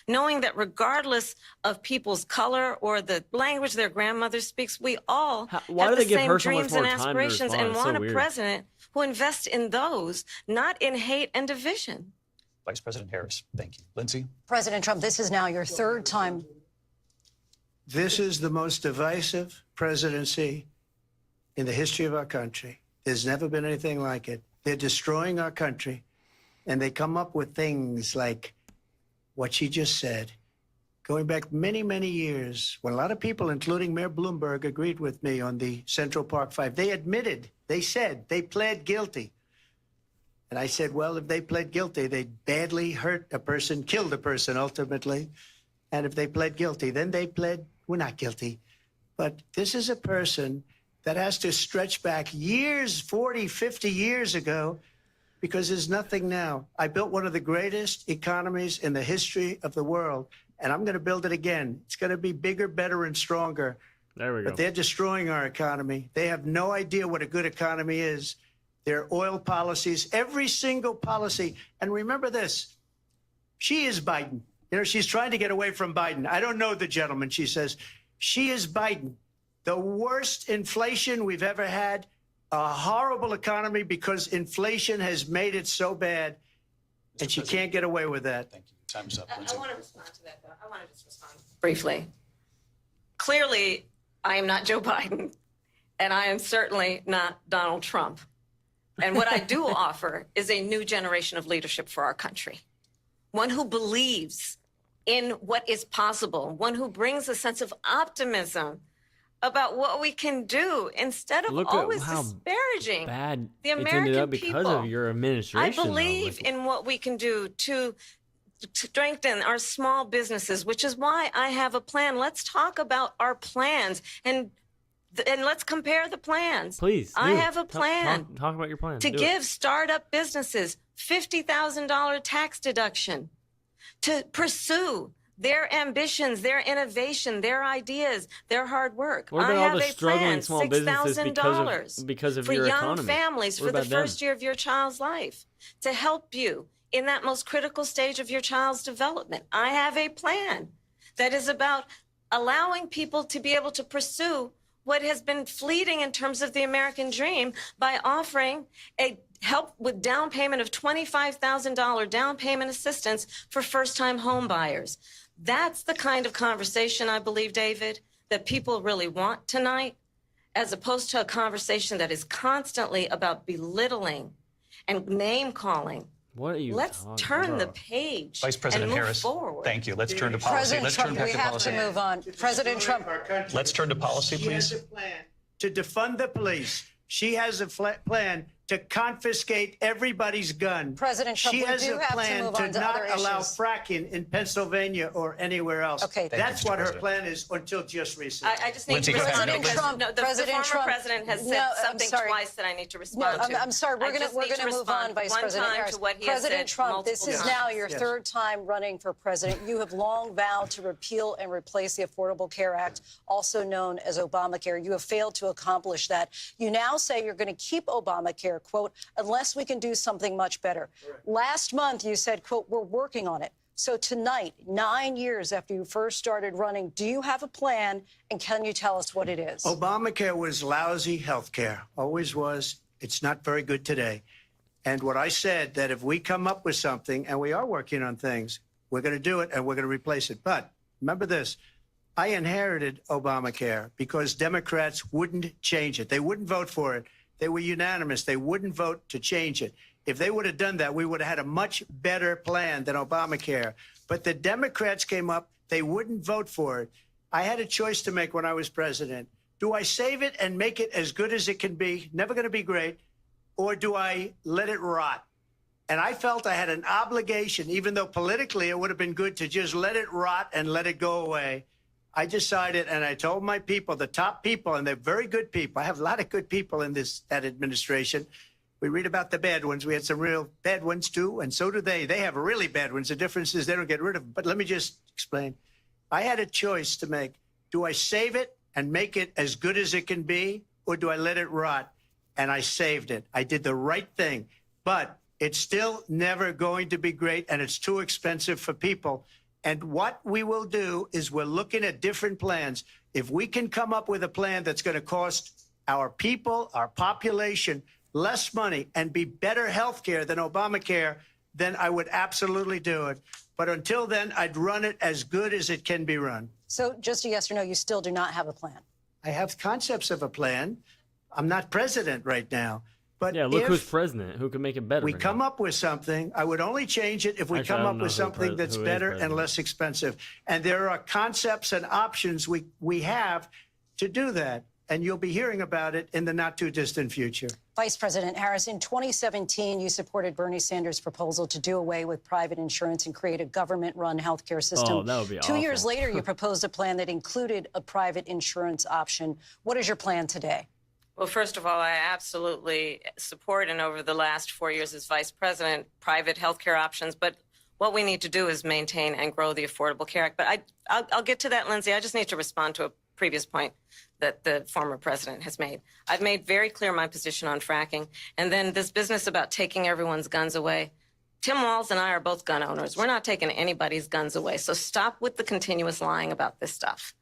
knowing that regardless of people's color or the language their grandmother speaks, we all Why have do the they give same her so much dreams more and time to aspirations respond? and It's so want a weird. president who invests in those, not in hate and division. Vice President Harris, thank you. Lindsay? President Trump, this is now your third time. This is the most divisive presidency in the history of our country. There's never been anything like it. They're destroying our country, and they come up with things like what she just said. Going back many, many years, when a lot of people, including Mayor Bloomberg, agreed with me on the Central Park Five, they admitted, they said, they pled guilty. And I said, well, if they pled guilty, they badly hurt a person, killed a person ultimately. And if they pled guilty, then they pled, we're not guilty. But this is a person that has to stretch back years, 40, 50 years ago, because there's nothing now. I built one of the greatest economies in the history of the world, and I'm going to build it again. It's going to be bigger, better, and stronger. There we go. But they're destroying our economy. They have no idea what a good economy is. Their oil policies, every single policy. And remember this, she is Biden. You know, she's trying to get away from Biden. I don't know the gentleman, she says. She is Biden. The worst inflation we've ever had, a horrible economy because inflation has made it so bad, and she can't get away with that. Thank you. Time's up. I want to respond to that, though. I want to just respond briefly. Clearly, I am not Joe Biden, and I am certainly not Donald Trump. And what I do offer is a new generation of leadership for our country, one who believes in what is possible, one who brings a sense of optimism about what we can do instead of always disparaging bad the it's American ended up because people. of your administration. I believe in what we can do to strengthen our small businesses, which is why I have a plan. Let's talk about our plans and let's compare the plans. Please, I have a plan Talk about your plan. to give startup businesses $50,000 tax deduction to pursue their ambitions, their innovation, their ideas, their hard work. What about I all have the a struggling plan, small businesses $6,000 because of for your young economy? families What for the about them? first year of your child's life to help you in that most critical stage of your child's development. I have a plan that is about allowing people to be able to pursue what has been fleeting in terms of the American dream by offering a help with down payment of $25,000 down payment assistance for first-time home buyers. That's the kind of conversation, I believe, David, that people really want tonight, as opposed to a conversation that is constantly about belittling and name-calling. What are you Let's turn the page Vice President and move Harris, forward. thank you. Let's turn to policy. President Let's Trump, turn back we to have policy. to move on. President Trump. Let's turn to policy, She has please. a plan to defund the police. She has a plan to confiscate everybody's gun. President Trump, she we has do a have to plan move to on to not other allow issues. fracking in Pennsylvania or anywhere else. Okay. Thank That's you, Mr. what her President. plan is until just recently. I just need Lindsay, to go ahead. respond President because Trump, no, the President former Trump. president has said No, I'm something sorry. twice that I need to No, respond to. I'm sorry. We're I just need gonna move respond on, Vice one President time Harris. to what he has President said Trump, this multiple is times. now your Yes. third time running for president. You have long vowed to repeal and replace the Affordable Care Act, also known as Obamacare. You have failed to accomplish that. You now say you're going to keep Obamacare, quote, unless we can do something much better. Last month, you said, quote, we're working on it. So tonight, 9 years after you first started running, do you have a plan, and can you tell us what it is? Obamacare was lousy health care, always was. It's not very good today. And what I said, that if we come up with something, and we are working on things, we're going to do it and we're going to replace it. But remember this, I inherited Obamacare because Democrats wouldn't change it. They wouldn't vote for it. They were unanimous. They wouldn't vote to change it. If they would have done that, we would have had a much better plan than Obamacare. But the Democrats came up. They wouldn't vote for it. I had a choice to make when I was president. Do I save it and make it as good as it can be, never going to be great, or do I let it rot? And I felt I had an obligation, even though politically it would have been good to just let it rot and let it go away. I decided, and I told my people, the top people, and they're very good people. I have a lot of good people in that administration. We read about the bad ones. We had some real bad ones, too, and so do they. They have really bad ones. The difference is they don't get rid of them. But let me just explain. I had a choice to make. Do I save it and make it as good as it can be, or do I let it rot? And I saved it. I did the right thing. But it's still never going to be great, and it's too expensive for people. And what we will do is we're looking at different plans. If we can come up with a plan that's going to cost our people, our population, less money and be better health care than Obamacare, then I would absolutely do it. But until then, I'd run it as good as it can be run. So just a yes or no, you still do not have a plan? I have concepts of a plan. I'm not president right now. But yeah, look who's president. Who can make it better? We come up with something. I would only change it if we come up with something that's better and less expensive. And there are concepts and options we have to do that. And you'll be hearing about it in the not too distant future. Vice President Harris, in 2017, you supported Bernie Sanders' proposal to do away with private insurance and create a government-run healthcare system. Oh, that would be awful. 2 years later, you proposed a plan that included a private insurance option. What is your plan today? Well, first of all, I absolutely support, and over the last 4 years as vice president, private healthcare options. But what we need to do is maintain and grow the Affordable Care Act. But I'll get to that, Lindsay. I just need to respond to a previous point that the former president has made. I've made very clear my position on fracking. And then this business about taking everyone's guns away. Tim Walz and I are both gun owners. We're not taking anybody's guns away. So stop with the continuous lying about this stuff.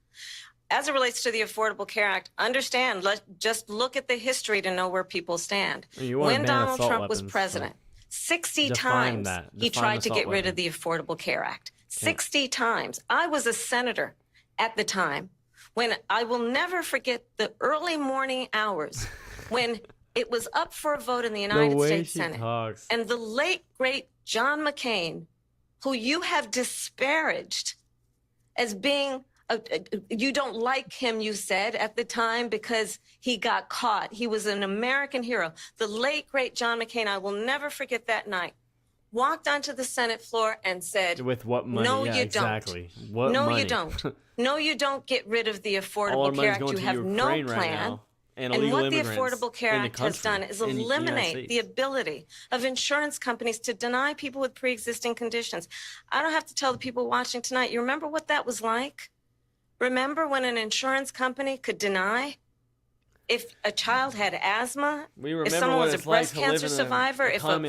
As it relates to the Affordable Care Act, understand, just look at the history to know where people stand. When Donald Trump was president, 60 times he tried to get rid of the Affordable Care Act. 60 times. I was a senator at the time when I will never forget the early morning hours when it was up for a vote in the United States Senate. And the late, great John McCain, who you have disparaged as being, you don't like him, you said at the time, because he got caught. He was an American hero. The late, great John McCain, I will never forget that night, walked onto the Senate floor and said, with what money? No, yeah, you exactly. don't. What no, money? you don't. No, you don't get rid of the Affordable Care Act. You have no Ukraine plan. right now, and what the immigrants Affordable Care in the Act has done is eliminate the ability of insurance companies to deny people with pre-existing conditions. I don't have to tell the people watching tonight, you remember what that was like? Remember when an insurance company could deny if a child had asthma, if someone was a breast cancer survivor, if a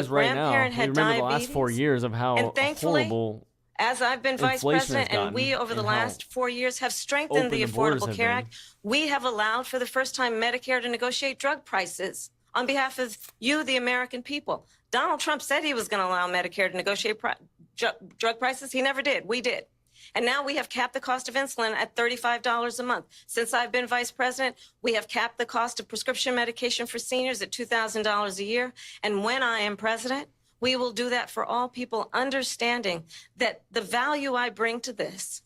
grandparent had diabetes? We remember the last 4 years of how horrible. As I've been vice president, and we over the last 4 years have strengthened the Affordable Care Act, we have allowed for the first time Medicare to negotiate drug prices on behalf of you, the American people. Donald Trump said he was going to allow Medicare to negotiate drug prices. He never did. We did. And now we have capped the cost of insulin at $35 a month. Since I've been vice president, we have capped the cost of prescription medication for seniors at $2,000 a year. And when I am president, we will do that for all people, understanding that the value I bring to this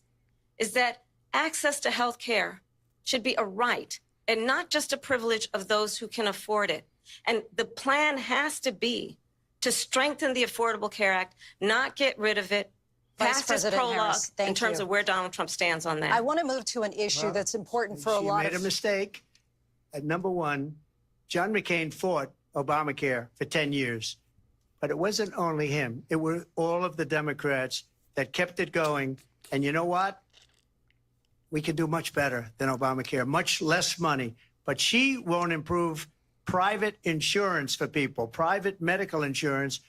is that access to health care should be a right and not just a privilege of those who can afford it. And the plan has to be to strengthen the Affordable Care Act, not get rid of it, pass this prologue in terms of where Donald Trump stands on that. I want to move to an issue that's important for a lot of... She made a mistake. Number one, John McCain fought Obamacare for 10 years. But it wasn't only him. It were all of the Democrats that kept it going. And you know what? We can do much better than Obamacare, much less money. But she won't improve private insurance for people, private medical insurance.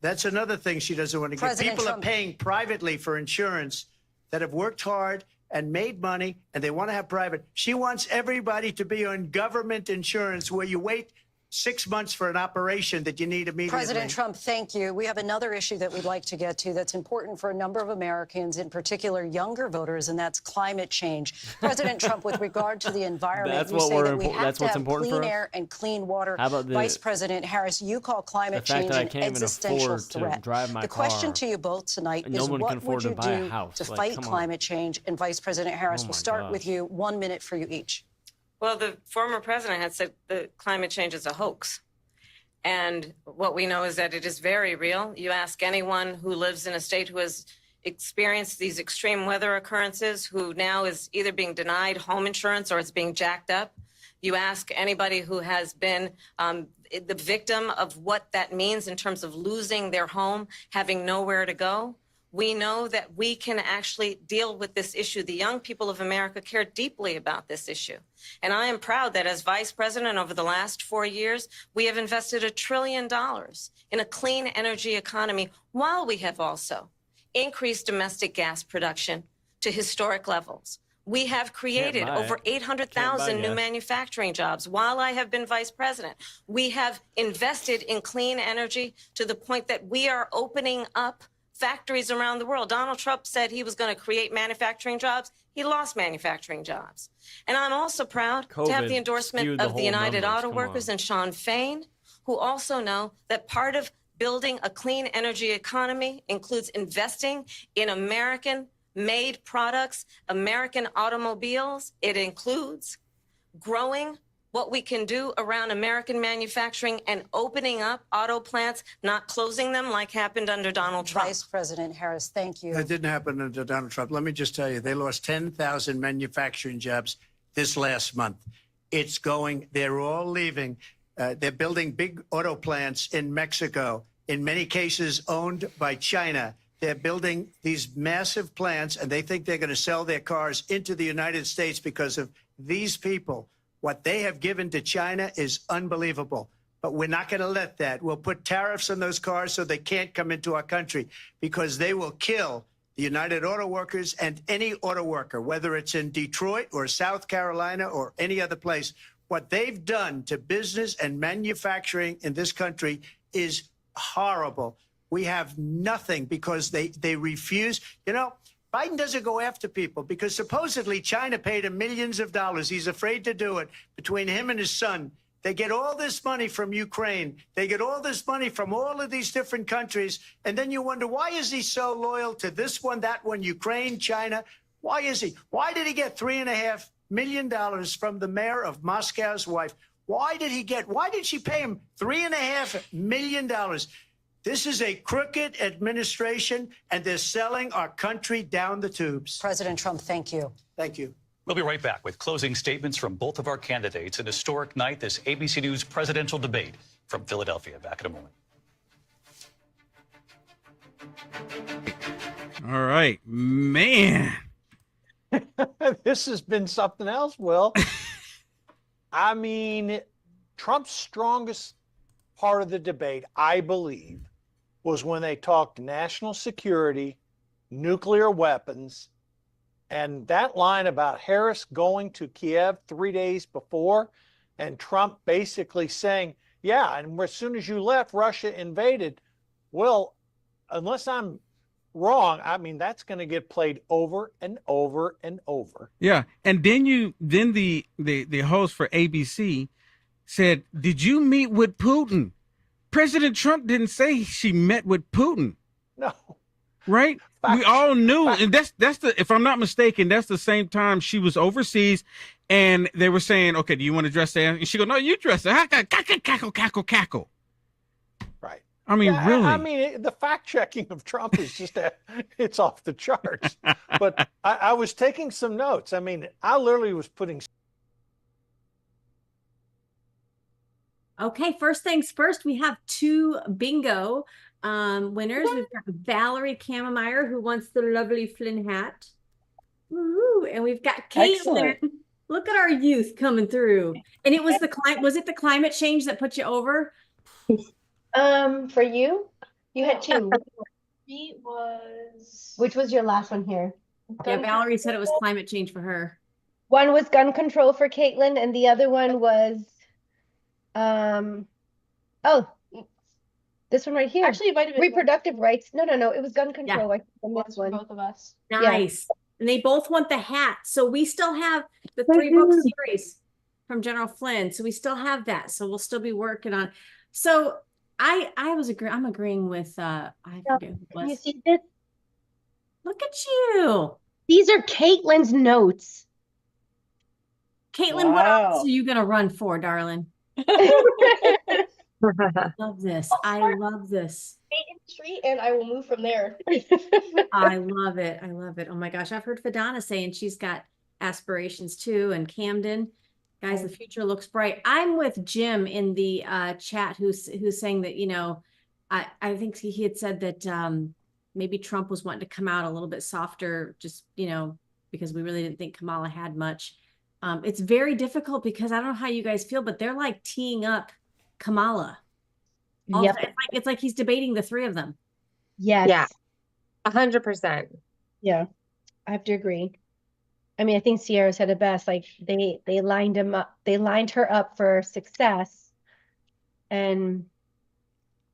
That's another thing she doesn't want to get. People are paying privately for insurance that have worked hard and made money, and they want to have private. She wants everybody to be on government insurance where you wait 6 months for an operation that you need immediately. President Trump, thank you. We have another issue that we'd like to get to that's important for a number of Americans, in particular younger voters, and that's climate change. President Trump, with regard to the environment, you say that we have to have clean air and clean water. How about Vice President Harris, you call climate change an existential threat. The question to you both tonight is what would you do to fight climate change? And Vice President Harris, we'll start with you. 1 minute for you each. Well, the former president had said that climate change is a hoax. And what we know is that it is very real. You ask anyone who lives in a state who has experienced these extreme weather occurrences, who now is either being denied home insurance or it's being jacked up. You ask anybody who has been the victim of what that means in terms of losing their home, having nowhere to go. We know that we can actually deal with this issue. The young people of America care deeply about this issue. And I am proud that as vice president over the last 4 years, we have invested $1 trillion in a clean energy economy, while we have also increased domestic gas production to historic levels. We have created over 800,000 new manufacturing jobs while I have been vice president. We have invested in clean energy to the point that we are opening up factories around the world. Donald Trump said he was going to create manufacturing jobs. He lost manufacturing jobs. And I'm also proud to have the endorsement of the United Auto Workers and Sean Fain, who also know that part of building a clean energy economy includes investing in American-made products, American automobiles. It includes growing what we can do around American manufacturing and opening up auto plants, not closing them like happened under Donald Trump. Vice President Harris, thank you. That didn't happen under Donald Trump. Let me just tell you, they lost 10,000 manufacturing jobs this last month. It's going, they're all leaving. They're building big auto plants in Mexico, in many cases owned by China. They're building these massive plants, and they think they're going to sell their cars into the United States because of these people. What they have given to China is unbelievable. But we're not going to let that. We'll put tariffs on those cars so they can't come into our country, because they will kill the United Auto Workers and any auto worker, whether it's in Detroit or South Carolina or any other place. What they've done to business and manufacturing in this country is horrible. We have nothing because they refuse. You know, Biden doesn't go after people because supposedly China paid him millions of dollars. He's afraid to do it. Between him and his son, they get all this money from Ukraine. They get all this money from all of these different countries. And then you wonder, why is he so loyal to this one, that one, Ukraine, China? Why is he? Why did he get $3.5 million from the mayor of Moscow's wife? Why did she pay him $3.5 million? This is a crooked administration, and they're selling our country down the tubes. President Trump, thank you. Thank you. We'll be right back with closing statements from both of our candidates. An historic night, this ABC News presidential debate from Philadelphia. Back in a moment. All right, man. This has been something else, Will. I mean, Trump's strongest part of the debate, I believe, was when they talked national security, nuclear weapons, and that line about Harris going to Kiev 3 days before and Trump basically saying, yeah, and as soon as you left, Russia invaded. Well, unless I'm wrong, I mean, that's going to get played over and over and over. Yeah. And then the host for ABC said, did you meet with Putin? President Trump didn't say she met with Putin. No. Right? We all knew. And that's the, if I'm not mistaken, that's the same time she was overseas and they were saying, okay, do you want to dress there? And she go, no, you dress there. Cackle. Right. I mean, yeah, really? I mean, the fact checking of Trump is just, it's off the charts. But I was taking some notes. I mean, I literally was putting. Okay, first things first, we have two bingo winners. We've got Valerie Kammemeyer, who wants the lovely Flynn hat. Woo! And we've got Caitlin. Look at our youth coming through. And it was was it the climate change that put you over? For you had two. Which was your last one here? Yeah, Valerie said it was climate change for her. One was gun control for Caitlin, and the other one was this one right here. Actually, it might have been reproductive rights. No, it was gun control. Yeah. This one. Both of us. Nice. Yeah. And they both want the hat. So we still have the 3-book series from General Flynn. So we still have that. So we'll still be working on. So I'm agreeing with I forget who it was. You see this? Look at you. These are Caitlin's notes. Caitlin, what else are you gonna run for, darling? Love this. I love this. Street, and I will move from there. I love it. I love it. Oh my gosh, I've heard Fadana saying she's got aspirations too, and Camden. Guys, the future looks bright. I'm with Jim in the chat who's saying that, you know, I think he had said that maybe Trump was wanting to come out a little bit softer, just, you know, because we really didn't think Kamala had much. It's very difficult because I don't know how you guys feel, but they're like teeing up Kamala. Yep. It's like he's debating the three of them. Yes. Yeah. 100%. Yeah, I have to agree. I mean, I think Sierra said it best. Like they lined her up for success, and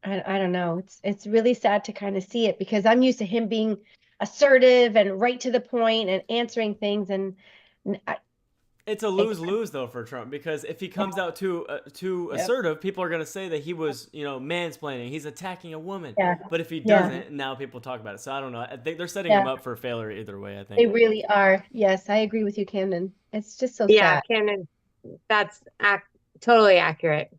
I don't know. It's really sad to kind of see it because I'm used to him being assertive and right to the point and answering things, and it's a lose-lose though for Trump, because if he comes out too assertive, people are gonna say that he was, mansplaining. He's attacking a woman. Yeah. But if he Yeah. doesn't, now people talk about it. So I don't know. I think they're setting Yeah. him up for failure either way. I think They really are. Yes, I agree with you, Camden. It's just so Yeah, sad. Camden, that's totally accurate.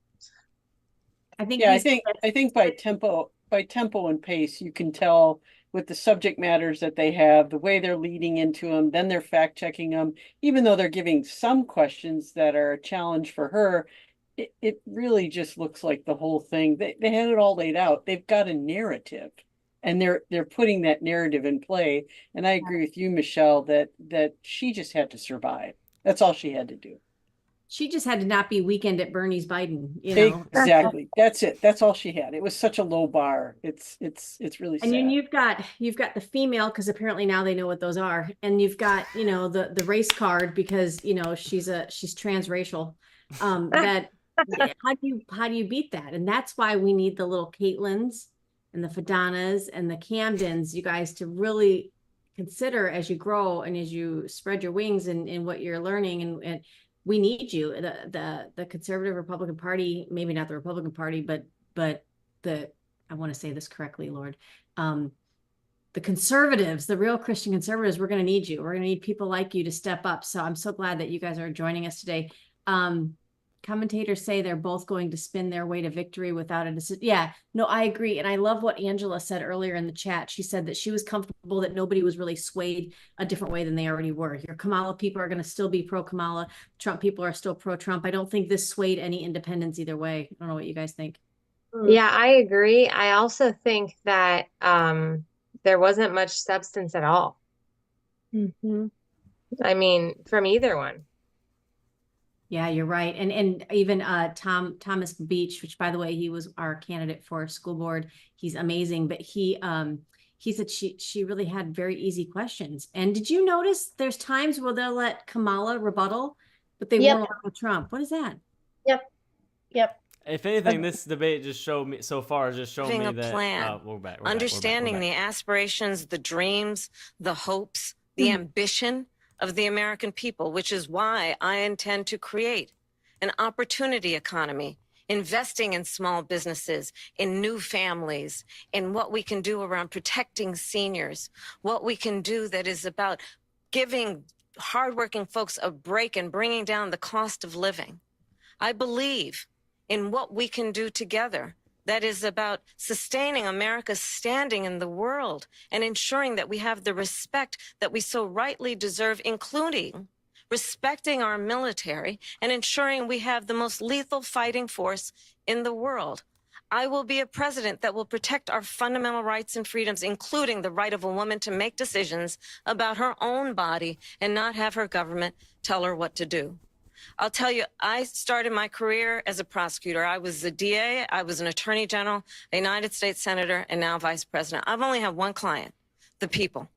I think Yeah, I think by tempo and pace, you can tell with the subject matters that they have, the way they're leading into them, then they're fact checking them, even though they're giving some questions that are a challenge for her. It really just looks like the whole thing. They had it all laid out. They've got a narrative, and they're putting that narrative in play. And I agree with you, Michelle, that she just had to survive. That's all she had to do. She just had to not be Weekend at Bernie's Biden, Exactly. That's it. That's all she had. It was such a low bar. It's really sad. And then you've got the female, because apparently now they know what those are, and you've got the race card because she's transracial. That how do you beat that? And that's why we need the little Caitlins and the Fadanas and the Camdens, you guys, to really consider as you grow and as you spread your wings in what you're learning, and we need you. The conservative Republican Party, maybe not the Republican Party, but I want to say this correctly, Lord. The conservatives, the real Christian conservatives, we're going to need you. We're going to need people like you to step up. So I'm so glad that you guys are joining us today. Commentators say they're both going to spin their way to victory without a decision. Yeah, no, I agree. And I love what Angela said earlier in the chat. She said that she was comfortable that nobody was really swayed a different way than they already were. Your Kamala people are going to still be pro-Kamala. Trump people are still pro-Trump. I don't think this swayed any independents either way. I don't know what you guys think. Yeah, I agree. I also think that there wasn't much substance at all. Mm-hmm. I mean, from either one. Yeah, you're right. And even Thomas Beach, which by the way, he was our candidate for school board. He's amazing, but he said she really had very easy questions. And did you notice there's times where they'll let Kamala rebuttal, but they won't allow Trump? What is that? Yep. If anything, this debate just showed me so far, Having a that plan, we're back. Understanding the aspirations, the dreams, the hopes, the ambition of the American people, which is why I intend to create an opportunity economy, investing in small businesses, in new families, in what we can do around protecting seniors, what we can do that is about giving hardworking folks a break and bringing down the cost of living. I believe in what we can do together that is about sustaining America's standing in the world and ensuring that we have the respect that we so rightly deserve, including respecting our military and ensuring we have the most lethal fighting force in the world. I will be a president that will protect our fundamental rights and freedoms, including the right of a woman to make decisions about her own body and not have her government tell her what to do. I'll tell you, I started my career as a prosecutor. I was a DA, I was an attorney general, a United States senator, and now vice president. I've only had one client, the people.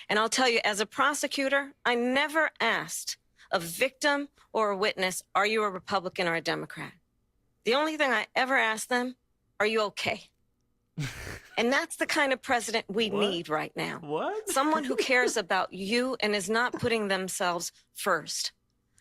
And I'll tell you, as a prosecutor, I never asked a victim or a witness, are you a Republican or a Democrat? The only thing I ever asked them, are you okay? And that's the kind of president we need right now. What? Someone who cares about you and is not putting themselves first.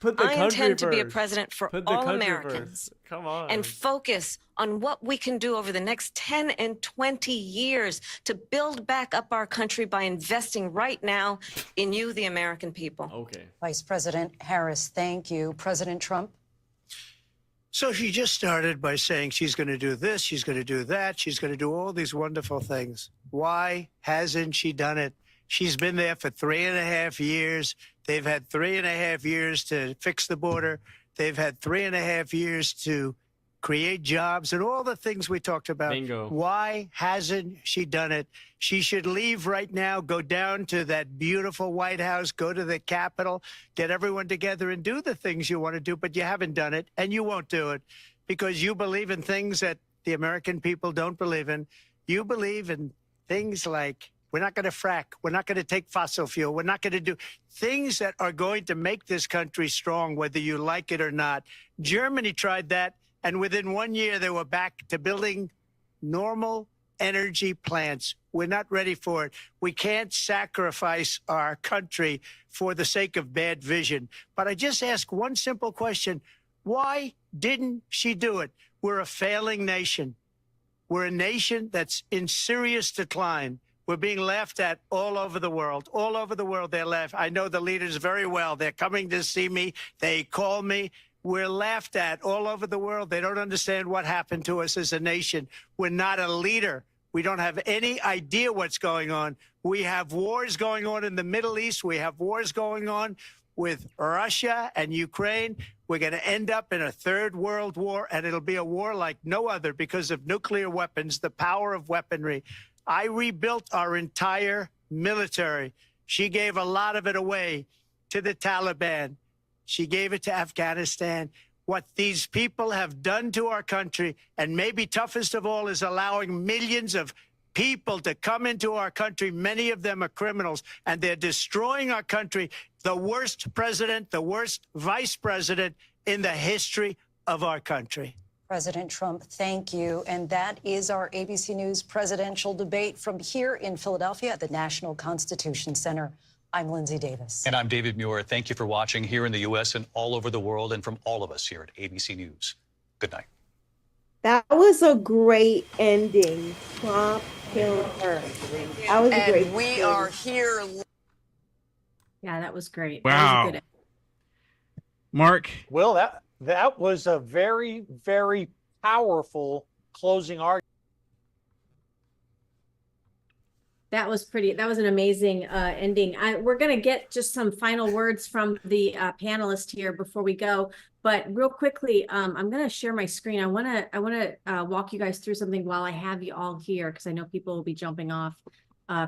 Put the I country intend to be a first. president for Put the all country Americans. first. Come on. And focus on what we can do over the next 10 and 20 years to build back up our country by investing right now in you, the American people. Okay. Vice President Harris, thank you. President Trump? So she just started by saying she's going to do this, she's going to do that, she's going to do all these wonderful things. Why hasn't she done it? She's been there for 3.5 years. They've had 3.5 years to fix the border. They've had 3.5 years to create jobs and all the things we talked about. Bingo. Why hasn't she done it? She should leave right now, go down to that beautiful White House, go to the Capitol, get everyone together and do the things you want to do, but you haven't done it and you won't do it because you believe in things that the American people don't believe in. You believe in things like We're not going to frack. We're not going to take fossil fuel. We're not going to do things that are going to make this country strong, whether you like it or not. Germany tried that, and within 1 year, they were back to building normal energy plants. We're not ready for it. We can't sacrifice our country for the sake of bad vision. But I just ask one simple question. Why didn't she do it? We're a failing nation. We're a nation that's in serious decline. We're being laughed at all over the world. All over the world, they're laughing. I know the leaders very well. They're coming to see me. They call me. We're laughed at all over the world. They don't understand what happened to us as a nation. We're not a leader. We don't have any idea what's going on. We have wars going on in the Middle East. We have wars going on with Russia and Ukraine. We're going to end up in a third world war, and it'll be a war like no other because of nuclear weapons, the power of weaponry. I rebuilt our entire military. She gave a lot of it away to the Taliban. She gave it to Afghanistan. What these people have done to our country, and maybe toughest of all, is allowing millions of people to come into our country. Many of them are criminals, and they're destroying our country. The worst president, the worst vice president in the history of our country. President Trump, thank you. And that is our ABC News presidential debate from here in Philadelphia at the National Constitution Center. I'm Lindsay Davis. And I'm David Muir. Thank you for watching here in the U.S. and all over the world, and from all of us here at ABC News. Good night. That was a great ending. Trump killed her. That was a great. We are here. Yeah, that was great. Wow. That was a good. Mark. Well, that was a very, very powerful closing argument. That was pretty. That was an amazing ending. We're going to get just some final words from the panelists here before we go. But real quickly, I'm going to share my screen. I want to walk you guys through something while I have you all here, because I know people will be jumping off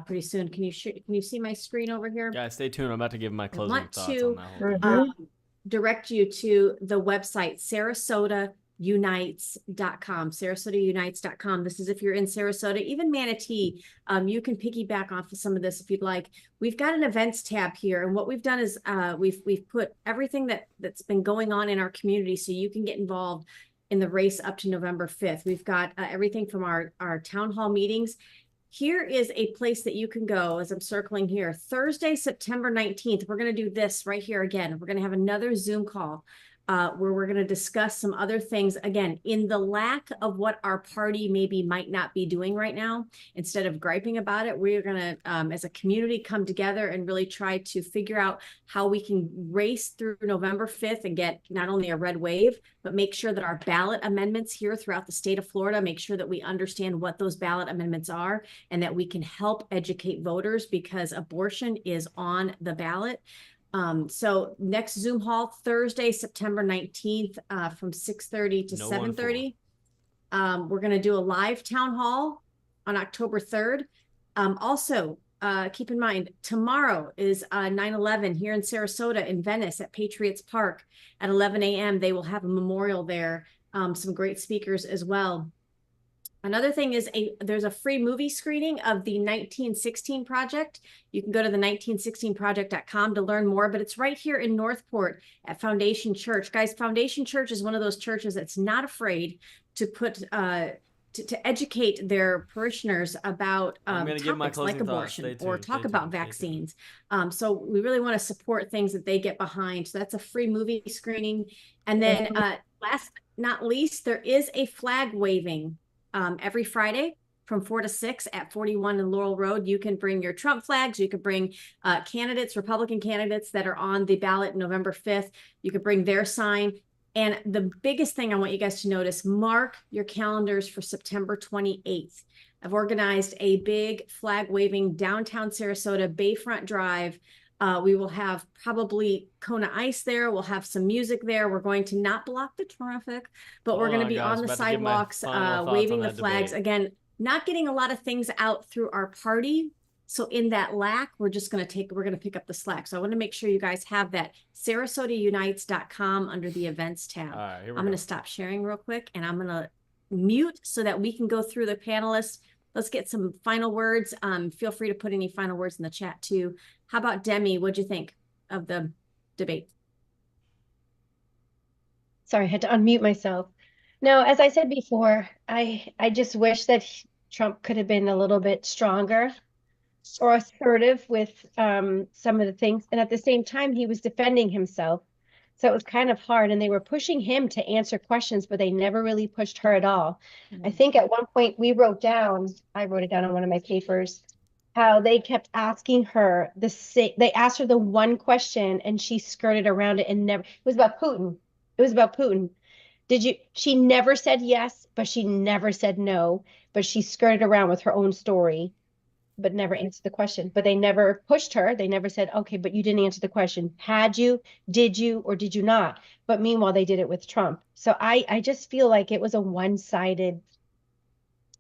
pretty soon. Can you see my screen over here? Yeah, stay tuned. I'm about to give my closing thoughts on that whole thing. Direct you to the website SarasotaUnites.com. SarasotaUnites.com. This is if you're in Sarasota, even Manatee. You can piggyback off of some of this if you'd like. We've got an events tab here, and what we've done is we've put everything that's been going on in our community, so you can get involved in the race up to November 5th. We've got everything from our town hall meetings. Here is a place that you can go as I'm circling here. Thursday, September 19th, we're going to do this right here again. We're going to have another Zoom call where we're going to discuss some other things. Again, in the lack of what our party maybe might not be doing right now, instead of griping about it, we're going to, as a community, come together and really try to figure out how we can race through November 5th and get not only a red wave, but make sure that our ballot amendments here throughout the state of Florida, make sure that we understand what those ballot amendments are and that we can help educate voters, because abortion is on the ballot. So next Zoom hall, Thursday, September 19th, from 6:30 to 7:30. We're going to do a live town hall on October 3rd. Also, keep in mind, tomorrow is 9/11 here in Sarasota, in Venice at Patriots Park at 11 a.m. They will have a memorial there. Some great speakers as well. Another thing is there's a free movie screening of the 1916 Project. You can go to the 1916project.com to learn more, but it's right here in Northport at Foundation Church. Guys, Foundation Church is one of those churches that's not afraid to put to educate their parishioners about topics like abortion or talk about vaccines. So we really want to support things that they get behind. So that's a free movie screening. And then last but not least, there is a flag waving every Friday from 4 to 6 at 41 and Laurel Road. You can bring your Trump flags. You could bring candidates, Republican candidates that are on the ballot November 5th. You could bring their sign. And the biggest thing I want you guys to notice, mark your calendars for September 28th. I've organized a big flag waving downtown Sarasota, Bayfront Drive. We will have probably Kona Ice there. We'll have some music there. We're going to not block the traffic, but we're going to be on the sidewalks waving the flags. Again, not getting a lot of things out through our party. So in that lack, we're going to pick up the slack. So I want to make sure you guys have that. SarasotaUnites.com under the events tab. All right, I'm going to stop sharing real quick, and I'm going to mute so that we can go through the panelists. let's get some final words. Feel free to put any final words in the chat too. How about Demi? What'd you think of the debate? Sorry, I had to unmute myself. No, as I said before, I just wish that Trump could have been a little bit stronger or assertive with some of the things. And at the same time, he was defending himself. So it was kind of hard. And they were pushing him to answer questions, but they never really pushed her at all. I think at one point I wrote it down on one of my papers, how they kept asking her they asked her the one question and she skirted around it and never, it was about Putin. It was about Putin. She never said yes, but she never said no, but she skirted around with her own story, but never answered the question. But they never pushed her. They never said, okay, but you didn't answer the question. Had you, did you, or did you not? But meanwhile, they did it with Trump. So I just feel like it was a one-sided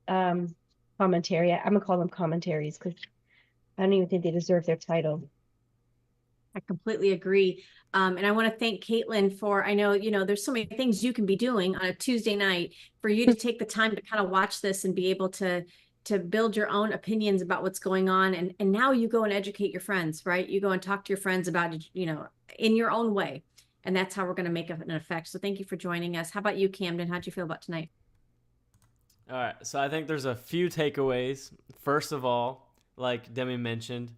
commentary. I'm gonna call them commentaries because I don't even think they deserve their title. I completely agree. And I want to thank Caitlin for, I know, there's so many things you can be doing on a Tuesday night for you to take the time to kind of watch this and be able to build your own opinions about what's going on. And now you go and educate your friends, right? You go and talk to your friends about it, in your own way. And that's how we're going to make an effect. So thank you for joining us. How about you, Camden? How'd you feel about tonight? All right. So I think there's a few takeaways. First of all, like Demi mentioned,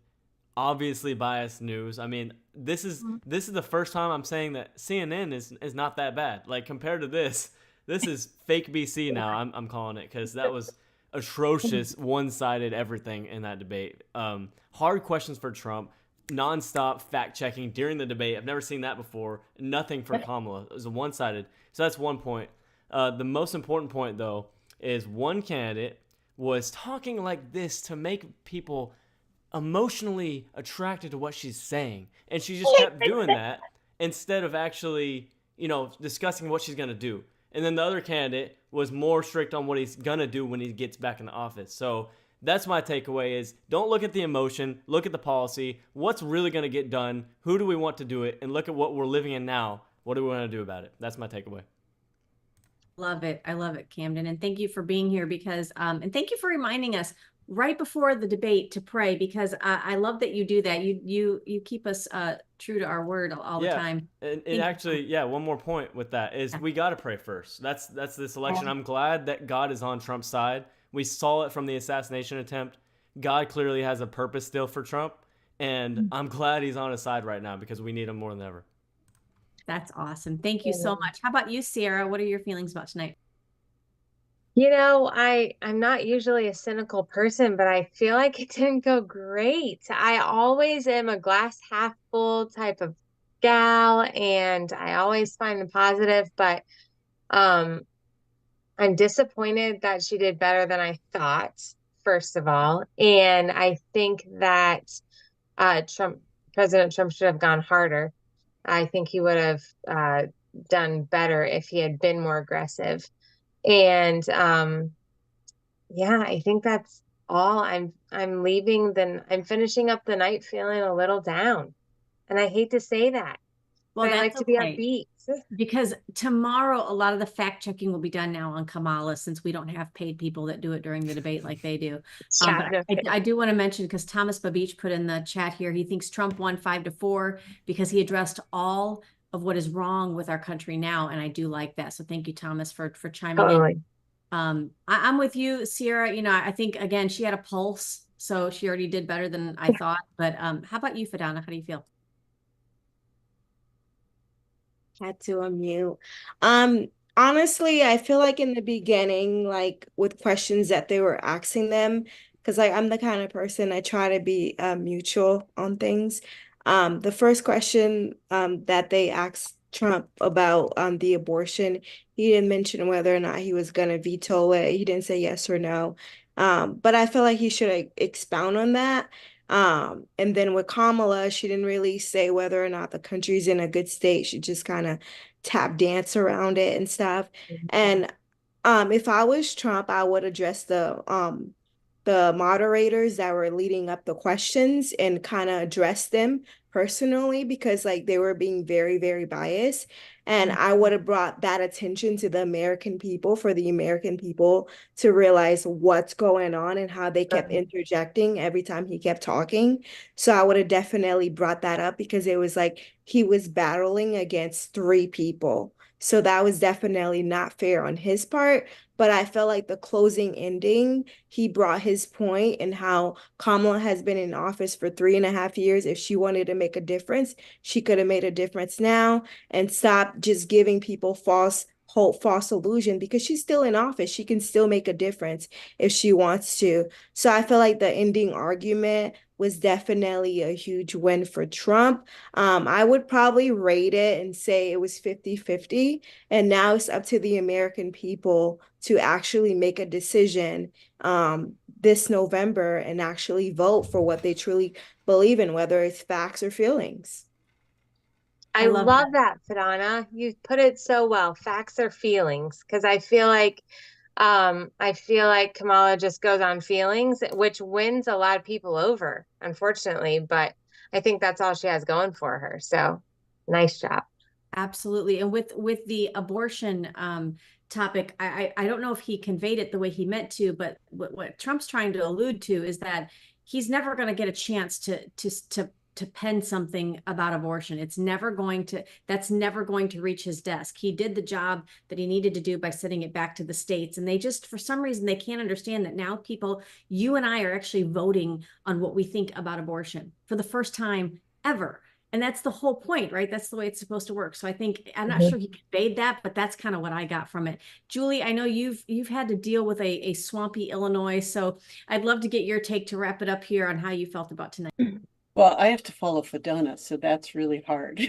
obviously biased news. I mean, this is the first time I'm saying that CNN is not that bad. Like compared to this is fake BC now. I'm calling it, because that was atrocious, one-sided everything in that debate. Hard questions for Trump, nonstop fact checking during the debate. I've never seen that before. Nothing for Kamala. It was a one-sided. So that's one point. The most important point though is one candidate was talking like this to make people emotionally attracted to what she's saying, and she just kept doing that instead of actually discussing what she's going to do. And then the other candidate was more strict on what he's going to do when he gets back in the office. So that's my takeaway is don't look at the emotion, look at the policy, what's really going to get done, who do we want to do it, and look at what we're living in now. What do we want to do about it? That's my takeaway. Love it. I love it, Camden. And thank you for being here because, and thank you for reminding us right before the debate to pray, because I love that you do that. You keep us true to our word all the time. And actually, one more point with that is we got to pray first. That's this election. I'm glad that God is on Trump's side. We saw it from the assassination attempt. God clearly has a purpose still for Trump, and I'm glad he's on his side right now because we need him more than ever. That's awesome. Thank you so much. How about you, Sierra? What are your feelings about tonight? I'm not usually a cynical person, but I feel like it didn't go great. I always am a glass half full type of gal, and I always find the positive, but I'm disappointed that she did better than I thought, first of all. And I think that President Trump should have gone harder. I think he would have done better if he had been more aggressive. And I think that's all. I'm finishing up the night feeling a little down. And I hate to say that. Well, but I like to be upbeat. Because tomorrow a lot of the fact checking will be done now on Kamala, since we don't have paid people that do it during the debate like they do. I do want to mention, because Thomas Babich put in the chat here, he thinks Trump won 5-4 because he addressed all of what is wrong with our country now, and I do like that. So thank you, Thomas, for chiming in. I'm with you, Sierra. I think again she had a pulse, so she already did better than I thought. But how about you, Fadana? How do you feel? Had to unmute. Honestly, I feel like in the beginning, like with questions that they were asking them, because I'm the kind of person I try to be mutual on things. The first question that they asked Trump about the abortion, he didn't mention whether or not he was going to veto it. He didn't say yes or no. But I feel like he should expound on that. And then with Kamala, she didn't really say whether or not the country's in a good state. She just kind of tap dance around it and stuff. And if I was Trump, I would address the the moderators that were leading up the questions and kind of address them personally, because like they were being very, very biased. And I would have brought that attention to the American people, for the American people to realize what's going on and how they kept interjecting every time he kept talking. So I would have definitely brought that up, because it was like he was battling against three people. So that was definitely not fair on his part. But I felt like the closing ending, he brought his point and how Kamala has been in office for 3.5 years. If she wanted to make a difference, she could have made a difference now, and stop just giving people false hope, false illusion, because she's still in office. She can still make a difference if she wants to. So I feel like the ending argument was definitely a huge win for Trump. I would probably rate it and say it was 50-50. And now it's up to the American people to actually make a decision this November and actually vote for what they truly believe in, whether it's facts or feelings. I love that, Fadana. You put it so well. Facts or feelings, because I feel like Kamala just goes on feelings, which wins a lot of people over, unfortunately. But I think that's all she has going for her. So nice job. Absolutely. And with the abortion topic, I don't know if he conveyed it the way he meant to, but what Trump's trying to allude to is that he's never going to get a chance to pen something about abortion. That's never going to reach his desk. He did the job that he needed to do by sending it back to the states. And they just, for some reason, they can't understand that now people, you and I, are actually voting on what we think about abortion for the first time ever. And that's the whole point, right? That's the way it's supposed to work. So I think, I'm not sure he conveyed that, but that's kind of what I got from it. Julie, I know you've had to deal with a swampy Illinois, so I'd love to get your take to wrap it up here on how you felt about tonight. Well, I have to follow Fadana, so that's really hard.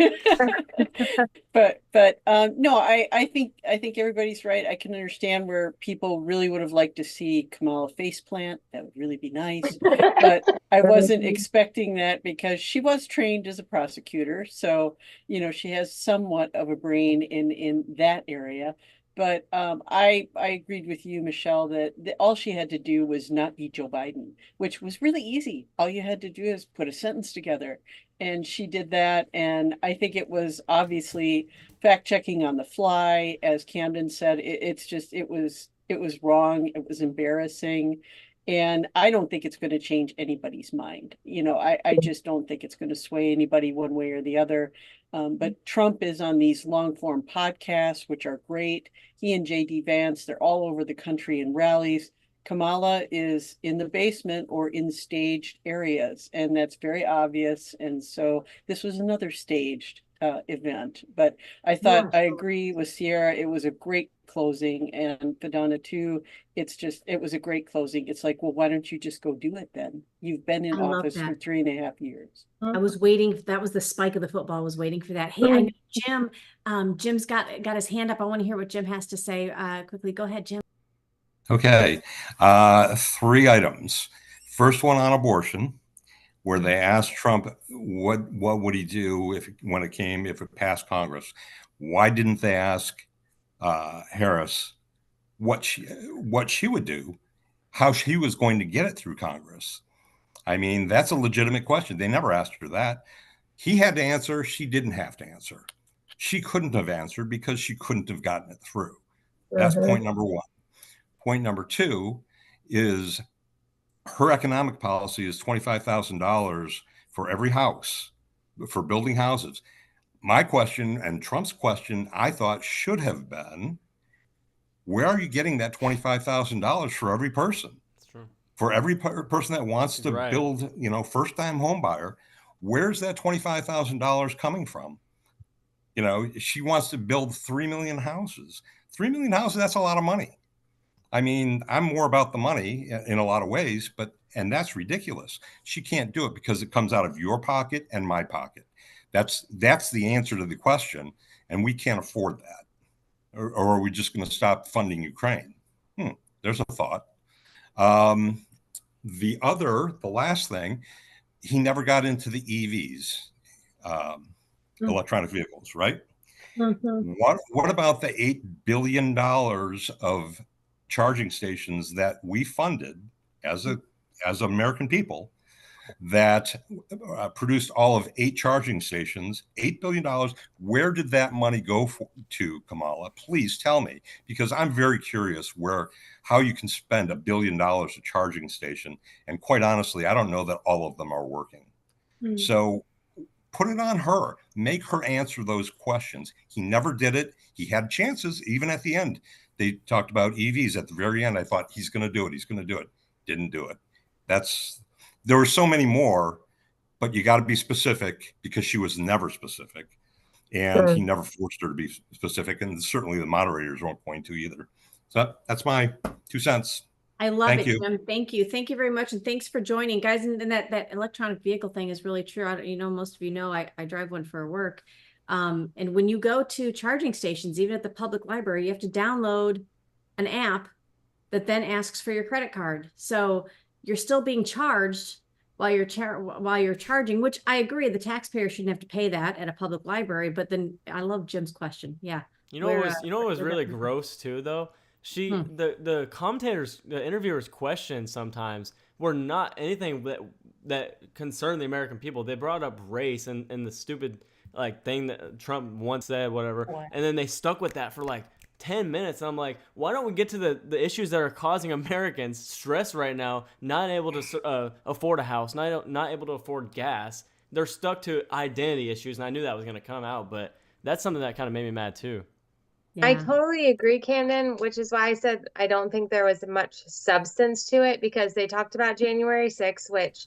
But no, I think everybody's right. I can understand where people really would have liked to see Kamala faceplant. That would really be nice. But I wasn't expecting that, because she was trained as a prosecutor, so she has somewhat of a brain in that area. But I agreed with you, Michelle, that all she had to do was not be Joe Biden, which was really easy. All you had to do is put a sentence together. And she did that. And I think it was obviously fact checking on the fly. As Camden said, it was wrong. It was embarrassing. And I don't think it's going to change anybody's mind. I just don't think it's going to sway anybody one way or the other. But Trump is on these long form podcasts, which are great. He and JD Vance, they're all over the country in rallies. Kamala is in the basement or in staged areas, and that's very obvious. And so this was another staged event. But I thought, I agree with Sierra. It was a great closing, and Fadana too. It was a great closing. It's like, well, why don't you just go do it then? You've been in office for 3.5 years. I was waiting. That was the spike of the football. I was waiting for that. Hey, I know Jim. Jim's got his hand up. I want to hear what Jim has to say quickly. Go ahead, Jim. Okay. 3 items. First one on abortion, where they asked Trump what would he do if it passed Congress. Why didn't they ask Harris what she would do, how she was going to get it through Congress? I mean, that's a legitimate question. They never asked her that. He had to answer. She didn't have to answer. She couldn't have answered because she couldn't have gotten it through. That's point number one. Point number two is her economic policy is $25,000 for every house for building houses. My question and Trump's question, I thought, should have been, where are you getting that $25,000 for every person? For every person that wants to build, first-time home buyer, where's that $25,000 coming from? She wants to build 3 million houses. 3 million houses, that's a lot of money. I mean, I'm more about the money in a lot of ways, and that's ridiculous. She can't do it because it comes out of your pocket and my pocket. That's the answer to the question, and we can't afford that. Or are we just going to stop funding Ukraine? There's a thought. The last thing, he never got into the EVs, electronic vehicles, right? What about the $8 billion of charging stations that we funded as a as American people, that produced all of 8 charging stations, $8 billion. Where did that money go to, Kamala? Please tell me, because I'm very curious how you can spend $1 billion a charging station. And quite honestly, I don't know that all of them are working. So put it on her, make her answer those questions. He never did it. He had chances, even at the end. They talked about EVs at the very end. I thought he's going to do it. He's going to do it. Didn't do it. There were so many more, but you got to be specific, because she was never specific, and he never forced her to be specific. And certainly the moderators won't point to either. So that's my 2 cents. I love Thank it, you. Jim. Thank you. Thank you very much. And thanks for joining, guys. And that electronic vehicle thing is really true. Most of you know, I drive one for work. And when you go to charging stations, even at the public library, you have to download an app that then asks for your credit card. So you're still being charged while you're charging, which I agree, the taxpayer shouldn't have to pay that at a public library. But then I love Jim's question. Yeah. What was really gross too, though? The commentators, the interviewers' questions sometimes were not anything that concerned the American people. They brought up race and the stupid thing that Trump once said, whatever, and then they stuck with that for 10 minutes. And I'm like, why don't we get to the issues that are causing Americans stress right now, not able to afford a house, not able to afford gas. They're stuck to identity issues, and I knew that was going to come out, but that's something that kind of made me mad too. Yeah. I totally agree, Camden, which is why I said I don't think there was much substance to it, because they talked about January 6th, which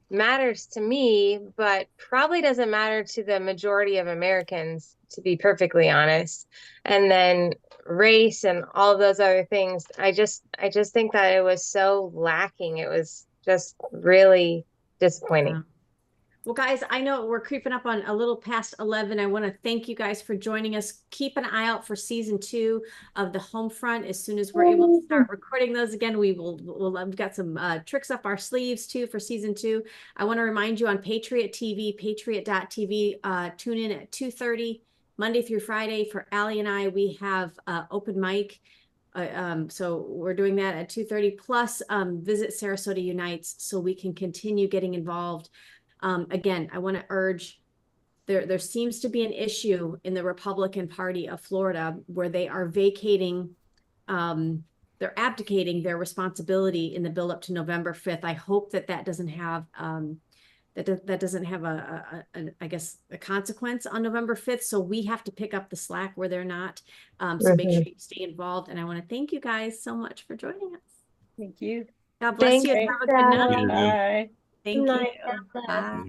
matters to me, but probably doesn't matter to the majority of Americans, to be perfectly honest. And then race and all of those other things. I just think that it was so lacking. It was just really disappointing. Yeah. Well, guys, I know we're creeping up on a little past 11. I want to thank you guys for joining us. Keep an eye out for season 2 of the Homefront. As soon as we're able to start recording those again, we've got some tricks up our sleeves too for season 2. I want to remind you on Patriot TV, patriot.tv, tune in at 2:30 Monday through Friday for Allie and I. We have open mic. So we're doing that at 2:30, plus visit Sarasota Unites so we can continue getting involved. Again, I want to urge, there seems to be an issue in the Republican Party of Florida where they are they're abdicating their responsibility in the build up to November 5th. I hope that doesn't have that doesn't have I guess a consequence on November 5th. So we have to pick up the slack where they're not. So make sure you stay involved. And I want to thank you guys so much for joining us. Thank you. God bless you. Have a good night. Bye. Thank you. Bye.